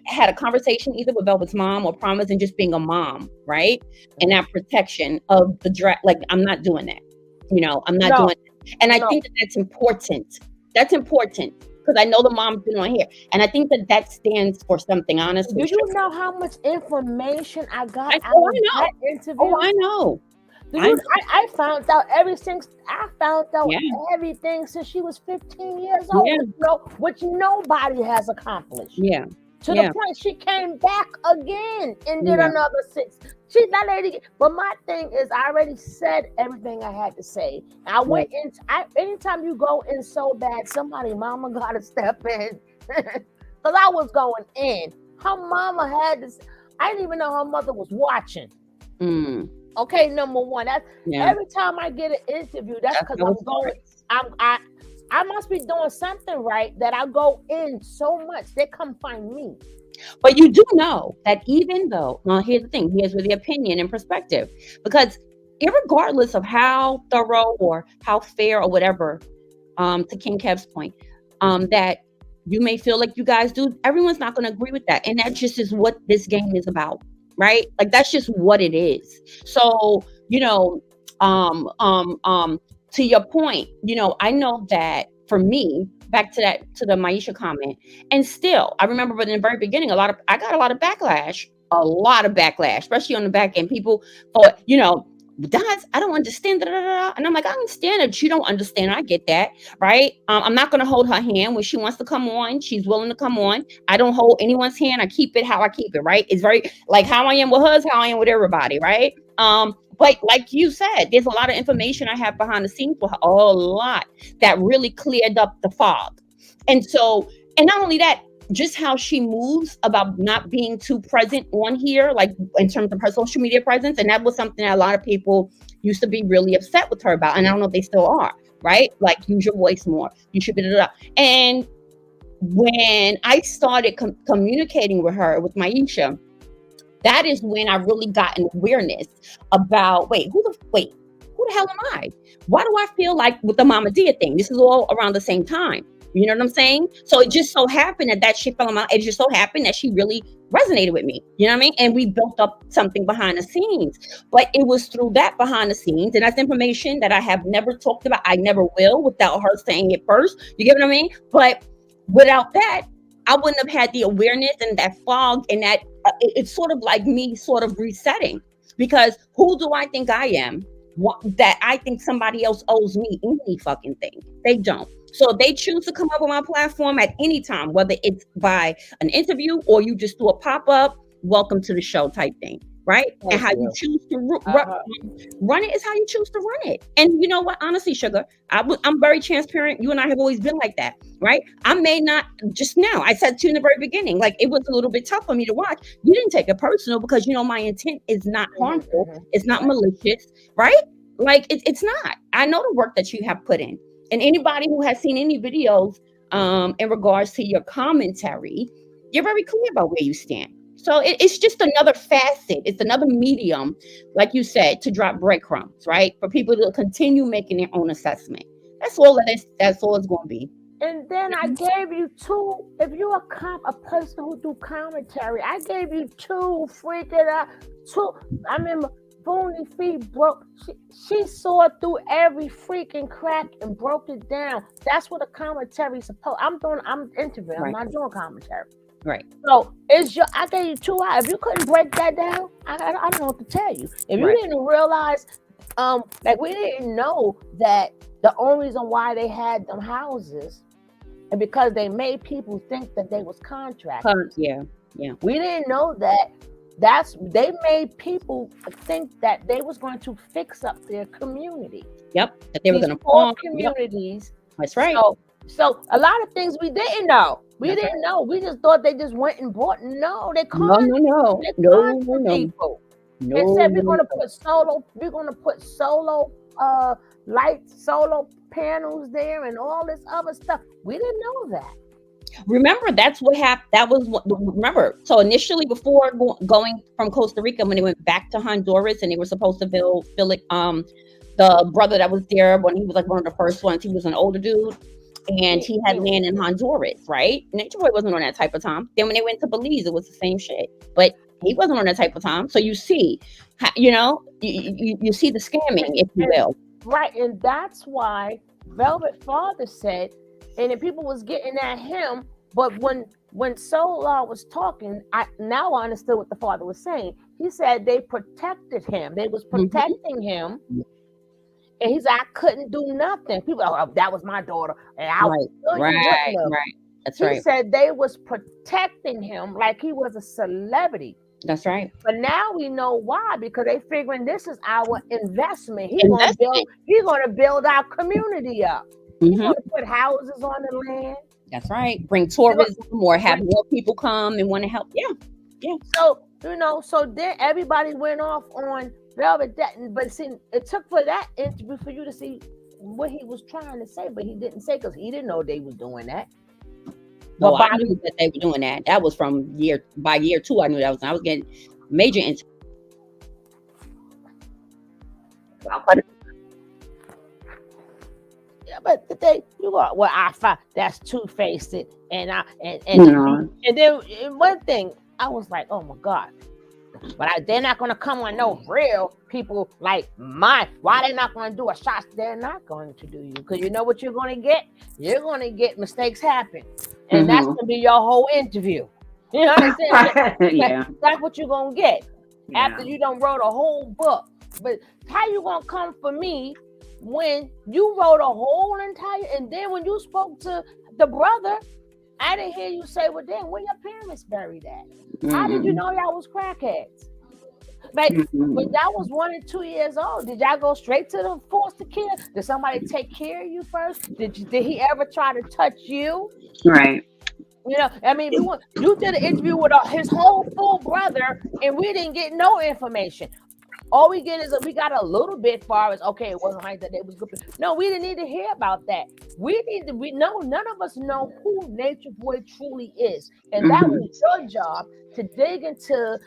had a conversation either with Velvet's mom or promising just being a mom, right? And that protection of the like, I'm not doing that. You know, I'm not doing that. And I think that's important. That's important. Because I know the mom's been on here. And I think that stands for something, honestly. Do you know how much information I got out of that interview? Oh, I know. I found out everything since she was 15 years old, which nobody has accomplished. Yeah. To the point she came back again and did another 6. She's that lady. But my thing is, I already said everything I had to say. I went in. Anytime you go in so bad, somebody, mama got to step in. Because I was going in. Her mama had to. I didn't even know her mother was watching. Okay, number one. That's every time I get an interview, that's because I'm going. I must be doing something right that I go in so much they come find me. But you do know that even though, well, here's the thing. Here's where the opinion and perspective, because irregardless of how thorough or how fair or whatever, to King Kev's point, that you may feel like you guys do, everyone's not going to agree with that, and that just is what this game is about. Right? Like, that's just what it is. So, you know, to your point, you know, I know that for me, back to the Maisha comment, and still, I remember in the very beginning, I got a lot of backlash, especially on the back end. People thought, you know, Daz, I don't understand, and I'm like, I understand that you don't understand. I get that, right? I'm not going to hold her hand when she wants to come on. She's willing to come on. I don't hold anyone's hand. I keep it how I keep it, right? It's very like how I am with her is how I am with everybody, right? But like you said, there's a lot of information I have behind the scenes for her, a lot that really cleared up the fog. And so, and not only that, just how she moves about not being too present on here, like in terms of her social media presence. And that was something that a lot of people used to be really upset with her about. And I don't know if they still are, right? Like, use your voice more. You should be. And when I started communicating with her, with Maisha, that is when I really got an awareness about, who who the hell am I? Why do I feel like with the Mama Dia thing? This is all around the same time. You know what I'm saying? So it just so happened that shit fell on my. It just so happened that she really resonated with me. You know what I mean? And we built up something behind the scenes. But it was through that behind the scenes, and that's information that I have never talked about. I never will without her saying it first. You get what I mean? But without that, I wouldn't have had the awareness and that fog and that. It's sort of like me, sort of resetting. Because who do I think I am? That I think somebody else owes me any fucking thing. They don't. So if they choose to come up on my platform at any time, whether it's by an interview or you just do a pop-up, welcome to the show type thing, right? Thank and how you. you choose to run it is how you choose to run it. And you know what? Honestly, Sugar, I'm very transparent. You and I have always been like that, right? I may not, just now, I said to you in the very beginning, like it was a little bit tough for me to watch. You didn't take it personal because you know my intent is not harmful. It's not malicious, right? Like it's not. I know the work that you have put in. And anybody who has seen any videos in regards to your commentary, you're very clear about where you stand. So it's just another facet. It's another medium, like you said, to drop breadcrumbs, right? For people to continue making their own assessment. That's all it is. That's all it's going to be. And then I gave you two. If you're a person who do commentary, I gave you two freaking two. I remember Booney Feet broke. She saw through every freaking crack and broke it down. That's what a commentary supposed. I'm interviewing. Right. I'm not doing commentary. Right. So I gave you 2 hours. If you couldn't break that down, I don't know what to tell you. If you didn't realize, like we didn't know that the only reason why they had them houses, and because they made people think that they was contractors. Yeah. We didn't know that. They made people think that they was going to fix up their community. Yep. That they were going to form communities. Yep. That's right. So a lot of things we didn't know. We didn't know. We just thought they just went and bought. No, they conned people. They said we're going to put solar. We're going to put solar lights, solar panels there, and all this other stuff. We didn't know that. Remember, that's what happened. That was what. Remember, so initially, before going from Costa Rica, when they went back to Honduras, and they were supposed to build the brother that was there when he was like one of the first ones. He was an older dude, and he had land in Honduras, right? Nature Boy wasn't on that type of time. Then when they went to Belize, it was the same shit, but he wasn't on that type of time. So you see, you see the scamming, if you will. Right, and that's why Velvet Father said, and then people was getting at him, but when Solar was talking, I understood what the father was saying. He said they protected him. They was protecting him. And he said, I couldn't do nothing. People, that was my daughter. And I right. That's right. He said they was protecting him like he was a celebrity. That's right. But now we know why, because they figuring this is our investment. He's gonna build our community up. He's gonna put houses on the land. That's right. Bring tourism or have more people come and want to help. Yeah. So so then everybody went off on Velvet Detten, but see, it took for that interview for you to see what he was trying to say, but he didn't say because he didn't know they was doing that. But I knew that they were doing that. That was from year 2. I knew that I was getting major into. Yeah, but I find that's two-faced, and then one thing I was like, oh my God. But they're not going to come on no real people like mine. Why they not going to do a shot? They're not going to do you. Because you know what you're going to get? You're going to get mistakes happen. And that's going to be your whole interview. You know what I'm saying? Yeah. That's what you're going to get after you done wrote a whole book. But how you going to come for me when you wrote a whole entire, and then when you spoke to the brother, I didn't hear you say, well, then where your parents buried at? How did you know y'all was crackheads? Like, when y'all was 1 and 2 years old, did y'all go straight to the foster care? Did somebody take care of you first? Did he ever try to touch you? Right. I mean, you did an interview with his whole full brother, and we didn't get no information. All we get is we got a little bit far as, okay, it wasn't like that. They was good. No, we didn't need to hear about that. We know, none of us know who Nature Boy truly is. And that was your job, to dig into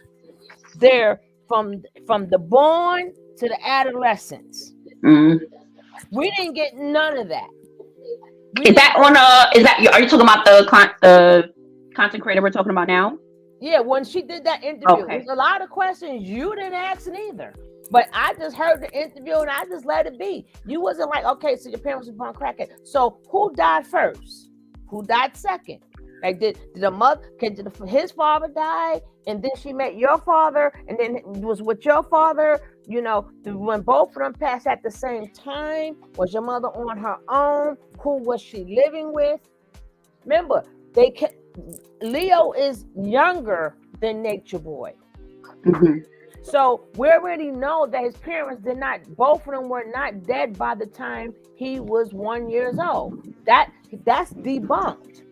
their, from the born to the adolescence. Mm. We didn't get none of that. Is that on are you talking about the content creator we're talking about now? Yeah, when she did that interview, Okay. there's a lot of questions you didn't ask neither. But I just heard the interview and I just let it be. You wasn't like, okay, so your parents were born crackhead. So who died first? Who died second? Like did the mother? Did his father die, and then she met your father, and then it was with your father? You know, when both of them passed at the same time, was your mother on her own? Who was she living with? Remember, Leo is younger than Nature Boy. Mm-hmm. So we already know that his parents both of them were not dead by the time he was 1 year old. That's debunked.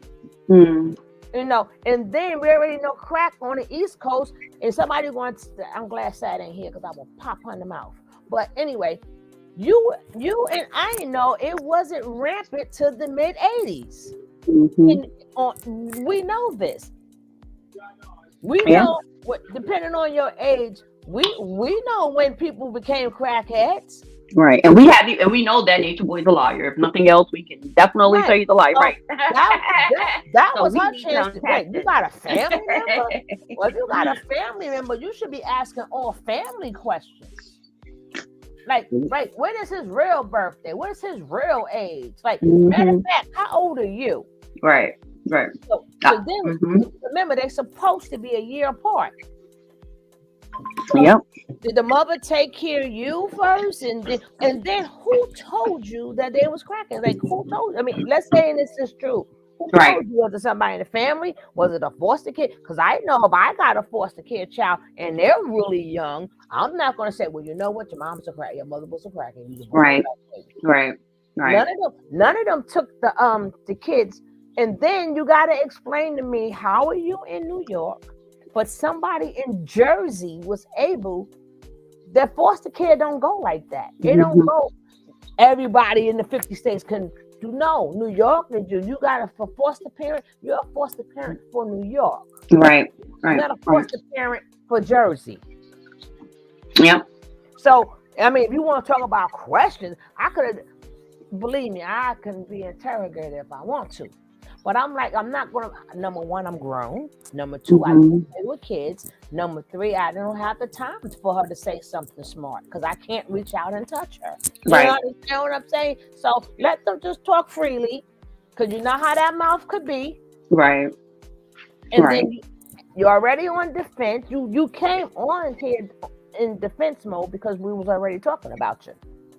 Mm. You know, and then we already know crack on the East Coast, and somebody wants I'm glad Sad ain't here because I will pop on the mouth. But anyway, you and I know it wasn't rampant to the mid 80s. Mm-hmm. We know this. We know what, depending on your age, we know when people became crackheads. Right, and we know that Nature Boy's a liar. If nothing else, we can definitely say he's a liar. So right. that So was we her need to chance to unpack wait. You this. got a family member? Well, if you got a family member, you should be asking all family questions. Like, right, when is his real birthday? What is his real age? Like, matter of fact, how old are you? Right. So then, remember, they're supposed to be a year apart. So Yep. did the mother take care of you first, and then who told you that they was cracking? Like, who told you? I mean, let's say this is true. Who told you? Was it somebody in the family? Was it a foster kid? Because I know if I got a foster kid child and they're really young, I'm not going to say, well, you know what, your mom's a crack, your mother was a crack, and you Right. None of them took the kids, and then you got to explain to me, how are you in New York, but somebody in Jersey was able? That foster care don't go like that. It don't go. Everybody in the 50 states can do. No, New York, you got a foster parent. You're a foster parent for New York. Right. You're not a foster parent for Jersey. Yep. So I mean, if you want to talk about questions, I could have. Believe me, I can be interrogated if I want to. But I'm like, I'm not going to. Number one, I'm grown. Number two, I play with kids. Number three, I don't have the time for her to say something smart because I can't reach out and touch her. You know what I'm saying? So let them just talk freely, because you know how that mouth could be. Right. And then you're already on defense. You came on here in defense mode because we was already talking about you.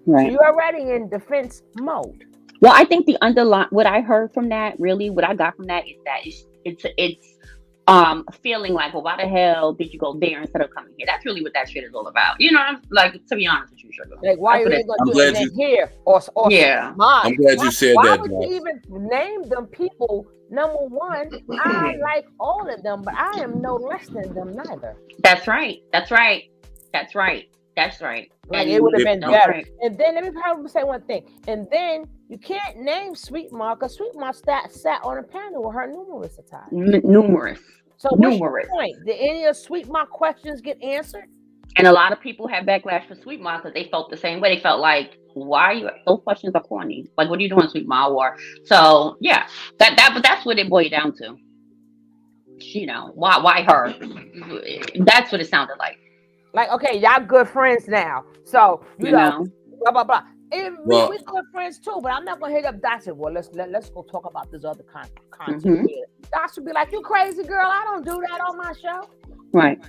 Right. So you're already in defense mode. Well, I think the underlying, what I heard from that, really, what I got from that is that it's feeling like, well, why the hell did you go there instead of coming here? That's really what that shit is all about. You know, I'm like, to be honest with you, Sugar. Like, why you ain't gonna do it here or yeah? I'm glad you said why that. Why would you even name them people? Number one, I like all of them, but I am no less than them neither. That's right. Like, it would have been better. Right. And then let me probably say one thing. And then you can't name Sweet Ma, because Sweet Ma sat on a panel with her numerous times. Numerous. So what's your point? Did any of Sweet Ma questions get answered? And a lot of people had backlash for Sweet Ma because they felt the same way. They felt like, why are you? Those questions are corny. Like, what are you doing, Sweet Ma? Or so, yeah. But that's what it boiled down to. You know, why her? That's what it sounded like. Like, okay, y'all good friends now. So you know, blah blah blah. We good friends too, but I'm not gonna hit up Dotson. Well, let's go talk about this other content. Dotson be like, you crazy girl, I don't do that on my show. Right.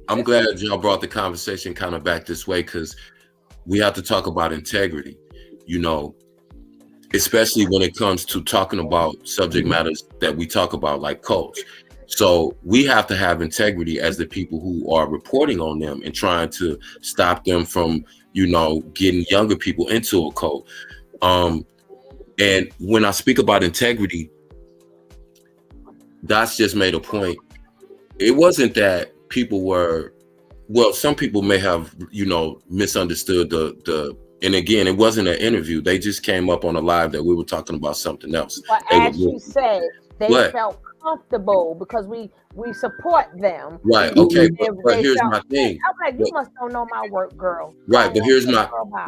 I'm glad y'all brought the conversation kind of back this way, because we have to talk about integrity, you know, especially when it comes to talking about subject matters that we talk about, like cults. So we have to have integrity as the people who are reporting on them and trying to stop them from, you know, getting younger people into a cult. And when I speak about integrity, Dots just made a point. It wasn't that people were, well, some people may have, you know, misunderstood and again, it wasn't an interview. They just came up on a live that we were talking about something else. But as you said, they felt comfortable because we support them. Right. And Okay. if But they here's felt, my thing. I'm like, you must don't know my work, girl. Right. But here's my Go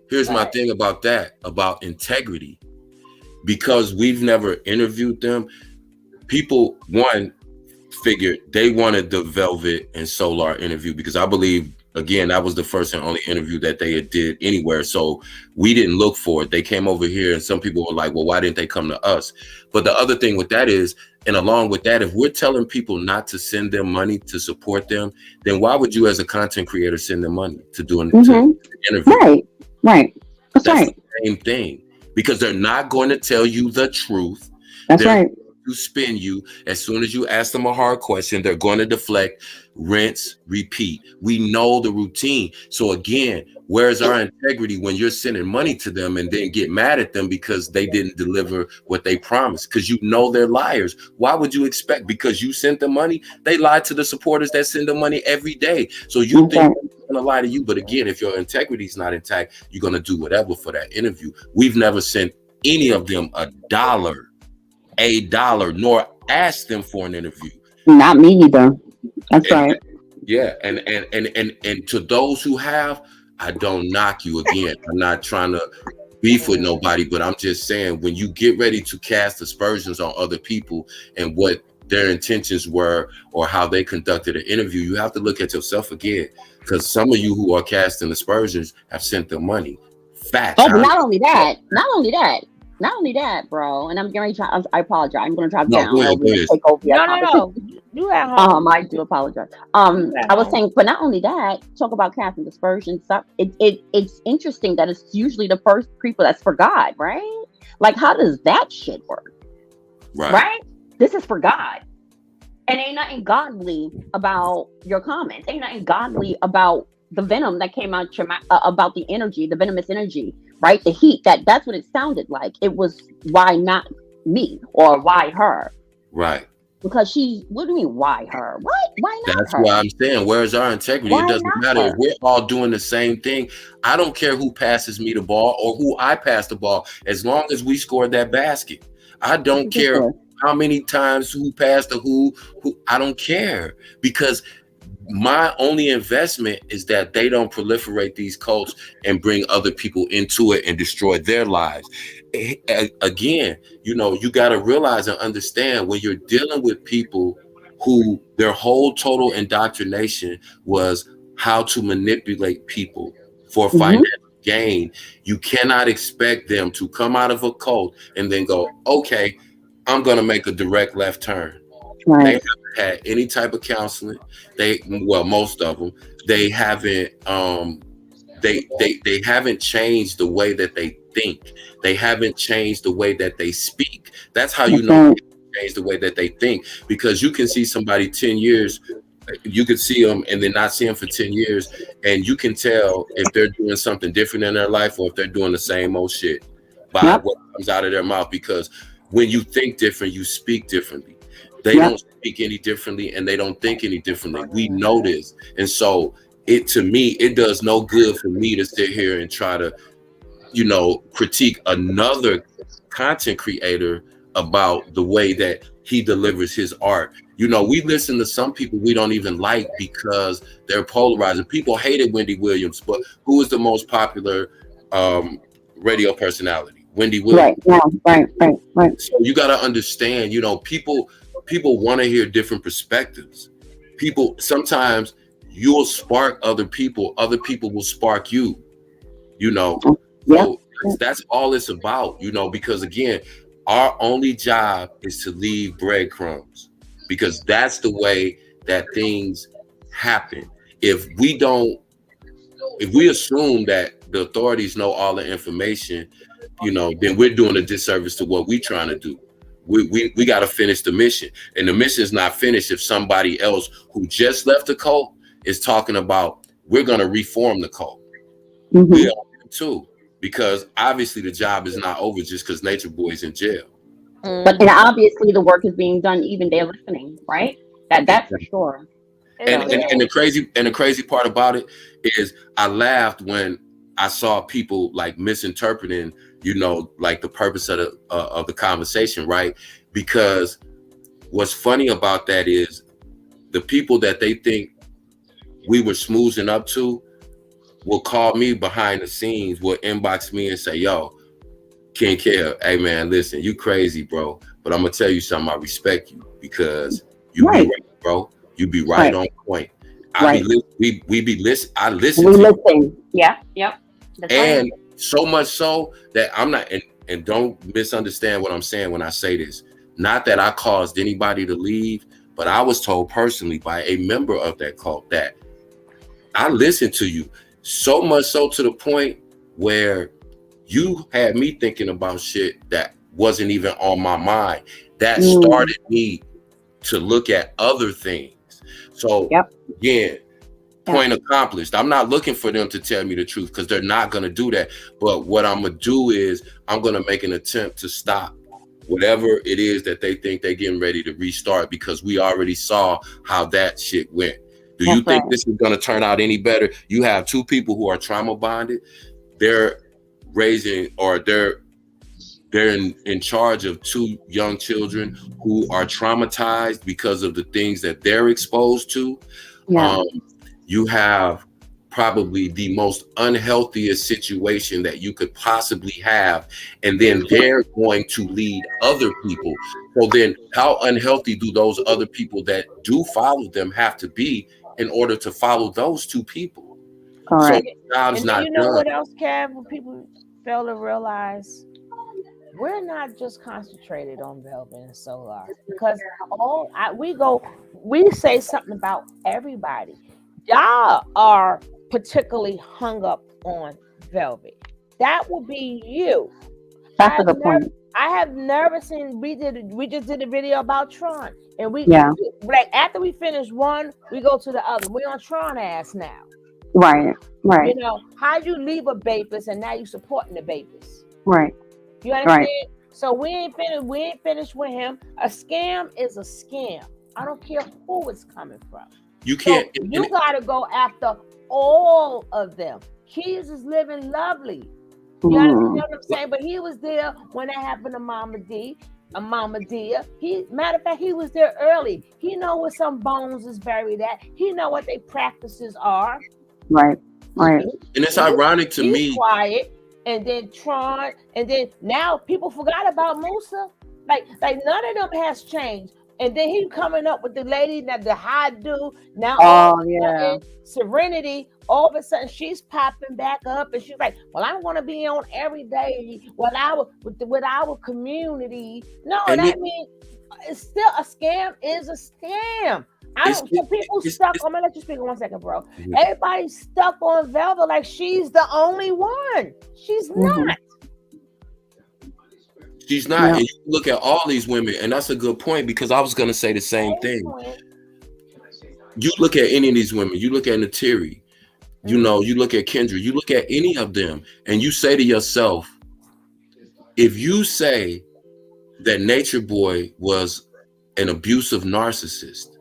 here's my ahead. thing about that, about integrity. Because we've never interviewed them, people figured they wanted the Velvet and Solar interview because I believe, again, that was the first and only interview that they did anywhere. So we didn't look for it. They came over here, and some people were like, well, why didn't they come to us? But the other thing with that is, and along with that, if we're telling people not to send them money to support them, then why would you as a content creator send them money to do an interview? Right. That's That's right. the same thing, because they're not going to tell you the truth. That's They're right. to spin you. As soon as you ask them a hard question, they're going to deflect, rinse, repeat. We know the routine. So again, where's our integrity when you're sending money to them and then get mad at them because they didn't deliver what they promised? Because you know they're liars. Why would you expect? Because you sent them money, they lied to the supporters that send them money every day. So you think they're going to lie to you. But again, if your integrity is not intact, you're going to do whatever for that interview. We've never sent any of them a dollar, nor asked them for an interview. Not me either. That's right. Yeah, and to those who have, I don't knock you. Again, I'm not trying to beef with nobody, but I'm just saying, when you get ready to cast aspersions on other people and what their intentions were or how they conducted an interview, you have to look at yourself again, because some of you who are casting aspersions have sent them money. Facts. Oh, but not only that, bro. And I'm going to try. I apologize. I'm going to drop down. Go ahead. Take over your No. You at home. I do apologize. I was saying, but not only that, talk about casting dispersion stuff. It's interesting that it's usually the first people that's for God, right? Like, how does that shit work? Right? This is for God. And ain't nothing godly about your comments. Ain't nothing godly about the venom that came out your mouth, about the energy, the venomous energy, right? The heat, that's what it sounded like. It was, why not me, or why her? Right. Because what do you mean, why her? What? Why not That's her? why I'm saying, where's our integrity? Why it doesn't matter her? if we're all doing the same thing. I don't care who passes me the ball or who I pass the ball, as long as we scored that basket. I don't care how many times who passed to who. I don't care, because my only investment is that they don't proliferate these cults and bring other people into it and destroy their lives. Again, you got to realize and understand, when you're dealing with people who their whole total indoctrination was how to manipulate people for financial gain, you cannot expect them to come out of a cult and then go, okay, I'm going to make a direct left turn. Right. They haven't had any type of counseling. Most of them, they haven't. They haven't changed the way that they think. They haven't changed the way that they speak. That's how you know they change the way that they think, because you can see somebody 10 years. You could see them and then not see them for 10 years, and you can tell if they're doing something different in their life or if they're doing the same old shit by what comes out of their mouth. Because when you think different, you speak differently. They don't speak any differently, and they don't think any differently. We know this. And so to me, it does no good for me to sit here and try to, critique another content creator about the way that he delivers his art. We listen to some people we don't even like because they're polarizing. People hated Wendy Williams, but who is the most popular radio personality? Wendy Williams. Right. So you got to understand, people want to hear different perspectives. Sometimes you'll spark other people will spark you, So that's all it's about, because again, our only job is to leave breadcrumbs, because that's the way that things happen. If we assume that the authorities know all the information, then we're doing a disservice to what we're trying to do. We got to finish the mission, and the mission is not finished if somebody else who just left the cult is talking about, we're going to reform the cult. We are too, because obviously the job is not over just because Nature Boy's in jail. But obviously the work is being done, even they're listening, right? That's for sure. And the crazy part about it is, I laughed when I saw people like misinterpreting, like the purpose of the conversation, right? Because what's funny about that is the people that they think we were smoozing up to will call me behind the scenes, will inbox me and say, yo, King Care, hey man, listen, you crazy, bro. But I'm gonna tell you something, I respect you because you be Right. right, bro. You be right Right. on point. Right. We be listen. I listen We to you. listen. Yeah. Yep. That's right. And so much so that I'm not, and don't misunderstand what I'm saying when I say this. Not that I caused anybody to leave, but I was told personally by a member of that cult that I listened to you, so much so to the point where you had me thinking about shit that wasn't even on my mind. That started me to look at other things. So Yep. again, point accomplished. I'm not looking for them to tell me the truth because they're not going to do that. But what I'm going to do is I'm going to make an attempt to stop whatever it is that they think they're getting ready to restart, because we already saw how that shit went. Do you think this is going to turn out any better? You have two people who are trauma bonded. They're raising, or they're in charge of two young children who are traumatized because of the things that they're exposed to. Yeah. You have probably the most unhealthiest situation that you could possibly have, and then they're going to lead other people. So then how unhealthy do those other people that do follow them have to be in order to follow those two people? Correct. So the job's And not you know done. what else, Kev? What people fail to realize, we're not just concentrated on Velvet and Solar, because we say something about everybody. Y'all are particularly hung up on Velvet. That will be you. That's a good point. I have never seen. We just did a video about Tron, and Yeah. like after we finish one, we go to the other. We on Tron ass now. Right. Right. You know, how you leave a Bapist and now you supporting the Bapist? Right. You understand? Right. So we ain't finished with him. A scam is a scam. I don't care who it's coming from. You can't. So you gotta go after all of them. Keys is living lovely. You understand what I'm saying? But he was there when that happened to Mama D. Mama Dia. Matter of fact, he was there early. He know where some bones is buried at. He know what their practices are. Right. Right. And it's ironic to me. Quiet, and then Tron, and then now people forgot about Musa. Like none of them has changed. And then he coming up with the lady that the high do now. Oh yeah. Serenity. All of a sudden she's popping back up, and she's like, "Well, I want to be on every day with our community." No, And that means it's still a scam. Is a scam. People stuck. I'm gonna let you speak 1 second, bro. Everybody's stuck on Velvet like she's the only one. She's not. She's not. And you look at all these women, and that's a good point, because I was gonna say the same thing. You look at any of these women, you look at Natiri, you know, you look at Kendra, you look at any of them, and you say to yourself, if you say that Nature Boy was an abusive narcissist,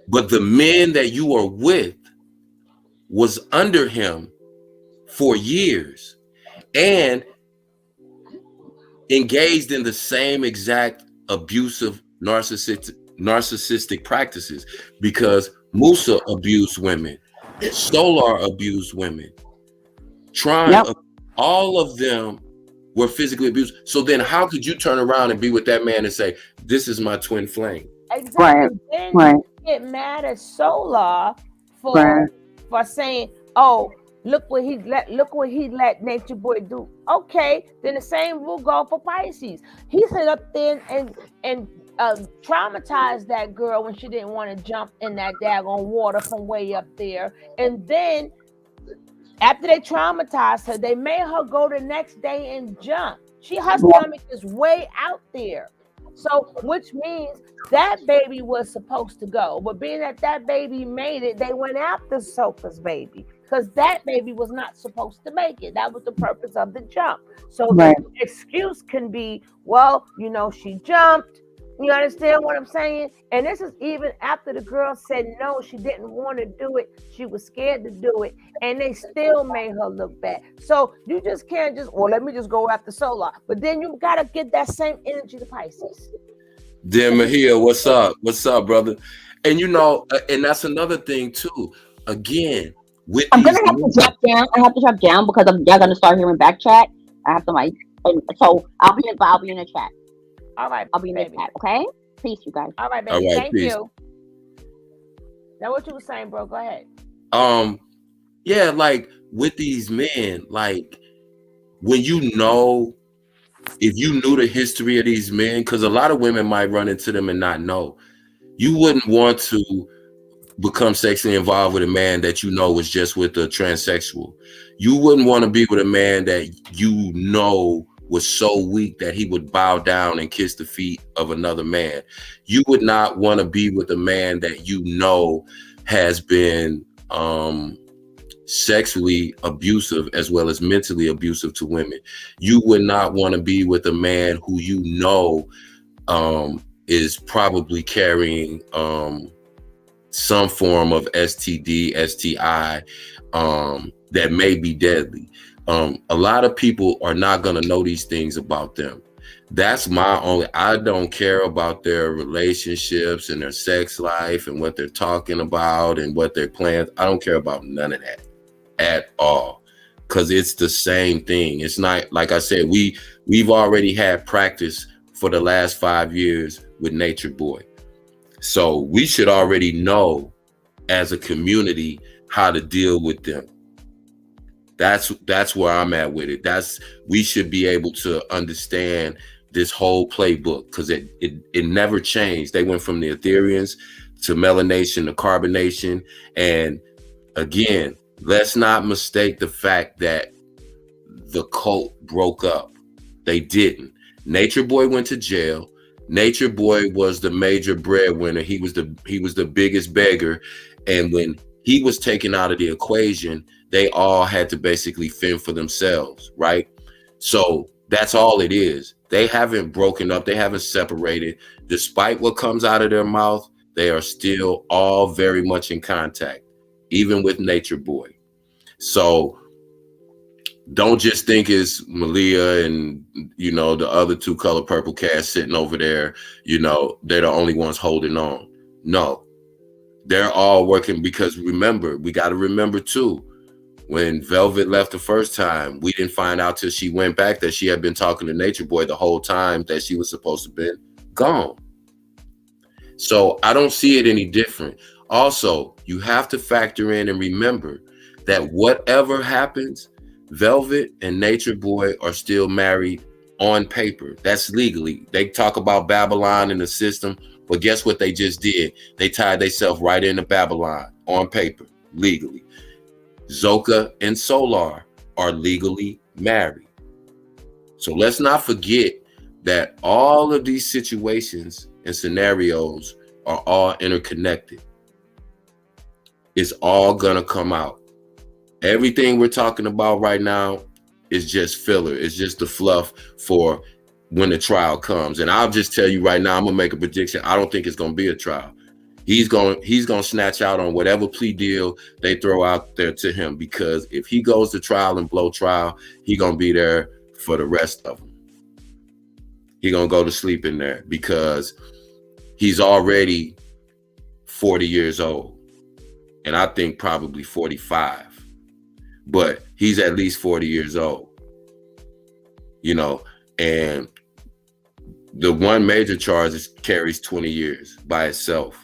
but the men that you are with was under him for years and engaged in the same exact abusive narcissistic practices, because Musa abused women, Solar abused women, all of them were physically abused. So then how could you turn around and be with that man and say, this is my twin flame? Exactly. Then you get mad at Solar for saying, "Oh, look what he let Nature Boy do." Okay, then the same will go for Pisces. He set up there and traumatized that girl when she didn't want to jump in that daggone water from way up there, and then after they traumatized her, they made her go the next day and jump. Her stomach is way out there. So, which means that baby was supposed to go. But being that baby made it, they went after Sofa's baby, because that baby was not supposed to make it. That was the purpose of the jump. So the excuse can be, well, you know, she jumped. You understand what I'm saying? And this is even after the girl said no, she didn't want to do it. She was scared to do it. And they still made her look bad. So you just can't let me just go after Solar. But then you got to get that same energy to Pisces. Dan Mahia, what's up? What's up, brother? And you know, and that's another thing too. Again, with I'm these gonna have to men, drop down. I have to drop down because they're gonna start hearing back chat. I have to like, and so I'll be in the chat. All right, I'll be in the baby. chat. Okay. Peace, you guys. All right, all baby. right, Thank peace. you. Now, what you were saying, bro? Go ahead. Yeah, like with these men, like when you know, if you knew the history of these men, because a lot of women might run into them and not know, you wouldn't want to become sexually involved with a man that you know was just with a transsexual. You wouldn't want to be with a man that you know was so weak that he would bow down and kiss the feet of another man. You would not want to be with a man that you know has been sexually abusive as well as mentally abusive to women. You would not want to be with a man who you know is probably carrying some form of STD, STI that may be deadly. A lot of people are not going to know these things about them. That's my only, I don't care about their relationships and their sex life and what they're talking about and what their plans. I don't care about none of that at all, because it's the same thing. It's not, like I said, we've already had practice for the last 5 years with Nature Boy. So we should already know as a community how to deal with them. That's where I'm at with it. We should be able to understand this whole playbook, because it never changed. They went from the Ethereans to melanation to carbonation. And again, let's not mistake the fact that the cult broke up. They didn't. Nature Boy went to jail. Nature Boy was the major breadwinner. He was the biggest beggar. And when he was taken out of the equation, they all had to basically fend for themselves, right? So that's all it is. They haven't broken up. They haven't separated. Despite what comes out of their mouth, they are still all very much in contact, even with Nature Boy. So don't just think it's Malia and, you know, the other two Color Purple cats sitting over there, you know, they're the only ones holding on. No, they're all working, because remember, we got to remember too, when Velvet left the first time, we didn't find out till she went back that she had been talking to Nature Boy the whole time that she was supposed to have been gone. So I don't see it any different. Also, you have to factor in and remember that whatever happens, Velvet and Nature Boy are still married on paper. That's legally. They talk about Babylon in the system, but guess what they just did? They tied themselves right into Babylon on paper, legally. Zoka and Solar are legally married. So let's not forget that all of these situations and scenarios are all interconnected. It's all gonna come out. Everything we're talking about right now is just filler. It's just the fluff for when the trial comes. And I'll just tell you right now, I'm gonna make a prediction. I don't think it's gonna be a trial. He's gonna snatch out on whatever plea deal they throw out there to him, because if he goes to trial and blow trial, he's gonna be there for the rest of them. He's gonna go to sleep in there, because he's already 40 years old, and I think probably 45, but he's at least 40 years old, you know, and the one major charge carries 20 years by itself.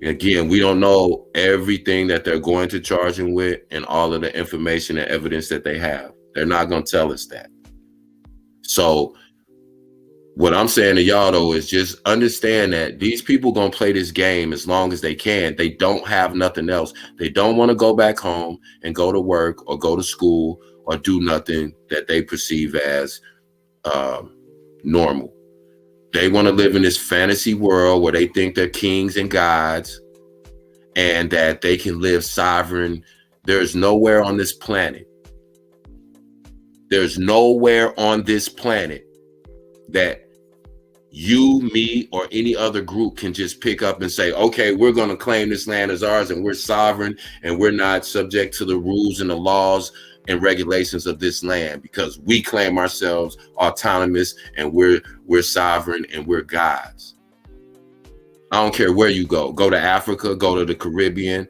Again, we don't know everything that they're going to charge him with and all of the information and evidence that they have. They're not going to tell us that. So what I'm saying to y'all, though, is just understand that these people going to play this game as long as they can. They don't have nothing else. They don't want to go back home and go to work or go to school or do nothing that they perceive as normal. They want to live in this fantasy world where they think they're kings and gods and that they can live sovereign. There's nowhere on this planet. There's nowhere on this planet that you, me, or any other group can just pick up and say, okay, we're going to claim this land as ours and we're sovereign and we're not subject to the rules and the laws and regulations of this land because we claim ourselves autonomous and we're sovereign and we're gods. I don't care where you go. Go to Africa, go to the Caribbean,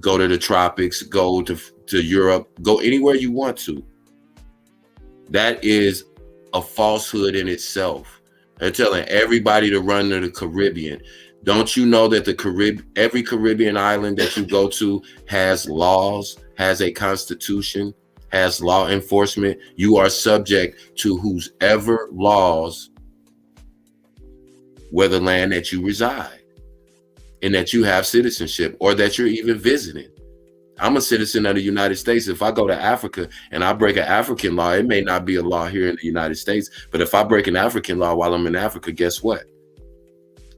go to the tropics, go to Europe, go anywhere you want to. That is a falsehood in itself. They're telling everybody to run to the Caribbean. Don't you know that every Caribbean island that you go to has laws, has a constitution, has law enforcement? You are subject to whoever laws where the land that you reside and that you have citizenship or that you're even visiting. I'm a citizen of the United States. If I go to Africa and I break an African law, it may not be a law here in the United States, but if I break an African law while I'm in Africa, guess what?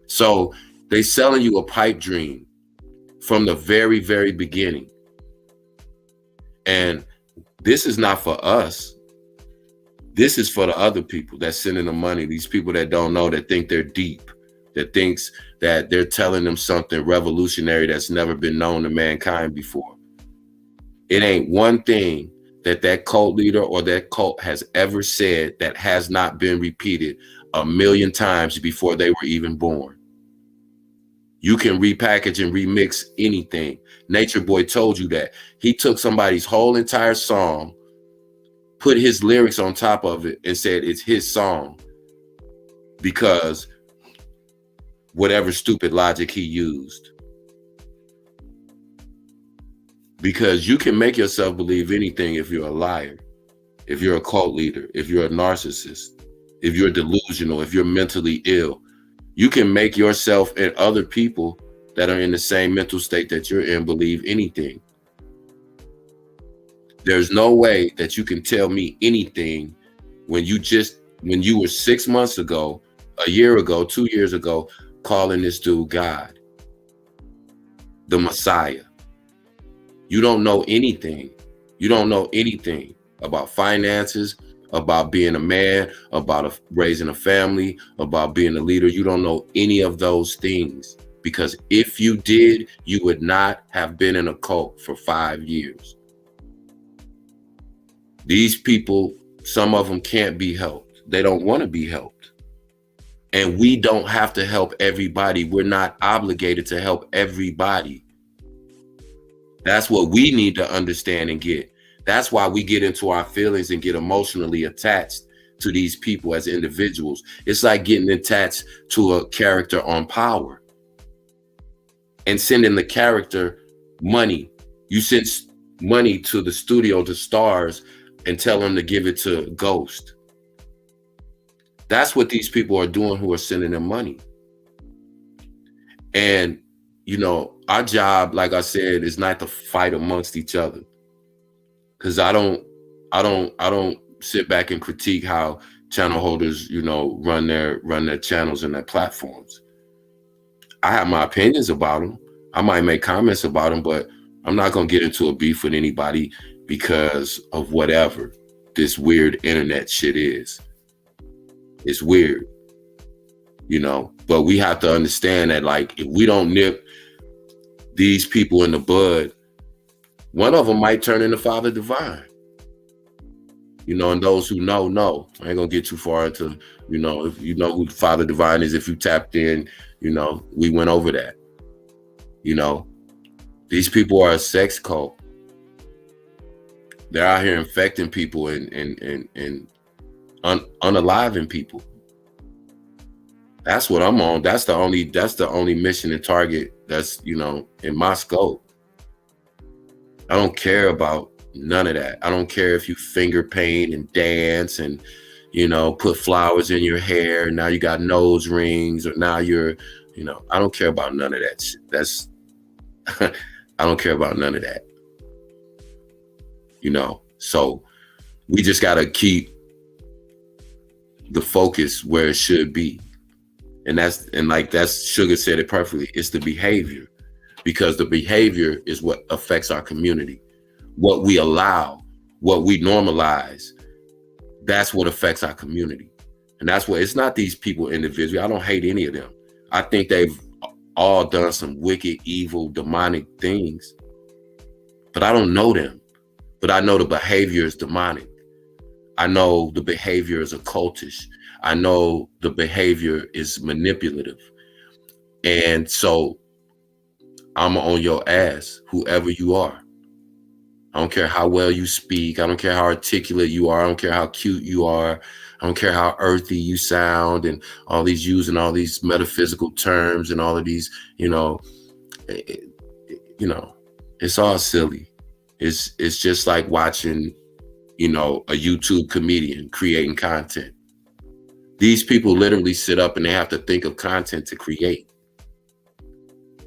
So they selling you a pipe dream from the very, very beginning. And this is not for us. This is for the other people that's sending the money. These people that don't know, that think they're deep, that thinks that they're telling them something revolutionary that's never been known to mankind before. It ain't one thing that cult leader or that cult has ever said that has not been repeated 1,000,000 times before they were even born. You can repackage and remix anything. Nature Boy told you that. He took somebody's whole entire song, put his lyrics on top of it, and said it's his song because whatever stupid logic he used. Because you can make yourself believe anything if you're a liar, if you're a cult leader, if you're a narcissist, if you're delusional, if you're mentally ill. You can make yourself and other people that are in the same mental state that you're in believe anything. There's no way that you can tell me anything when you were 6 months ago, a year ago, 2 years ago, calling this dude God, the Messiah. You don't know anything. You don't know anything about finances, about being a man, about raising a family, about being a leader. You don't know any of those things because if you did, you would not have been in a cult for 5 years. These people, some of them can't be helped. They don't want to be helped. And we don't have to help everybody. We're not obligated to help everybody. That's what we need to understand and get. That's why we get into our feelings and get emotionally attached to these people as individuals. It's like getting attached to a character on Power and sending the character money. You send money to the studio, to stars, and tell them to give it to Ghost. That's what these people are doing who are sending them money. And, you know, our job, like I said, is not to fight amongst each other. Because I don't sit back and critique how channel holders, you know, run their channels and their platforms. I have my opinions about them. I might make comments about them, but I'm not going to get into a beef with anybody because of whatever this weird internet shit is. It's weird, you know, but we have to understand that, like, if we don't nip these people in the bud, one of them might turn into Father Divine. You know, and those who know. I ain't gonna get too far into, you know, if you know who Father Divine is, if you tapped in, you know, we went over that. You know, these people are a sex cult. They're out here infecting people and unaliving people. That's what I'm on. That's the only mission and target that's, you know, in my scope. I don't care about none of that. I don't care if you finger paint and dance and, you know, put flowers in your hair. Now you got nose rings, or now you're, you know, I don't care about none of that shit. That's, I don't care about none of that. You know, so we just got to keep the focus where it should be. And that's Sugar said it perfectly. It's the behavior. Because the behavior is what affects our community. What we allow, what we normalize, that's what affects our community. And that's what, it's not these people individually. I don't hate any of them. I think they've all done some wicked, evil, demonic things. But I don't know them. but I know the behavior is demonic. I know the behavior is occultish. I know the behavior is manipulative. And so I'm on your ass, whoever you are. I don't care how well you speak. I don't care how articulate you are. I don't care how cute you are. I don't care how earthy you sound and all these using all these metaphysical terms and all of these, it's all silly. It's just like watching, a YouTube comedian creating content. These people literally sit up and they have to think of content to create.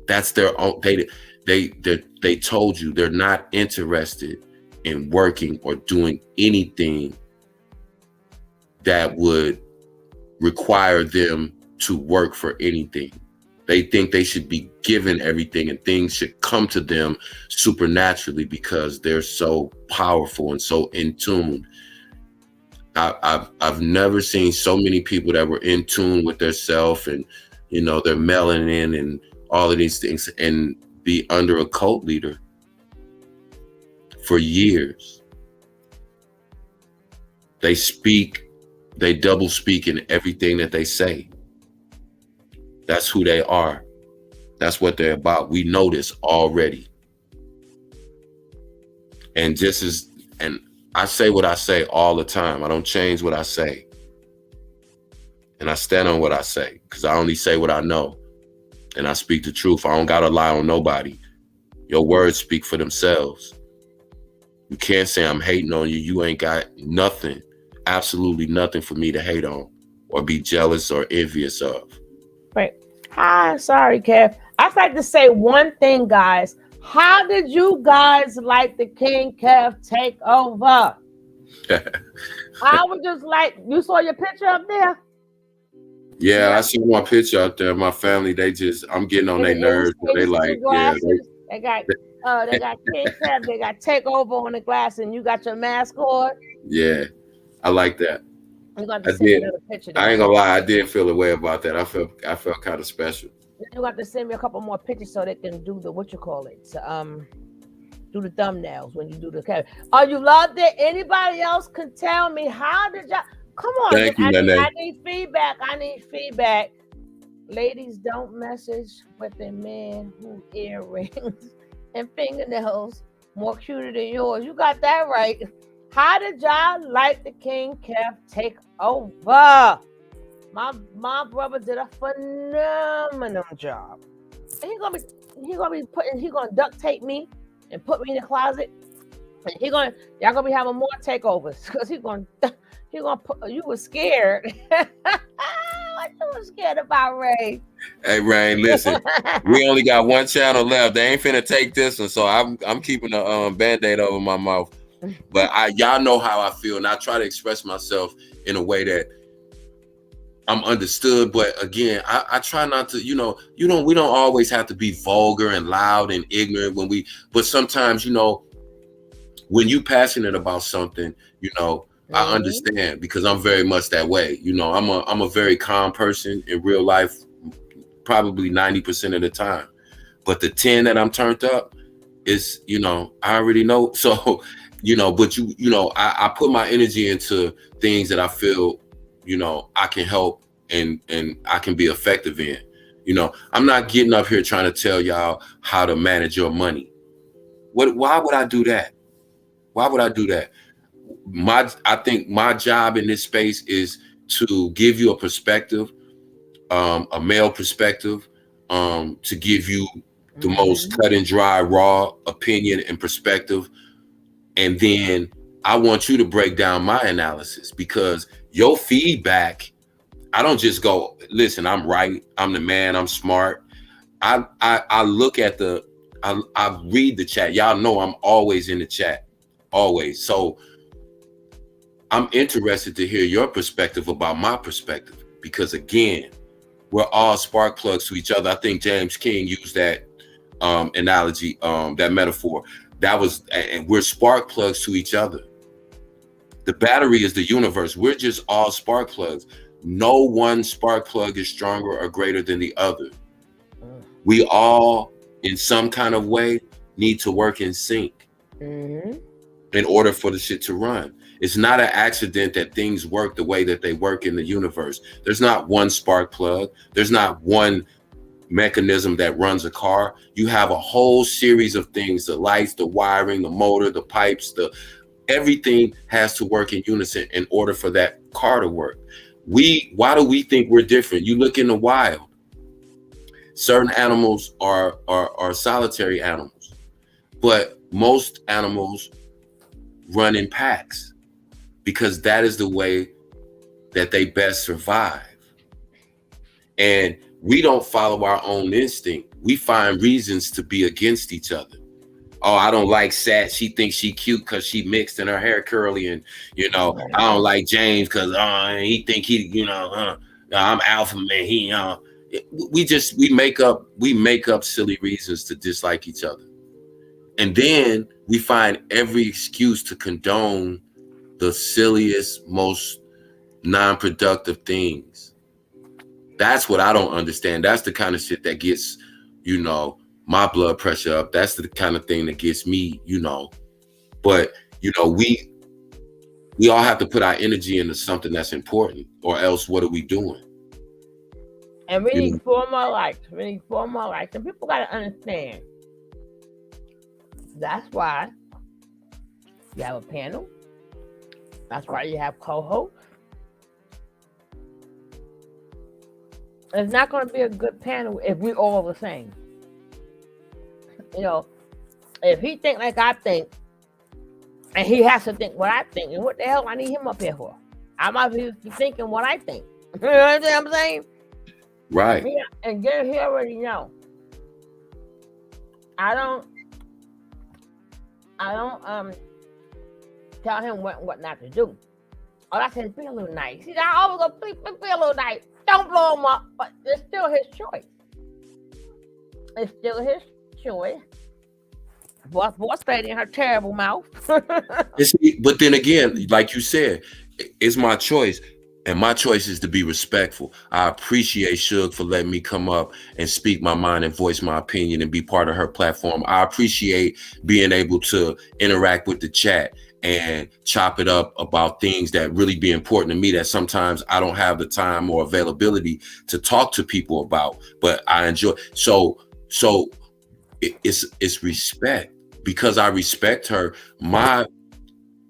That's their own. They told you they're not interested in working or doing anything that would require them to work for anything. They think they should be given everything and things should come to them supernaturally because they're so powerful and so in tune. I've never seen so many people that were in tune with their self and their melanin and all of these things and be under a cult leader for years. They double speak in everything that they say. That's who they are. That's what they're about. We know this already. And I say what I say all the time. I don't change what I say. And I stand on what I say because I only say what I know. And I speak the truth. I don't got to lie on nobody. Your words speak for themselves. You can't say I'm hating on you. You ain't got nothing, absolutely nothing for me to hate on or be jealous or envious of. Right. Hi, sorry, Kev. I'd like to say one thing, guys. How did you guys like the King Kev take over? I was just like, you saw your picture up there? Yeah, I see my picture out there. My family, I'm getting on their nerves. They like, they got King Kev, they got Takeover on the glass, and you got your mask on. Yeah, I like that. You got to send me another picture. I ain't gonna lie, I did feel a way about that. I felt kind of special. You got to send me a couple more pictures so they can do the do the thumbnails when you do the camera. Oh, you loved it. Anybody else can tell me how did y'all? Come on, Thank you, I need feedback. Ladies, don't message with a man who earrings and fingernails more cuter than yours. You got that right. How did y'all like the King Kev take over? My brother did a phenomenal job. And he gonna duct tape me and put me in the closet. And y'all gonna be having more takeovers because he gonna put you were scared. What you was scared about, Ray? Hey Rain, listen, we only got one channel left. They ain't finna take this one, so I'm keeping a band-aid over my mouth. But y'all know how I feel, and I try to express myself in a way that I'm understood. But again, I try not to, we don't always have to be vulgar and loud and ignorant but sometimes, when you passionate about something, I understand because I'm very much that way. I'm a very calm person in real life, probably 90% of the time. But the 10 that I'm turned up is, I already know. So, but I put my energy into things that I feel, I can help and I can be effective in. I'm not getting up here trying to tell y'all how to manage your money. Why would I do that? Why would I do that? I think my job in this space is to give you a perspective, a male perspective, to give you the most cut and dry, raw opinion and perspective. And then I want you to break down my analysis because your feedback, I don't just go, listen, I'm right, I'm the man, I'm smart. I look at I read the chat. Y'all know I'm always in the chat, always. So I'm interested to hear your perspective about my perspective because again, we're all spark plugs to each other. I think James King used that analogy, that metaphor. And we're spark plugs to each other. The battery is the universe. We're just all spark plugs. No one spark plug is stronger or greater than the other. We all, in some kind of way, need to work in sync. in order for the shit to run. It's not an accident that things work the way that they work in the universe. There's not one spark plug. There's not one mechanism that runs a car. You have a whole series of things, the lights, the wiring, the motor, the pipes, everything has to work in unison in order for that car to work. Why do we think we're different? You look in the wild. Certain animals are solitary animals, but most animals run in packs because that is the way that they best survive. And we don't follow our own instinct. We find reasons to be against each other. Oh, I don't like Sat. She thinks she cute because she mixed and her hair curly. And, I don't like James because he think he, I'm alpha man. We make up silly reasons to dislike each other. And then we find every excuse to condone the silliest, most non-productive things. That's what I don't understand. That's the kind of shit that gets, my blood pressure up. That's the kind of thing that gets me, But, we all have to put our energy into something that's important, or else what are we doing? And we need 4 more likes. We need 4 more likes. And people got to understand. That's why you have a panel. That's why you have co-hosts. It's not going to be a good panel if we all the same. If he think like I think, and he has to think what I think, and what the hell I need him up here for? I might be thinking what I think. You know what I'm saying? Right. Yeah, and then he already know. I don't tell him what not to do. All I said is be a little nice. He's like, oh, we're gonna be a little nice. Don't blow him up, but it's still his choice. It's still his choice. What's that in her terrible mouth? But then again, like you said, it's my choice. And my choice is to be respectful. I appreciate Suge for letting me come up and speak my mind and voice my opinion and be part of her platform. I appreciate being able to interact with the chat and chop it up about things that really be important to me that sometimes I don't have the time or availability to talk to people about, but I enjoy. So it's respect. Because I respect her, my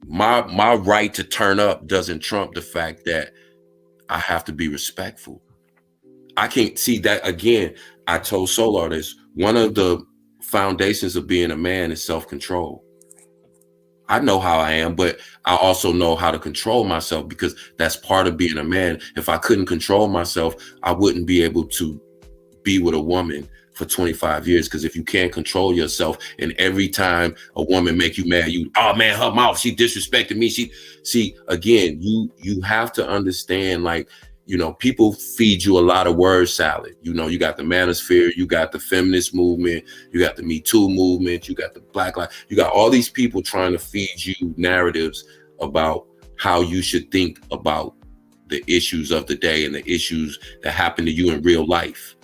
right to turn up doesn't trump the fact that I have to be respectful. I can't see that again. I told Solar this. One of the foundations of being a man is self-control. I know how I am, but I also know how to control myself because that's part of being a man. If I couldn't control myself, I wouldn't be able to be with a woman for 25 years. Because if you can't control yourself, and every time a woman make you mad, oh man, her mouth, she disrespected me. Again, you have to understand, like, people feed you a lot of word salad. You got the manosphere, you got the feminist movement, you got the Me Too movement, you got the Black Lives, you got all these people trying to feed you narratives about how you should think about the issues of the day and the issues that happen to you in real life.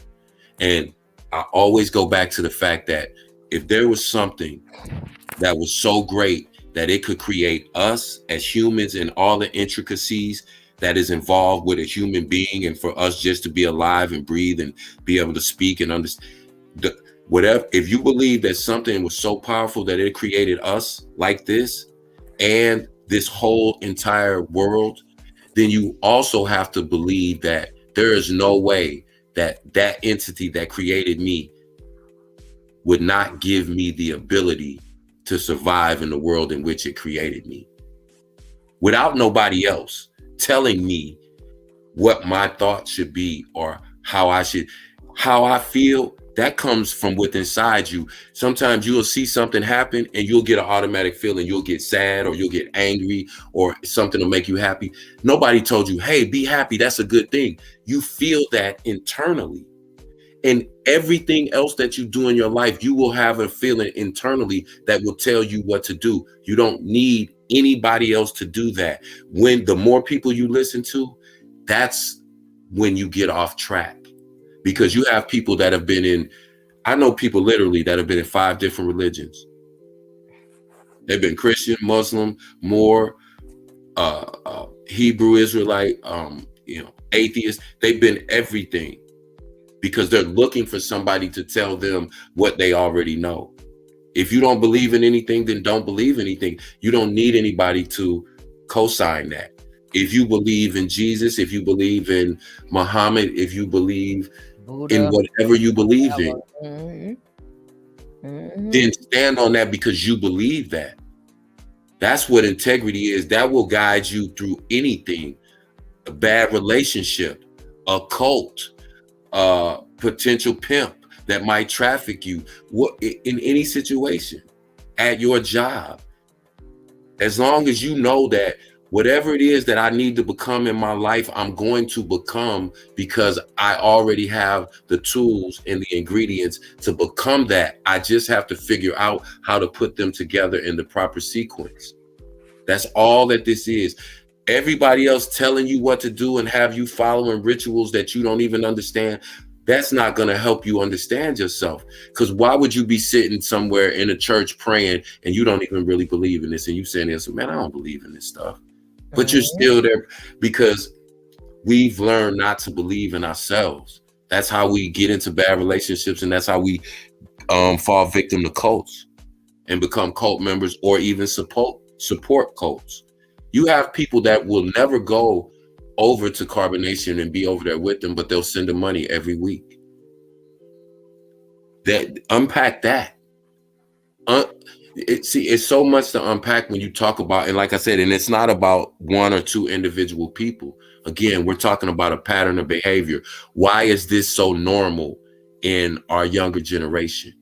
And I always go back to the fact that if there was something that was so great that it could create us as humans and all the intricacies that is involved with a human being, and for us just to be alive and breathe and be able to speak and understand, whatever, if you believe that something was so powerful that it created us like this and this whole entire world, then you also have to believe that there is no way that entity that created me would not give me the ability to survive in the world in which it created me without nobody else telling me what my thoughts should be or how I feel. That comes from within inside you. Sometimes you'll see something happen and you'll get an automatic feeling. You'll get sad or you'll get angry or something will make you happy. Nobody told you, hey, be happy. That's a good thing. You feel that internally. And everything else that you do in your life, you will have a feeling internally that will tell you what to do. You don't need anybody else to do that. When the more people you listen to, that's when you get off track. Because you have people that have been in, I know people literally that have been in 5 different religions. They've been Christian, Muslim, Moor, Hebrew Israelite, atheist. They've been everything because they're looking for somebody to tell them what they already know. If you don't believe in anything, then don't believe anything. You don't need anybody to co-sign that. If you believe in Jesus, if you believe in Muhammad, if you believe Buddha, in whatever you believe in, then stand on that because you believe that. That's what integrity is. That will guide you through anything. A bad relationship, a cult, potential pimp that might traffic you, in any situation, at your job. As long as you know that whatever it is that I need to become in my life, I'm going to become because I already have the tools and the ingredients to become that. I just have to figure out how to put them together in the proper sequence. That's all that this is. Everybody else telling you what to do and have you following rituals that you don't even understand, that's not going to help you understand yourself. Because why would you be sitting somewhere in a church praying and you don't even really believe in this? And you saying this, man, I don't believe in this stuff. But you're still there because we've learned not to believe in ourselves. That's how we get into bad relationships, and that's how we fall victim to cults and become cult members or even support cults. You have people that will never go over to Carbonation and be over there with them, but they'll send them money every week. That unpack that. It's so much to unpack when you talk about, and like I said, and it's not about one or two individual people. Again, we're talking about a pattern of behavior. Why is this so normal in our younger generation?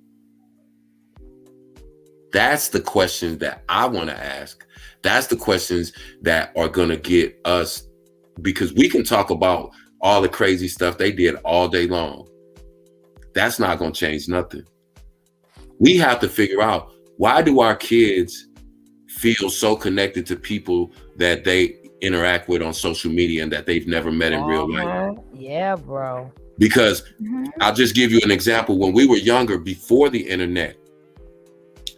That's the questions that I want to ask. That's the questions that are going to get us, because we can talk about all the crazy stuff they did all day long. That's not going to change nothing. We have to figure out, why do our kids feel so connected to people that they interact with on social media and that they've never met in real life? Yeah, bro. Because I'll just give you an example. When we were younger, before the internet,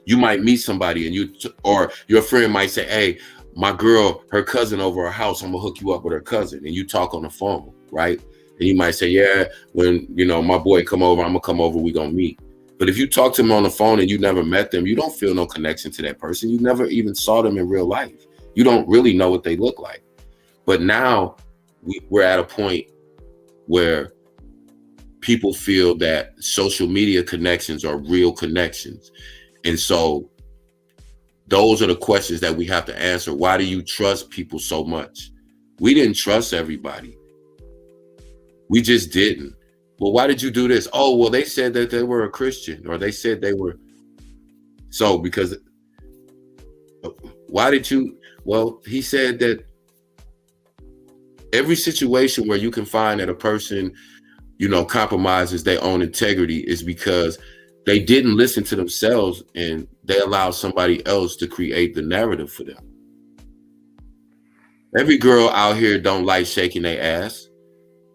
you might meet somebody and or your friend might say, hey, my girl, her cousin over her house, I'm gonna hook you up with her cousin. And you talk on the phone, right? And you might say, yeah, when, my boy come over, I'm gonna come over, we gonna meet. But if you talk to them on the phone and you never met them, you don't feel no connection to that person. You never even saw them in real life. You don't really know what they look like. But now we're at a point where people feel that social media connections are real connections. And so those are the questions that we have to answer. Why do you trust people so much? We didn't trust everybody. We just didn't. Well, why did you do this? Oh, well, they said that they were a Christian, or they said they were. So, because why did you? Well, he said that every situation where you can find that a person, compromises their own integrity is because they didn't listen to themselves and they allowed somebody else to create the narrative for them. Every girl out here don't like shaking their ass.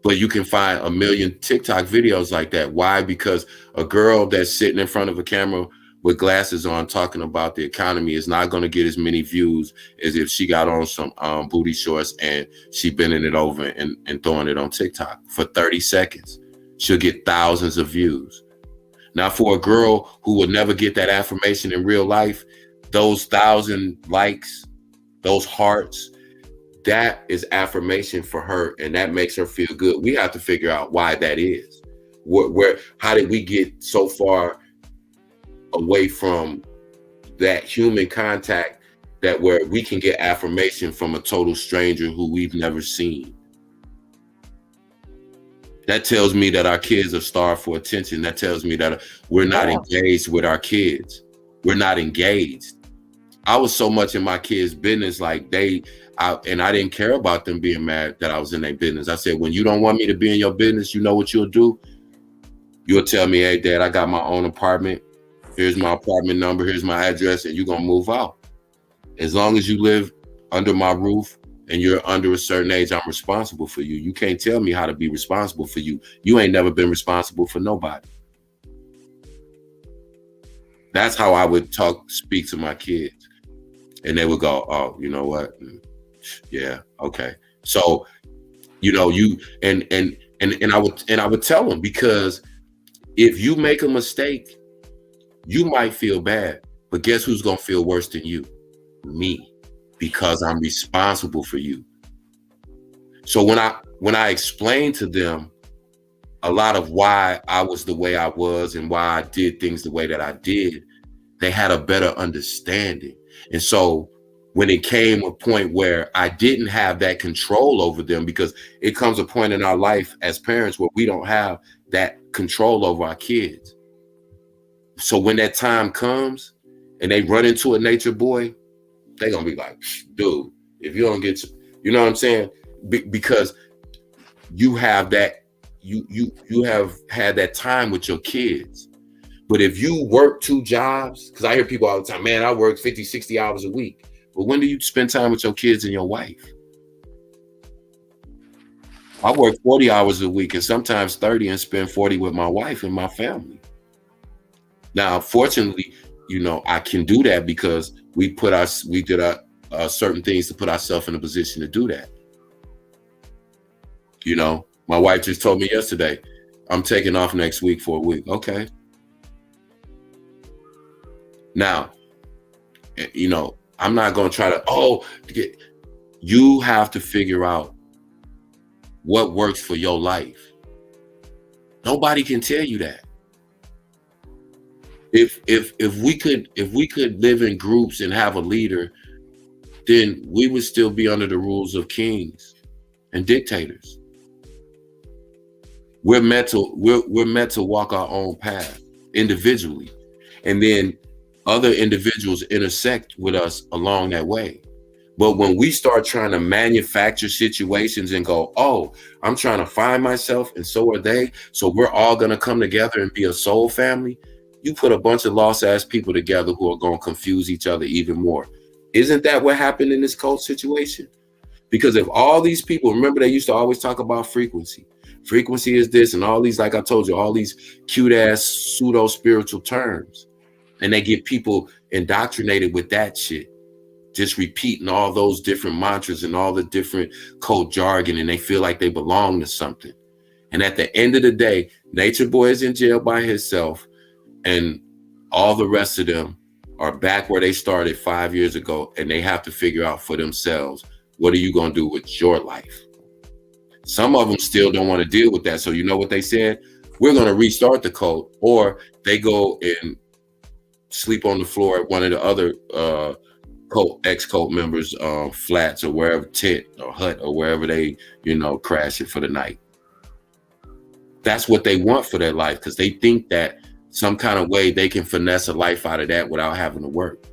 But you can find a million TikTok videos like that. Why? Because a girl that's sitting in front of a camera with glasses on talking about the economy is not going to get as many views as if she got on some booty shorts and she bending it over and throwing it on TikTok for 30 seconds. She'll get thousands of views. Now, for a girl who would never get that affirmation in real life, those 1,000 likes, those hearts, that is affirmation for her, and that makes her feel good. We have to figure out why that is. How did we get so far away from that human contact that where we can get affirmation from a total stranger who we've never seen? That tells me that our kids are starved for attention. That tells me that we're not engaged with our kids. We're not engaged. I was so much in my kids' business, like and I didn't care about them being mad that I was in their business. I said, when you don't want me to be in your business, you know what you'll do? You'll tell me, hey, Dad, I got my own apartment. Here's my apartment number. Here's my address, and you're going to move out. As long as you live under my roof and you're under a certain age, I'm responsible for you. You can't tell me how to be responsible for you. You ain't never been responsible for nobody. That's how I would speak to my kids. And they would go, oh, you know what? Yeah, okay. So, you know, you and I would tell them, because if you make a mistake, you might feel bad, but guess who's gonna feel worse than you? Me, because I'm responsible for you. So when I explained to them a lot of why I was the way I was and why I did things the way that I did, they had a better understanding. And so when it came a point where I didn't have that control over them, because it comes a point in our life as parents where we don't have that control over our kids. So when that time comes and they run into a nature boy, they're gonna be like, dude, if you don't get, you know what I'm saying? Because you have that, you have had that time with your kids. But if you work 2 jobs, because I hear people all the time, man, I work 50, 60 hours a week. But when do you spend time with your kids and your wife? I work 40 hours a week and sometimes 30 and spend 40 with my wife and my family. Now, fortunately, you know, I can do that because we did certain things to put ourselves in a position to do that. You know, my wife just told me yesterday, I'm taking off next week for a week. Okay. Now, you know, I'm not going to try to, you have to figure out what works for your life. Nobody can tell you that. If we could live in groups and have a leader, then we would still be under the rules of kings and dictators. We're meant to walk our own path individually, and then other individuals intersect with us along that way. But when we start trying to manufacture situations and go, oh, I'm trying to find myself and so are they, so we're all going to come together and be a soul family, you put a bunch of lost ass people together who are going to confuse each other even more. Isn't that what happened in this cult situation? Because if all these people, remember they used to always talk about frequency. Frequency is this, and all these, like I told you, all these cute ass pseudo spiritual terms. And they get people indoctrinated with that shit, just repeating all those different mantras and all the different code jargon, and they feel like they belong to something. And at the end of the day, Nature Boy is in jail by himself, and all the rest of them are back where they started 5 years ago, and they have to figure out for themselves, what are you going to do with your life? Some of them still don't want to deal with that. So you know what they said? We're going to restart the cult, or they go and sleep on the floor at one of the other ex-cult members' flats or wherever, tent or hut or wherever they, crash it for the night. That's what they want for their life, because they think that some kind of way they can finesse a life out of that without having to work.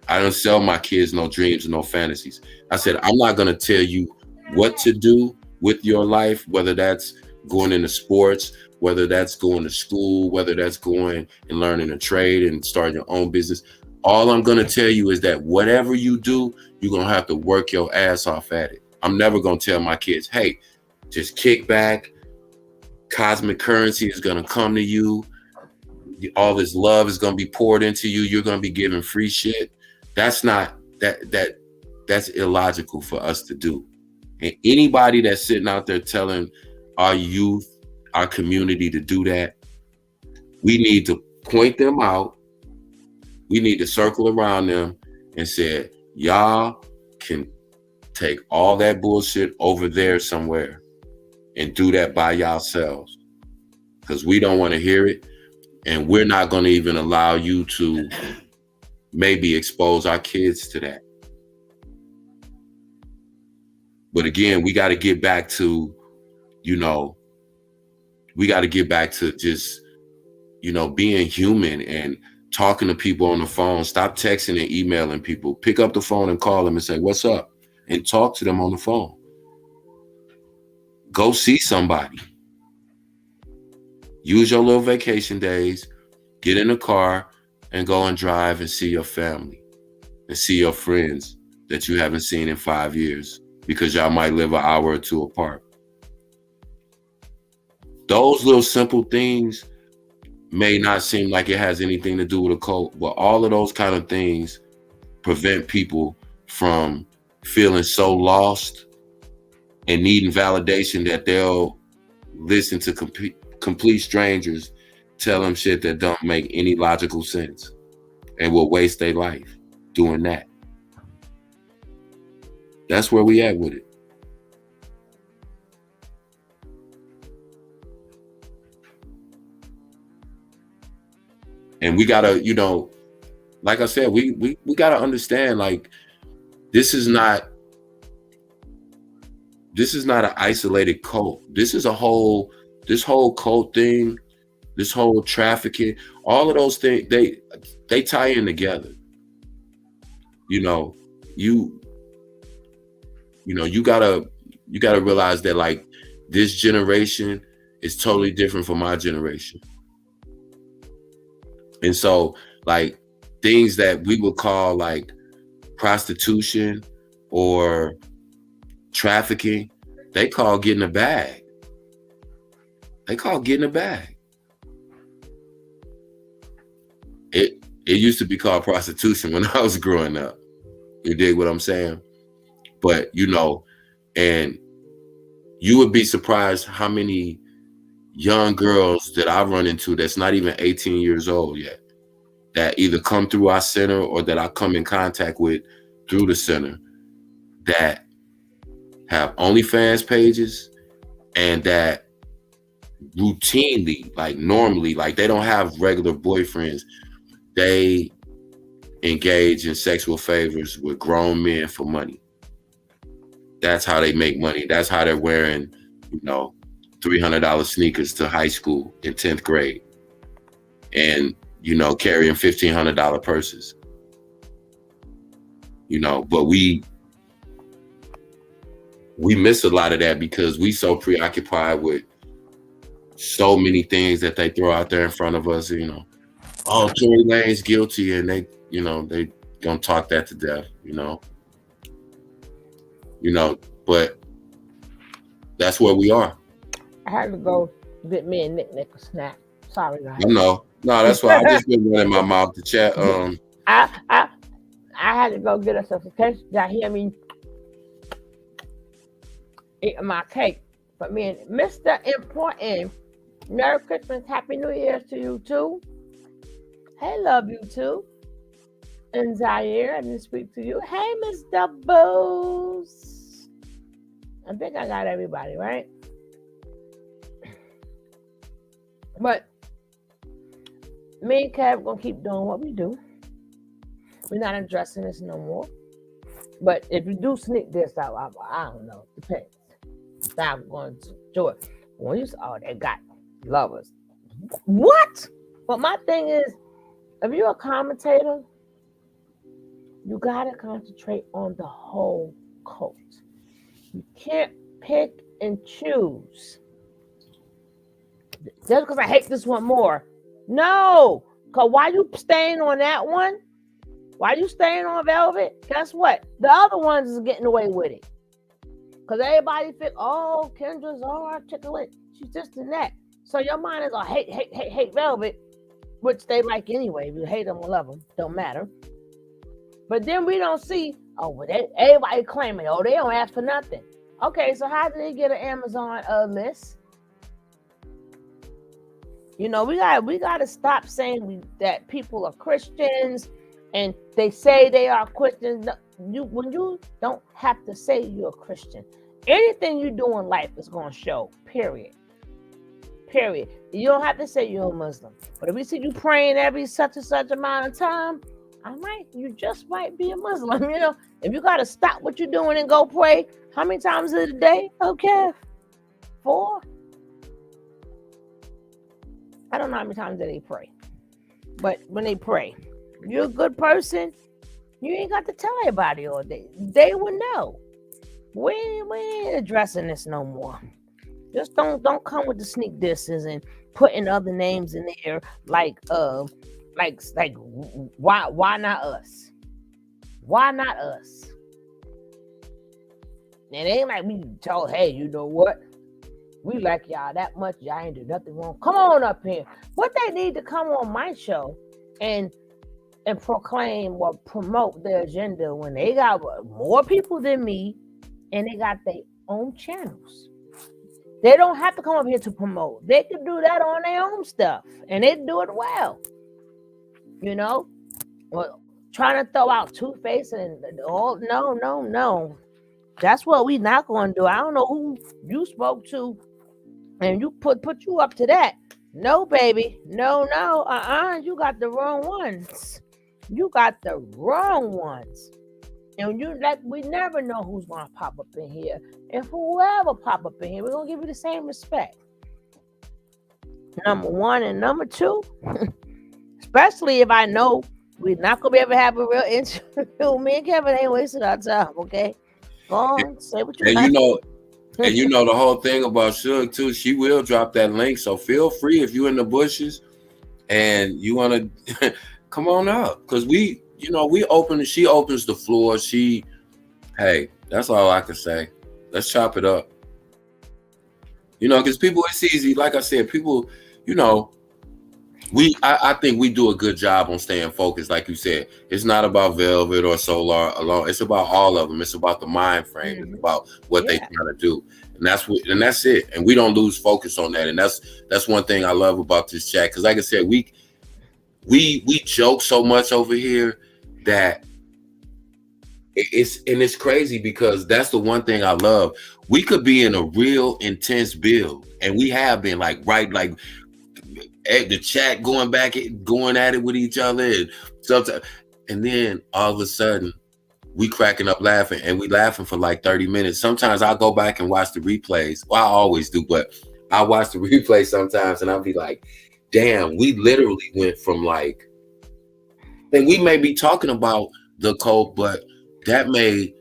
I don't sell my kids no dreams and no fantasies. I said, I'm not going to tell you what to do with your life, whether that's going into sports, whether that's going to school, whether that's going and learning a trade and starting your own business. All I'm going to tell you is that whatever you do, you're going to have to work your ass off at it. I'm never going to tell my kids, hey, just kick back. Cosmic currency is going to come to you. All this love is going to be poured into you. You're going to be given free shit. That's illogical for us to do. And anybody that's sitting out there telling our youth, our community to do that, we need to point them out. We need to circle around them and say, y'all can take all that bullshit over there somewhere and do that by yourselves, because we don't want to hear it. And we're not going to even allow you to maybe expose our kids to that. But again, we got to get back to, just, being human and talking to people on the phone. Stop texting and emailing people. Pick up the phone and call them and say, what's up? And talk to them on the phone. Go see somebody. Use your little vacation days. Get in the car and go and drive and see your family and see your friends that you haven't seen in 5 years, because y'all might live an hour or two apart. Those little simple things may not seem like it has anything to do with a cult, but all of those kind of things prevent people from feeling so lost and needing validation that they'll listen to complete strangers tell them shit that don't make any logical sense and will waste their life doing that. That's where we at with it. And we gotta, like I said, we gotta understand, like, this is not an isolated cult. This whole cult thing, this whole trafficking, all of those things, they tie in together. You gotta realize that, like, this generation is totally different from my generation. And so, like, things that we would call like prostitution or trafficking, they call getting a bag. It used to be called prostitution when I was growing up. You dig what I'm saying? But, and you would be surprised how many young girls that I run into that's not even 18 years old yet, that either come through our center or that I come in contact with through the center, that have OnlyFans pages and that routinely, like normally, like they don't have regular boyfriends. They engage in sexual favors with grown men for money. That's how they make money. That's how they're wearing, $300 sneakers to high school in 10th grade. And, carrying $1,500 purses. But we miss a lot of that because we so preoccupied with so many things that they throw out there in front of us, oh, Tory Lane's guilty, and they gonna talk that to death, but that's where we are. I had to go get me a Nick a snack. Sorry, guys. No, that's why I just been running my mouth to chat. I had to go get us a case. Y'all hear me eating my cake? But me and Mr. Important, Merry Christmas, Happy New Year to you too. Hey, love you too. And Zaire, I didn't speak to you. Hey, Mr. Booze. I think I got everybody, right? But me and Kev gonna keep doing what we do. We're not addressing this no more. But if you do sneak this out, I don't know. Depends. I'm going to do it. When you say, oh, they got lovers. What? But my thing is, if you're a commentator, you gotta concentrate on the whole cult. You can't pick and choose. Just because I hate this one more. No. Because why you staying on that one? Why you staying on Velvet? Guess what? The other ones is getting away with it. Because everybody think, oh, Kendra's articulate. She's just in that. So your mind is, hate Velvet, which they like anyway. If you hate them or love them, don't matter. But then we don't see, everybody claiming, they don't ask for nothing. Okay, so how did they get an Amazon list? We gotta stop saying that people are Christians and they say they are Christians. When you don't have to say you're a Christian, anything you do in life is gonna show. Period. You don't have to say you're a Muslim, but if we see you praying every such and such amount of time, you just might be a Muslim. If you gotta stop what you're doing and go pray, how many times a day? Okay, 4. I don't know how many times they pray, but when they pray, if you're a good person, you ain't got to tell everybody all day. They will know. We ain't addressing this no more. Just don't come with the sneak disses and putting other names in there like why not us? Why not us? And it ain't like we told, hey, you know what? We like y'all that much. Y'all ain't do nothing wrong. Come on up here. What they need to come on my show and and proclaim or promote their agenda when they got more people than me and they got their own channels. They don't have to come up here to promote. They can do that on their own stuff and they do it well. You know? Well, trying to throw out Two-Face and all, no. That's what we not going to do. I don't know who you spoke to and you put you up to that. No, baby. No. You got the wrong ones. You got the wrong ones. And we never know who's gonna pop up in here. And whoever pop up in here, we're gonna give you the same respect. Number one and number two, especially if I know we're not gonna be able to have a real interview. Me and Kevin ain't wasting our time, okay? Go on, say what you got. And you know the whole thing about Suge too, she will drop that link. So feel free if you're in the bushes and you want to come on up. Because we open, she opens the floor. Hey, that's all I can say. Let's chop it up. Because people, it's easy. Like I said, people, I think we do a good job on staying focused. Like you said, it's not about Velvet or Solar alone. It's about all of them. It's about the mind frame. It's about what they trying to do, and that's it. And we don't lose focus on that. And that's one thing I love about this chat. Because like I said, we joke so much over here that it's crazy, because that's the one thing I love. We could be in a real intense build, and we have been like the chat going at it with each other and stuff, and then all of a sudden we cracking up laughing, and we laughing for like 30 minutes. Sometimes I'll go back and watch the replays. Well, I always do, but I watch the replay sometimes and I'll be like, damn, we literally went from like, and we may be talking about the cult, but that may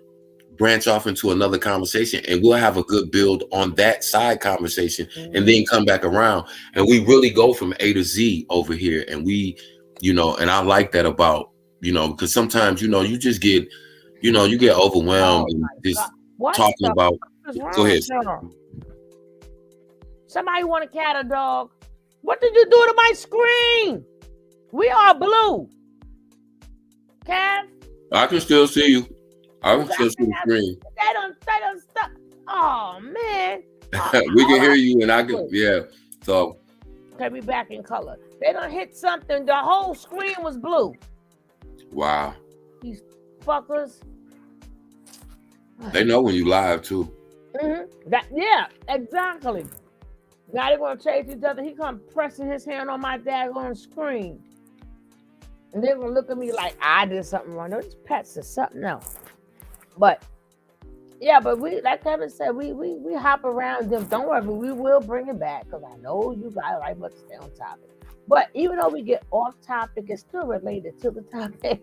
branch off into another conversation, and we'll have a good build on that side conversation, and then come back around, and we really go from A to Z over here. And we, and I like that about, because sometimes, you just get, you get overwhelmed and just talking about. Go ahead. Somebody want a cat or dog? What did you do to my screen? We are blue. Cat? I can still see you. I can still see the screen. They don't stop. Oh man. We can hear you, and I can, yeah. So okay, we back in color. They done hit something. The whole screen was blue. Wow. These fuckers. They know when you live too. Yeah, exactly. Now they're gonna chase each other. He come pressing his hand on my daggone screen. And they're gonna look at me like I did something wrong. No, these pets is something else. But yeah, but we, like Kevin said, we hop around them. Don't worry, we will bring it back, because I know you guys like much to stay on topic. But even though we get off topic, it's still related to the topic.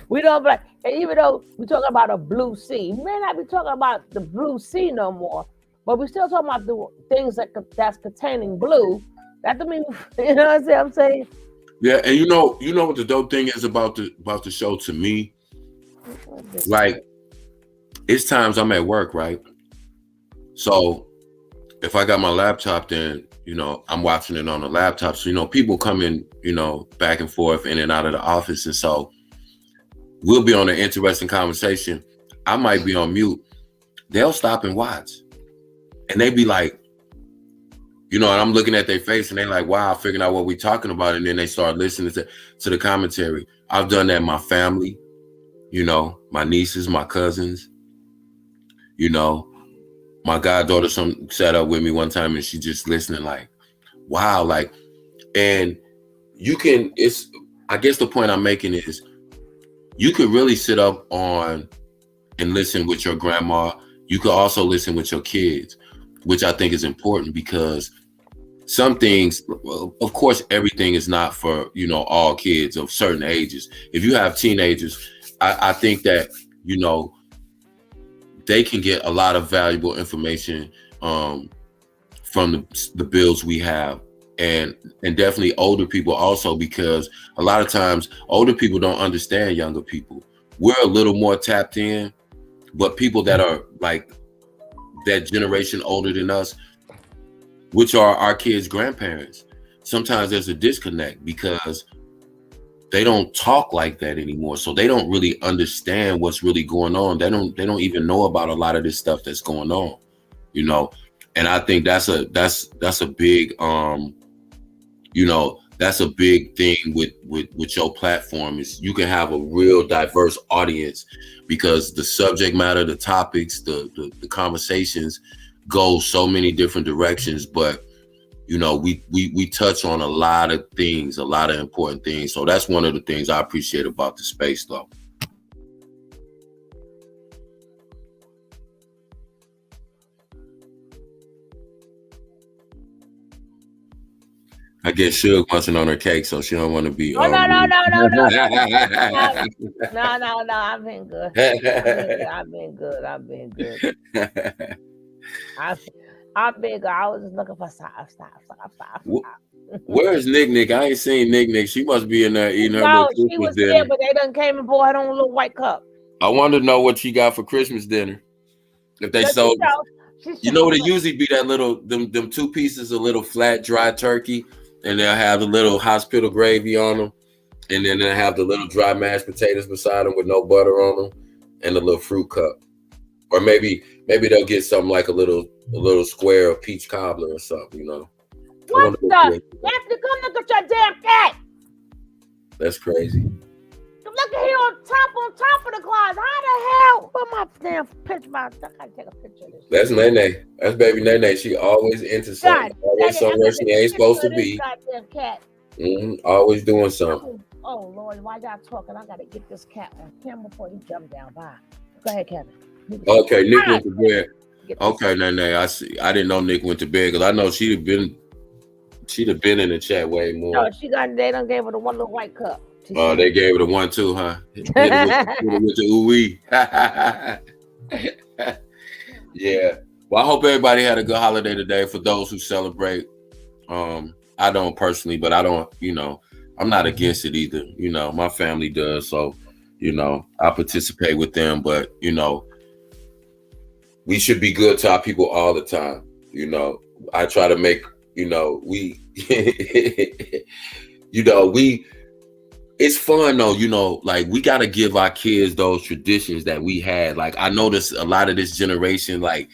We don't like, and even though we talk about a blue sea, we may not be talking about the blue sea no more, but we still talking about the things that's containing blue. That doesn't mean, you know what I'm saying? Yeah, and you know what the dope thing is about the show to me? Like, it's times I'm at work, right? So if I got my laptop, then I'm watching it on the laptop. So people come in, back and forth in and out of the office, and so we'll be on an interesting conversation. I might be on mute. They'll stop and watch, and they be like, and I'm looking at their face, and they like, wow, figuring out what we're talking about, and then they start listening to the commentary. I've done that in my family. My nieces, my cousins, my goddaughter sat up with me one time, and she just listening like, wow, like, and I guess the point I'm making is you could really sit up on and listen with your grandma. You could also listen with your kids, which I think is important, because some things, of course, everything is not for, all kids of certain ages. If you have teenagers, I think that, they can get a lot of valuable information from the builds we have, and definitely older people also, because a lot of times older people don't understand younger people. We're a little more tapped in, but people that are like that generation older than us, which are our kids' grandparents, sometimes there's a disconnect, because they don't talk like that anymore. So they don't really understand what's really going on. They don't even know about a lot of this stuff that's going on, you know. And I think that's a big that's a big thing with your platform, is you can have a real diverse audience, because the subject matter, the topics, the conversations go so many different directions, but we touch on a lot of things, a lot of important things. So that's one of the things I appreciate about the space, though. I guess Suge munching on her cake, so she don't want to be. No. No. I've been good. I've been good. I've been good. I was just looking for stop. Where is Nick? I ain't seen Nick. She must be in there eating her No, little she Christmas was dinner. there, but they done came and bought her on a little white cup. I want to know what she got for Christmas dinner. If they sold, you know what it usually be, that little them 2 pieces of little flat dry turkey, and they'll have the little hospital gravy on them, and then they'll have the little dry mashed potatoes beside them with no butter on them, and a little fruit cup. Or maybe they'll get something like a little square of peach cobbler or something, you know. What the? Daphne, come look at your damn cat. That's crazy. Look at here on top of the closet. How the hell? Put my damn picture. I gotta take a picture of this. That's Nene. That's baby Nene. She always into something. Always somewhere she ain't supposed to be. Goddamn cat. Always doing something. Oh Lord, while y'all talking, I gotta get this cat on camera before he jump down. Bye. Go ahead, Kevin. Okay, Nick went to bed. Okay, Nene. I see. I didn't know Nick went to bed, because I know she'd have been in the chat way more. No, they done gave her the one little white cup. Oh, they gave her the 1 2, huh? With the ooh-wee. Yeah. Well, I hope everybody had a good holiday today. For those who celebrate, I don't personally, but I don't, I'm not against it either. My family does, so I participate with them. But we should be good to our people all the time. I try to make we it's fun though, like we got to give our kids those traditions that we had. Like I notice a lot of this generation, like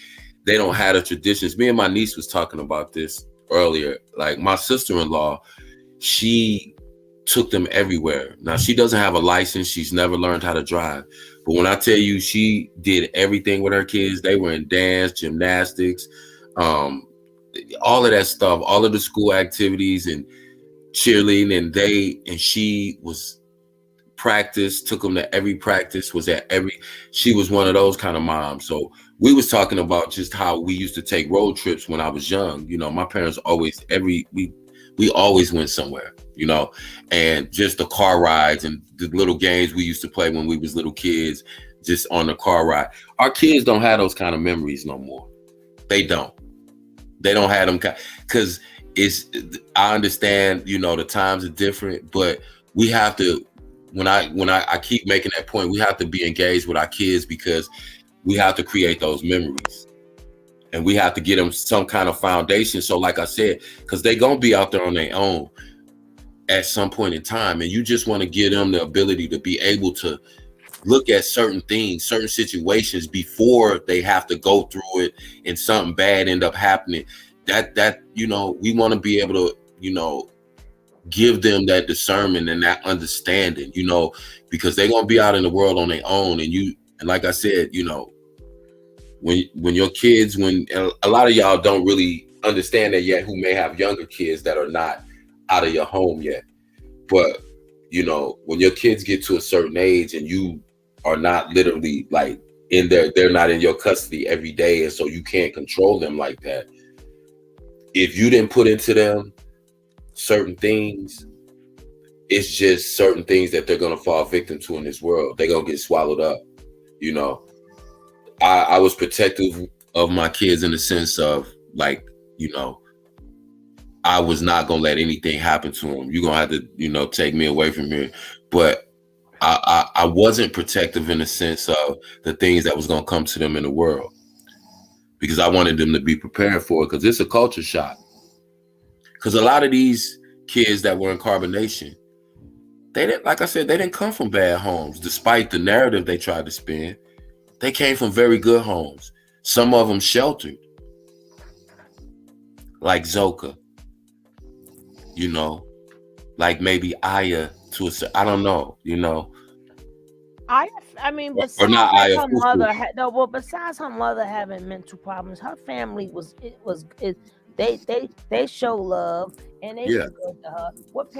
they don't have the traditions. Me and my niece was talking about this earlier. Like my sister-in-law, she took them everywhere. Now she doesn't have a license. She's never learned how to drive. But when I tell you, she did everything with her kids. They were in dance, gymnastics, all of that stuff, all of the school activities and cheerleading, and she was took them to every practice, she was one of those kind of moms. So we was talking about just how we used to take road trips when I was young. My parents always, we always went somewhere, and just the car rides and the little games we used to play when we was little kids, just on the car ride. Our kids don't have those kind of memories no more. They don't have them, because I understand, the times are different, but we have to, when I keep making that point, we have to be engaged with our kids, because we have to create those memories, and we have to get them some kind of foundation. So like I said, because they're going to be out there on their own at some point in time, and you just want to give them the ability to be able to look at certain things, certain situations before they have to go through it and something bad end up happening. That we want to be able to give them that discernment and that understanding, because they're gonna be out in the world on their own. And like I said, when your kids, when a lot of y'all don't really understand that yet, who may have younger kids that are not out of your home yet, but when your kids get to a certain age and you are not literally like they're not in your custody every day, and so you can't control them like that. If you didn't put into them certain things, it's just certain things that they're going to fall victim to in this world. They're going to get swallowed up. I was protective of my kids in the sense of like, I was not going to let anything happen to them. You're going to have to, take me away from here. But I wasn't protective in the sense of the things that was going to come to them in the world, because I wanted them to be prepared for it, because it's a culture shock. Because a lot of these kids that were in carbonation, They didn't, like I said, they didn't come from bad homes, despite the narrative they tried to spin. They came from very good homes. Some of them sheltered, like Zoka, you know, like maybe Aya to I don't know, you know, I mean, or besides not like Aya her Fufu. mother, well, besides her mother having mental problems, her family they show love and they Yeah, was good to her. What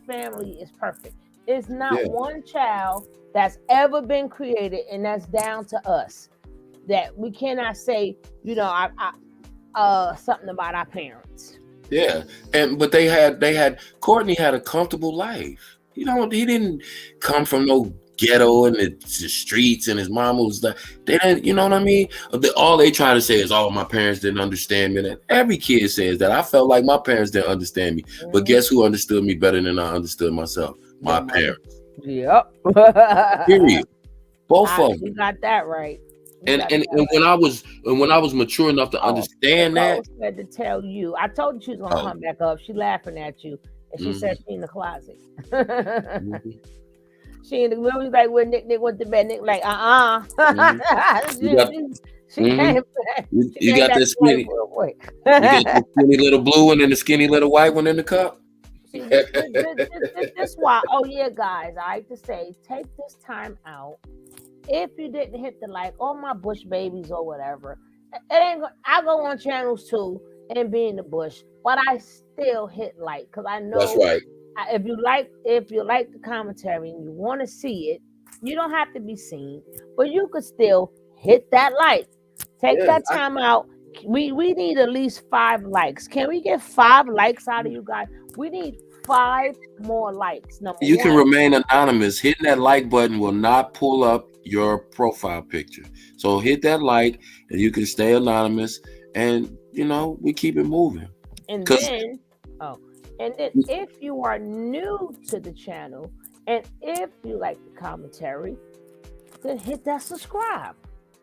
family is perfect? It's not yeah, one child that's ever been created, and that's down to us. That we cannot say, something about our parents. yeah. But they had Courtney had a comfortable life. He didn't come from no ghetto in the streets, and his mama was like, they didn't, you know what I mean? All they try to say is, oh, my parents didn't understand me. And every kid says that. I felt like my parents didn't understand me. But Mhm. guess who understood me better than I understood myself? Your My mother. parents. Yep. Period. Both of them. You got that right. You And got and, that and right. when I was mature enough to Oh, understand Nicole that, said to tell you. I told you she was gonna oh, come back up. She laughing at you, and she said mhm, she in the closet. mhm. She in the room. Was like when Nick went to bed. Nick like Mhm. You got she hmm came back. She you came got back this to life skinny, real quick. you got the skinny little blue one and the skinny little white one in the cup. See, this why. Oh yeah, guys. I like to say, take this time out. If you didn't hit the like, all my bush babies or whatever, it ain't. I go on channels too and be in the bush, but I still hit like because I That's know right. if you like the commentary and you want to see it, you don't have to be seen, but you could still hit that like. Take Yeah, that time out. We need at least 5 likes. Can we get 5 likes out of you guys? We need 5 more likes. Number you can one. remain anonymous. Hitting that like button will not pull up your profile picture. So hit that like, and you can stay anonymous. And we keep it moving. And Cause then, oh, and then if you are new to the channel and if you like the commentary, then hit that subscribe.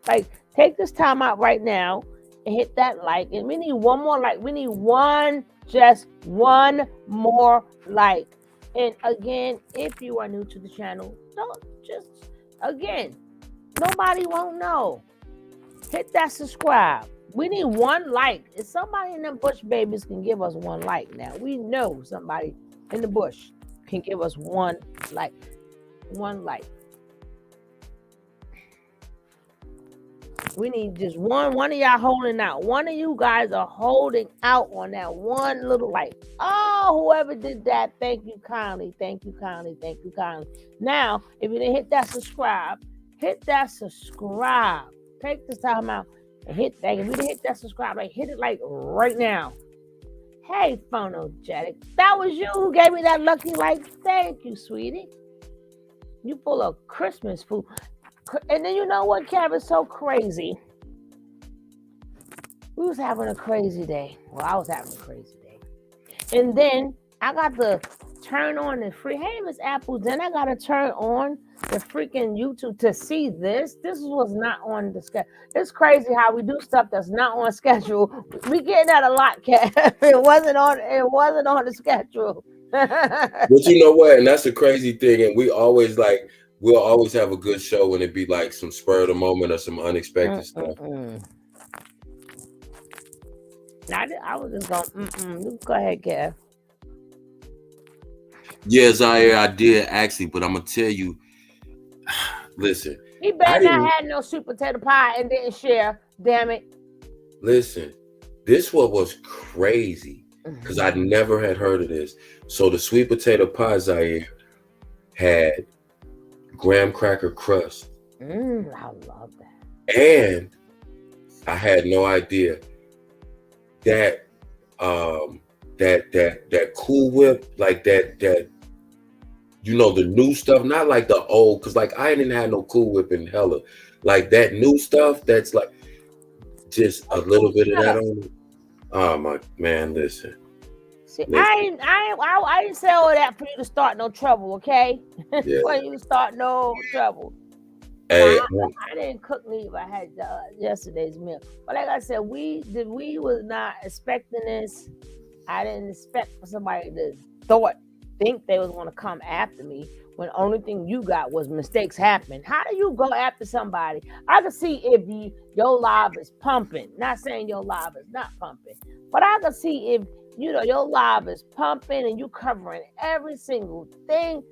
Like, take this time out right now and hit that like. And we need one more like. We need just one more like. And again, if you are new to the channel, don't just, again, nobody won't know. Hit that subscribe. We need one like. If somebody in them bush babies can give us one like now, we know somebody in the bush can give us one like. One like. We need just one of y'all holding out. One of you guys are holding out on that one little like. Oh, whoever did that, thank you kindly. Thank you kindly. Thank you kindly. Now, if you didn't hit that subscribe, hit that subscribe. Take this time out and hit that. If you didn't hit that subscribe, like hit it like right now. Hey, Phonogenic. That was you who gave me that lucky like. Thank you, sweetie. You full of Christmas food. And then you know what, Kev, is so crazy. We was having a crazy day. Well, I was having a crazy day. And then I got to turn on the free. Hey, Miss Apple. Then I got to turn on the freaking YouTube to see this. This was not on the schedule. It's crazy how we do stuff that's not on schedule. We getting that a lot, Kev. It wasn't on the schedule. But you know what? And that's the crazy thing. And we'll always have a good show when it be like some spur of the moment or some unexpected stuff. I was just going, go ahead, Kev. Yes, I did actually, but I'm gonna tell you, listen. He better not have no sweet potato pie and didn't share. Damn it. Listen, this what was crazy because I never had heard of this. So the sweet potato pie Zaire had graham cracker crust. I love that. And I had no idea that that Cool Whip, like that the new stuff, not like the old, because like I didn't have no Cool Whip in hella. Like that new stuff that's like just a little bit of that on it. Oh my man, listen. See, I didn't say all that for you to start no trouble, okay? Yeah. For you to start no trouble. Hey, I didn't cook neither. I had yesterday's meal, but like I said, we was not expecting this. I didn't expect for somebody to throw it think they was going to come after me when only thing you got was mistakes happen. How do you go after somebody? I can see if your live is pumping. Not saying your live is not pumping, but I can see if your live is pumping and you covering every single thing.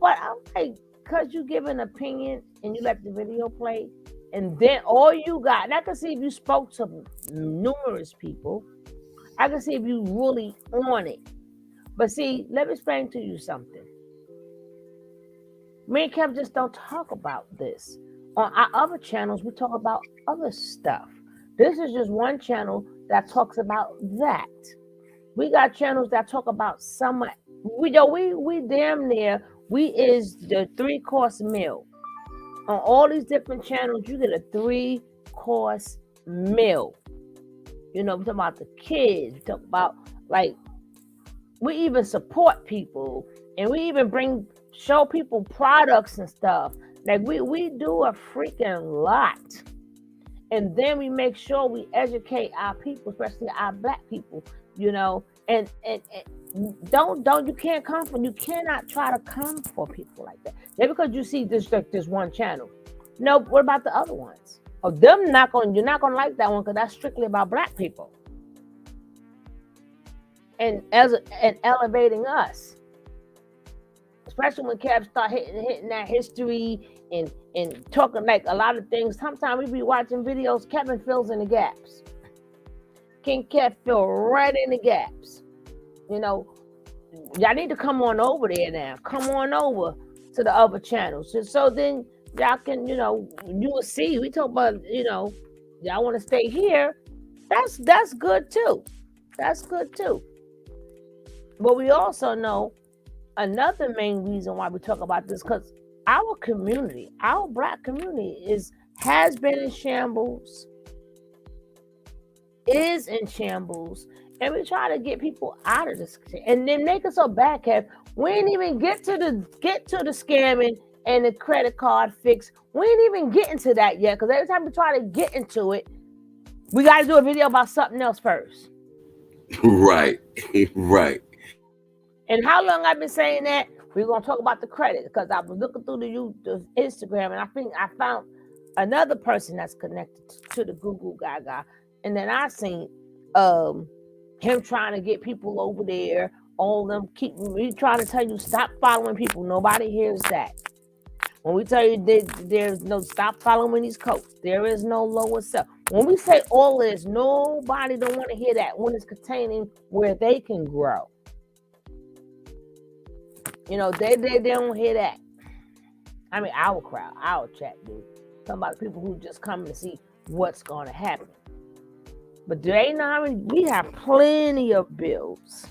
But I'm like, because you give an opinion and you let the video play, and then all you got, and I can see if you spoke to numerous people. I can see if you really on it. But see, let me explain to you something. Me and Kev just don't talk about this. On our other channels, we talk about other stuff. This is just one channel that talks about that. We got channels that talk about some. We damn near, we is the 3-course meal. On all these different channels, you get a 3-course meal. We talk about the kids. We talk about, like, we even support people, and we even show people products and stuff. Like, we do a freaking lot. And then we make sure we educate our people, especially our Black people, and you cannot try to come for people like that. Just because you see this one channel. No, what about the other ones? Oh, you're not gonna like that one because that's strictly about Black people. And elevating us. Especially when Kev start hitting that history and talking like a lot of things. Sometimes we be watching videos, Kevin fills in the gaps. King Kev fill right in the gaps. Y'all need to come on over there now. Come on over to the other channels. So then y'all can, you will see. We talk about, y'all want to stay here. That's good too. That's good too. But we also know another main reason why we talk about this, because our community, our Black community has been in shambles, is in shambles, and we try to get people out of this, and then make it so bad, Kev. We ain't even get to the scamming and the credit card fix. We ain't even getting to that yet, because every time we try to get into it, we got to do a video about something else first. Right, right. And how long I've been saying that? We're gonna talk about the credit, because I was looking through the Instagram, and I think I found another person that's connected to the Google Gaga, and then I seen him trying to get people over there. All them we trying to tell you stop following people. Nobody hears that. When we tell you there's no stop following these coats, there is no lower self. When we say all this, nobody don't want to hear that when it's containing where they can grow. They don't hear that. I mean, our crowd, our chat, dude. Talking about people who just come to see what's going to happen. But they know we have plenty of bills.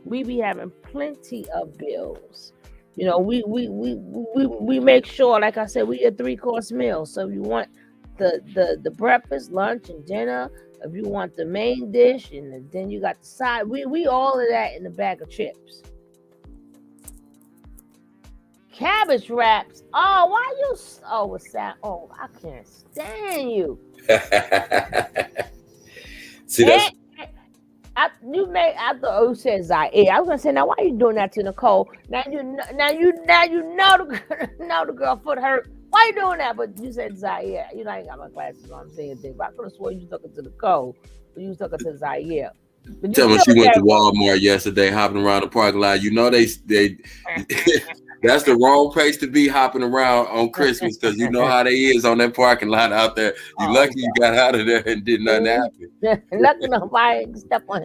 We be having plenty of bills. We make sure, like I said, we a 3-course meal. So if you want the breakfast, lunch, and dinner, if you want the main dish, and then you got the side, we all of that in the bag of chips. Cabbage wraps. Oh, why you? Oh, what's that? Oh, I can't stand you. See, that's. I thought you said Zaire. I was gonna say, now why are you doing that to Nicole? Now you know the girl foot hurt. Why you doing that? But you said Zaire. I ain't got my glasses on. I'm saying things, but I could have sworn you was talking to Nicole, but you was talking to Zaire. Tell me, she went to Walmart yesterday, hopping around the parking lot. They that's the wrong place to be hopping around on Christmas, because you know how they is on that parking lot out there. You lucky you got out of there and did nothing happen. Lucky nobody step on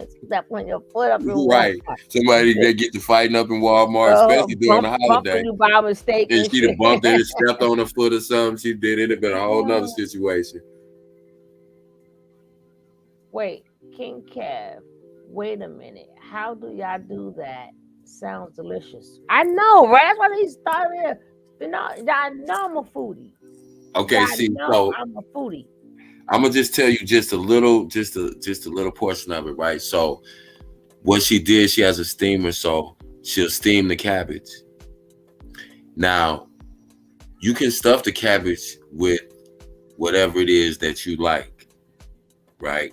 your foot up in Walmart. Right. Somebody that get to fighting up in Walmart, especially during the holiday. You by mistake. And she'd have bumped it and stepped on her foot or something. She did. It'd have been a whole nother situation. Wait, King Kev, wait a minute. How do y'all do that? Sounds delicious. I know, right? That's why he started here. I know I'm a foodie. Okay, so I'm a foodie. I'm gonna just tell you just a little portion of it, right? So what she did, she has a steamer, so she'll steam the cabbage. Now, you can stuff the cabbage with whatever it is that you like, right?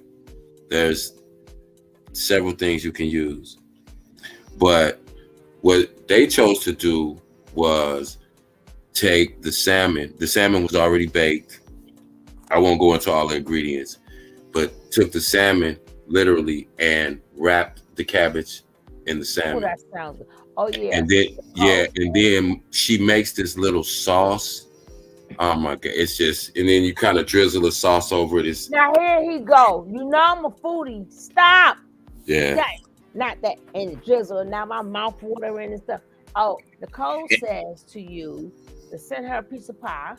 There's several things you can use. But What they chose to do was take the salmon. The salmon was already baked. I won't go into all the ingredients, but took the salmon literally and wrapped the cabbage in the Oh, salmon. that sounds good. Oh yeah. And then Oh, and then she makes this little sauce. Oh my god, it's just, and then you kind of drizzle the sauce over it. It's now here he go. You know I'm a foodie. Stop. yeah. That, not that and drizzle. Now my mouth watering and stuff. Oh, Nicole says to you to send her a piece of pie.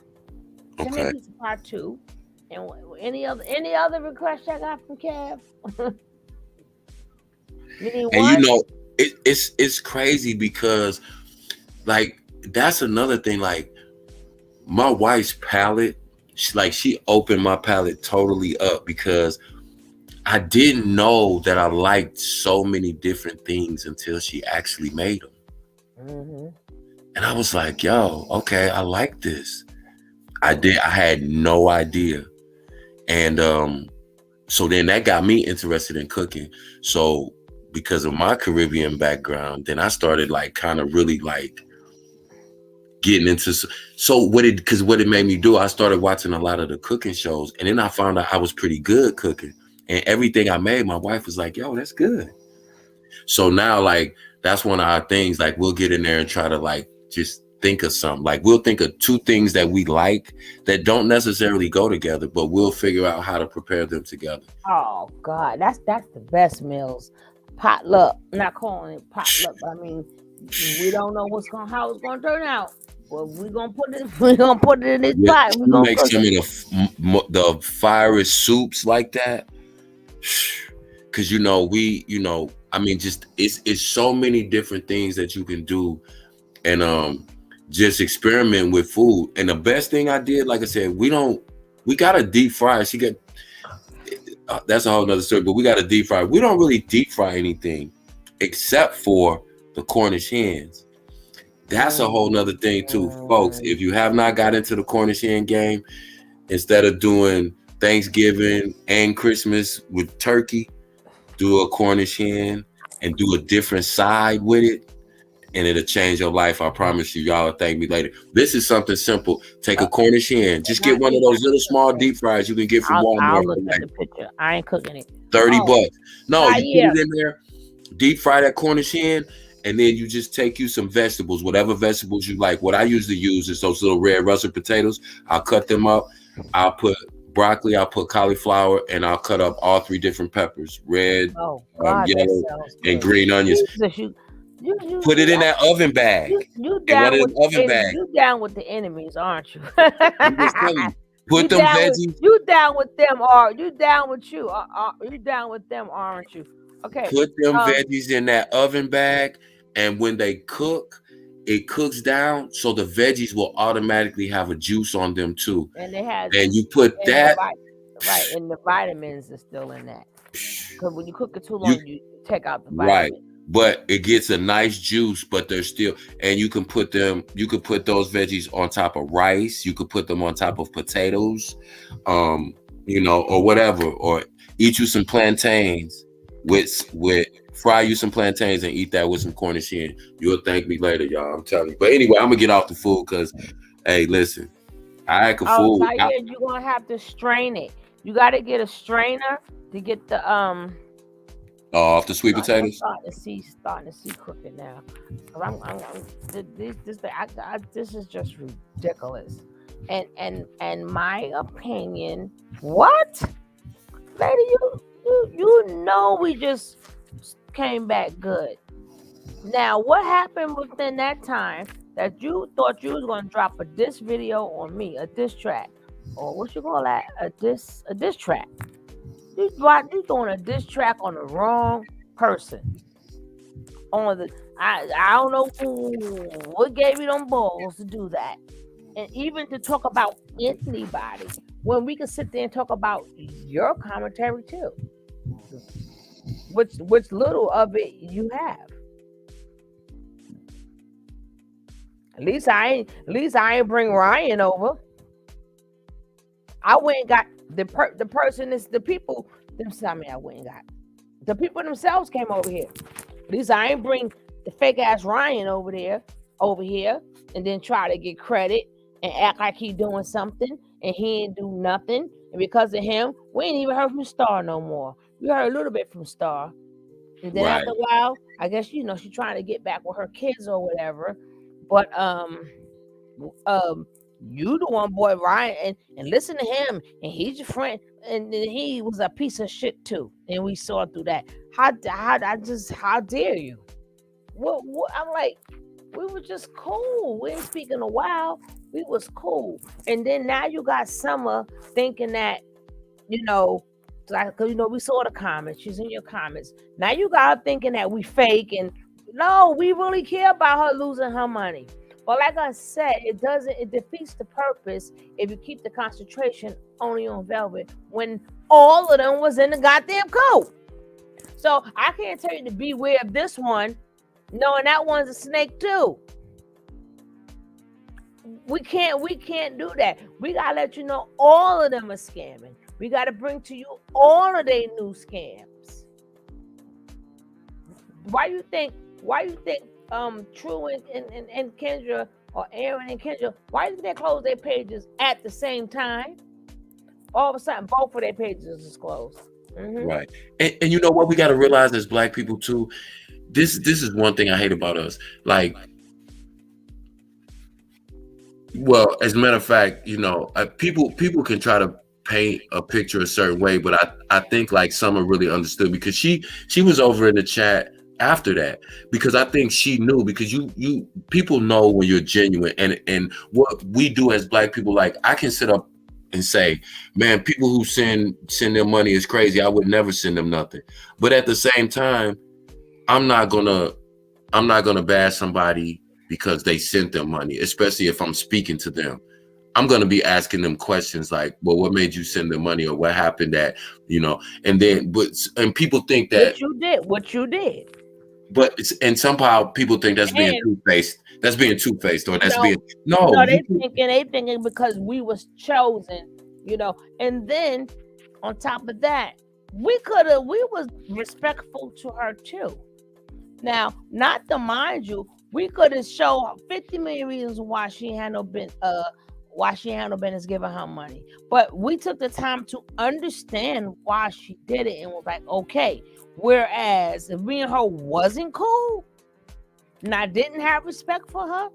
Send me a Okay. piece of pie too. And any other requests I got from Kev? You need And you one? know, it's crazy because like that's another thing. Like my wife's palate, she opened my palate totally up because I didn't know that I liked so many different things until she actually made them. Mm-hmm. And I was like, yo, okay, I like this. I had no idea. And so then that got me interested in cooking. So because of my Caribbean background, then I started like kind of really like getting into what it made me do, I started watching a lot of the cooking shows, and then I found out I was pretty good cooking. And everything I made, my wife was like, yo, that's good. So now like that's one of our things, like we'll get in there and try to like just think of something. Like we'll think of two things that we like that don't necessarily go together, but we'll figure out how to prepare them together. Oh God, that's the best meals. Potluck. I'm not calling it potluck, but I mean we don't know how it's gonna turn out. Well, we're gonna put it in this Yeah, pot. We're you gonna make cook some it. of the fiery soups like that. Cause I mean, just it's so many different things that you can do, and just experiment with food. And the best thing I did, like I said, we gotta deep fry. That's a whole nother story, but we gotta deep fry. We don't really deep fry anything except for the Cornish hens. That's a whole nother thing too, folks. If you have not got into the Cornish hen game, instead of doing Thanksgiving and Christmas with turkey, do a Cornish hen and do a different side with it, and it'll change your life. I promise you. Y'all will thank me later. This is something simple. Take a Cornish hen. Just get one of those little small deep fries you can get from I'll Walmart look for at like the picture. I ain't cooking it. 30 Oh, bucks. No, you yeah. put it in there, deep fry that Cornish hen, and then you just take you some vegetables, whatever vegetables you like. What I usually use is those little red russet potatoes. I'll cut them up. I'll put broccoli, I'll put cauliflower, and I'll cut up all three different peppers, red, Oh God, that yellow, sounds and good. green onions. Jesus, you Put it in that oven bag. you And one down of with them oven bags. you down with the enemies, aren't you? I'm just telling you. Put them veggies. You down with them, or you down with you? You down with them, aren't you? Okay. Put them veggies in that oven bag, and when they cook, it cooks down, so the veggies will automatically have a juice on them too. And they have And you put that right, and the vitamins are still in that. Because when you cook it too long, you take out the vitamins. right. But it gets a nice juice, but they're still, and you can put those veggies on top of rice. You could put them on top of potatoes, or whatever, or eat you some plantains with fry you some plantains and eat that with some Cornish hen. You'll thank me later, y'all. I'm telling you. But anyway, I'm gonna get off the food because, hey, listen, I can food. You're gonna have to strain it. You got to get a strainer to get the off the sweet potatoes. I'm starting to see cooking now. This is just ridiculous. And my opinion, what, lady, you know we just came back good. Now, what happened within that time that you thought you was gonna drop a diss video on me, a diss track, or what you call that, a diss track? You throwing a diss track on the wrong person. I don't know what gave you them balls to do that, and even to talk about anybody when we can sit there and talk about your commentary too, which little of it you have. At least I ain't bring Ryan over. I went and got the person is the people themselves. I went and got the people themselves came over here. At least I ain't bring the fake ass Ryan over here, and then try to get credit and act like he doing something and he ain't do nothing. And because of him, we ain't even heard from Star no more. We heard a little bit from Star. And then Right. after a while, I guess she's trying to get back with her kids or whatever. But you the one boy Ryan, and listen to him, and he's your friend, and then he was a piece of shit too, and we saw through that. How dare you? What I'm like, we were just cool. We ain't speak in a while. We was cool, and then now you got Summer thinking that because we saw the comments. She's in your comments. Now you got her thinking that we fake, and no, we really care about her losing her money. But like I said, it defeats the purpose if you keep the concentration only on Velvet when all of them was in the goddamn code. So I can't tell you to beware of this one, knowing that one's a snake too. We can't do that. We gotta let you know all of them are scamming. We gotta bring to you all of their new scams. Why you think True and Kendra, or Aaron and Kendra, why did they close their pages at the same time? All of a sudden, both of their pages is closed. Mm-hmm. Right. And you know what we got to realize as Black people too? This is one thing I hate about us. Like, well, as a matter of fact, people can try to paint a picture a certain way, but I think like Summer really understood, because she was over in the chat after that, because I think she knew, because you people know when you're genuine, and what we do as Black people, like I can sit up and say, man, people who send their money is crazy. I would never send them nothing. But at the same time, I'm not gonna bash somebody because they sent them money, especially if I'm speaking to them. I'm going to be asking them questions like, well, what made you send the money, or what happened that, and people think that what you did. But and somehow people think that's being two-faced. That's being two-faced, or that's being they thinking because we was chosen, and then on top of that, we was respectful to her too. Now, not to mind you, we could have shown 50 million reasons why she had no business giving her money. But we took the time to understand why she did it and was like, okay. Whereas if me and her wasn't cool and I didn't have respect for her,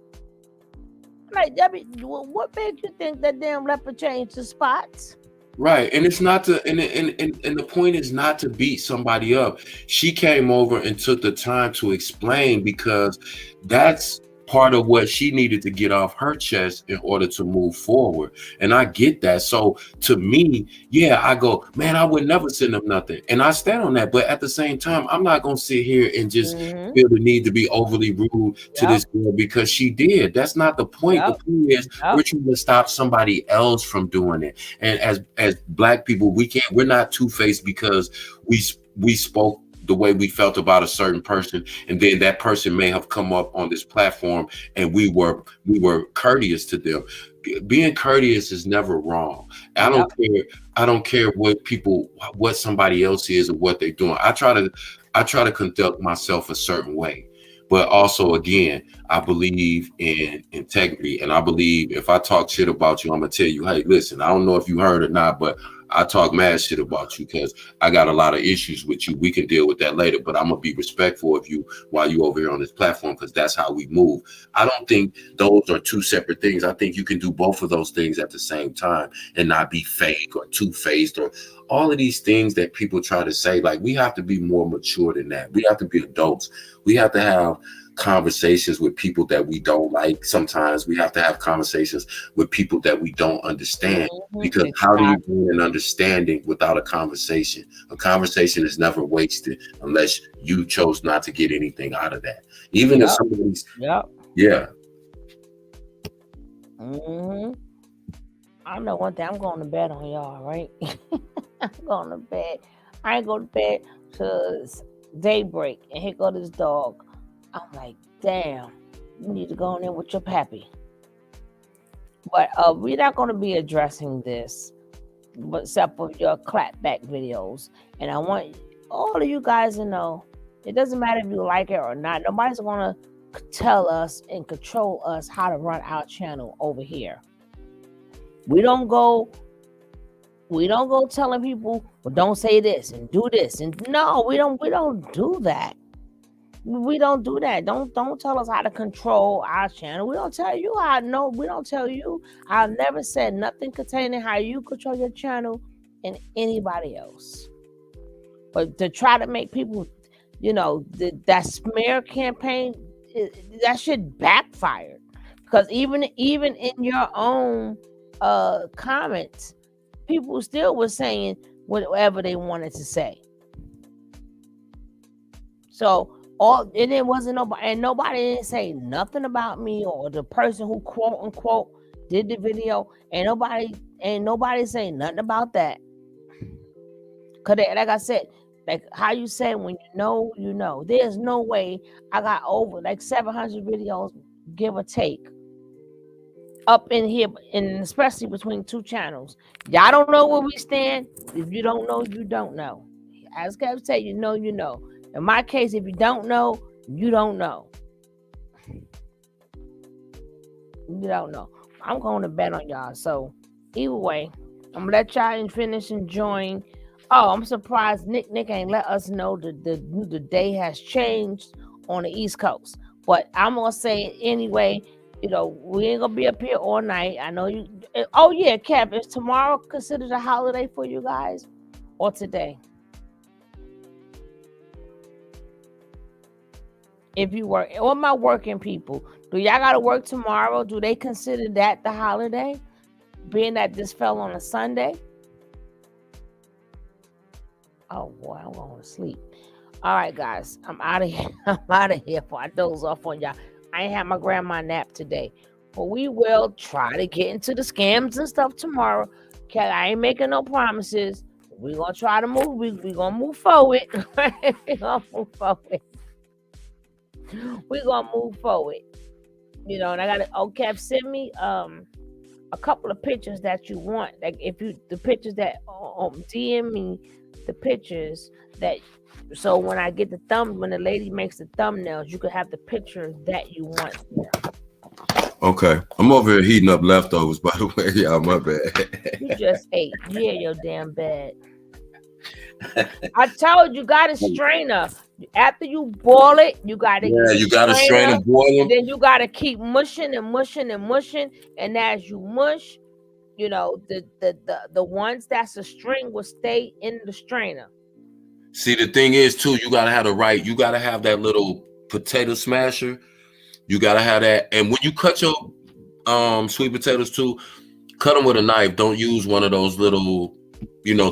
like, Debbie, what made you think that damn leopard changed the spots? Right, and it's not to, and the point is not to beat somebody up. She came over and took the time to explain, because that's part of what she needed to get off her chest in order to move forward. And I get that. So to me, yeah, I go, man, I would never send them nothing. And I stand on that. But at the same time, I'm not going to sit here and just feel the need to be overly rude to this girl because she did. That's not the point. The point is we're trying to stop somebody else from doing it. And as Black people, we're not two-faced because we spoke the way we felt about a certain person, and then that person may have come up on this platform and we were courteous to them. Being courteous is never wrong. I don't care what somebody else is or what they're doing. I try to conduct myself a certain way. But also, again, I believe in integrity, and I believe if I talk shit about you, I'm gonna tell you, hey, listen, I don't know if you heard or not, but I talk mad shit about you because I got a lot of issues with you. We can deal with that later, but I'm gonna be respectful of you while you over here on this platform, because that's how we move. I don't think those are two separate things. I think you can do both of those things at the same time and not be fake or two-faced or all of these things that people try to say. Like, we have to be more mature than that. We have to be adults. We have to have conversations with people that we don't like. Sometimes we have to have conversations with people that we don't understand, because how do you gain an understanding without a conversation? A conversation is never wasted unless you chose not to get anything out of that. Even if somebody's I know one thing, I'm going to bed on y'all, right? I'm going to bed. I ain't go to bed till daybreak, and here go this dog. I'm like, damn, you need to go in there with your pappy. But we're not going to be addressing this, but except for your clapback videos. And I want all of you guys to know It doesn't matter if you like it or not. Nobody's gonna tell us and control us how to run our channel over here. We don't go telling people, well, don't say this and do this. And no, we don't do that. We don't do that. Don't tell us how to control our channel. We don't tell you how. No, we don't tell you. I've never said nothing containing how you control your channel and anybody else. But to try to make people, that smear campaign, that shit backfired. Because even in your own comments, people still were saying whatever they wanted to say. So and it wasn't nobody, and nobody didn't say nothing about me or the person who quote unquote did the video. Ain't nobody saying nothing about that. Cause like I said, like how you said, when you know. There's no way I got over like 700 videos, give or take, up in here, and especially between two channels. Y'all don't know where we stand. If you don't know, you don't know. As Kev said, you know. In my case, if you don't know, you don't know. You don't know. I'm going to bet on y'all. So either way, I'm gonna let y'all finish enjoying. Oh, I'm surprised Nick ain't let us know the day has changed on the East Coast. But I'm gonna say it anyway. We ain't gonna be up here all night. I know you. Oh yeah, Kev, is tomorrow considered a holiday for you guys, or today? If you work, or my working people, do y'all gotta work tomorrow? Do they consider that the holiday, being that this fell on a Sunday? Oh boy, I'm going to sleep. All right, guys, I'm out of here. I'm out of here before I doze off on y'all. I ain't had my grandma nap today, but we will try to get into the scams and stuff tomorrow. Okay, I ain't making no promises. We gonna try to move. We gonna move forward. We gonna move forward. We gonna move forward. And I gotta. Okay, send me a couple of pictures that you want. Like the pictures that DM me the pictures that. So when I get when the lady makes the thumbnails, you could have the picture that you want there. Okay. I'm over here heating up leftovers, by the way. Y'all, my bad. You just ate. Yeah, your damn bad. I told you, got a strainer. After you boil it, you gotta strain and boil them. Then you gotta keep mushing and mushing and mushing. And as you mush, the ones that's a string will stay in the strainer. See, the thing is too, you gotta have that little potato smasher. You gotta have that. And when you cut your sweet potatoes too, cut them with a knife. Don't use one of those little,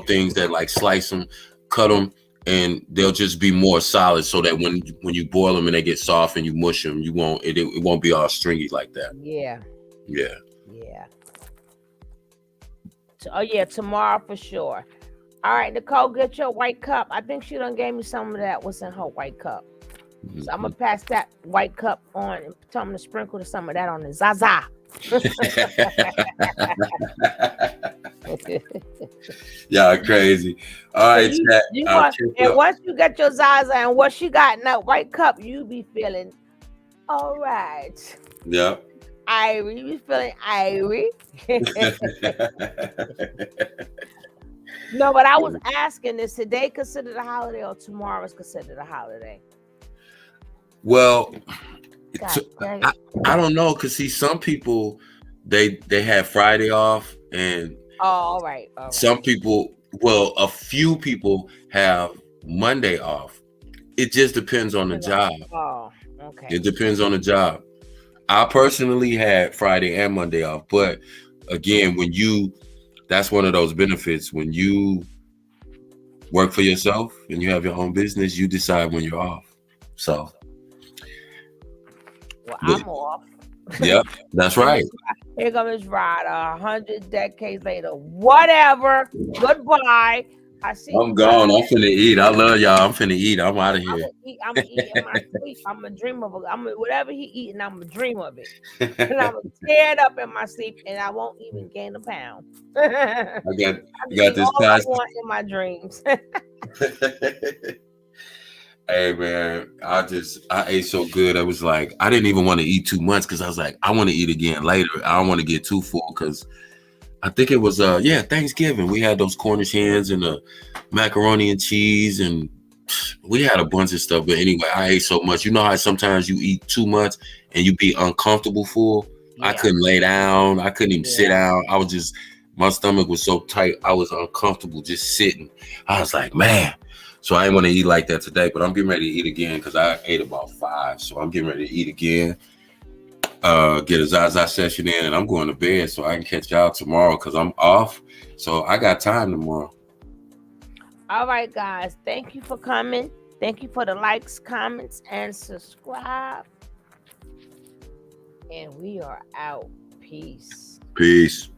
things that like slice them. Cut them, and they'll just be more solid. So that when you boil them and they get soft and you mush them, it won't be all stringy like that. Yeah. Yeah. Yeah. Oh yeah, tomorrow for sure. All right, Nicole, get your white cup. I think she done gave me some of that. What's in her white cup? Mm-hmm. So I'm gonna pass that white cup on and tell them to sprinkle some of that on the Zaza. Y'all crazy. All right, chat. And once you get your Zaza and what she got in that white cup, you be feeling all right. Yeah. Irie, you be feeling Irie. No, but I was asking, is today considered a holiday or tomorrow is considered a holiday? Well, I don't know, because see, some people they have Friday off, and all right. Some people, a few people have Monday off. It just depends on the job. Oh, okay. It depends on the job. I personally had Friday and Monday off, but again, that's one of those benefits. When you work for yourself and you have your own business, you decide when you're off. So, I'm off. Yep, that's right. Here comes Miss Ryder, 100 decades later. Whatever. Goodbye. I'm gone. I'm finna eat. I love y'all. I'm finna eat. I'm out of here. I'm gonna eat in my sleep. I'm gonna dream of it. Whatever he eating, I'm gonna dream of it. And I'm gonna tear it up in my sleep, and I won't even gain a pound. I got this all I want in my dreams. Hey man, I ate so good. I was like, I didn't even want to eat too much because I was like, I want to eat again later. I don't want to get too full because I think it was Thanksgiving. We had those Cornish hens and the macaroni and cheese, and we had a bunch of stuff. But anyway, I ate so much. You know how sometimes you eat too much and you be uncomfortable full. I Yeah. couldn't lay down. I couldn't even sit Yeah. down. I was just, my stomach was so tight. I was uncomfortable just sitting. I was like, man. So I didn't want to eat like that today, but I'm getting ready to eat again because I ate about 5. So I'm getting ready to eat again. Get a Zaza session in, and I'm going to bed so I can catch y'all tomorrow because I'm off. So I got time tomorrow. All right, guys. Thank you for coming. Thank you for the likes, comments, and subscribe. And we are out. Peace. Peace.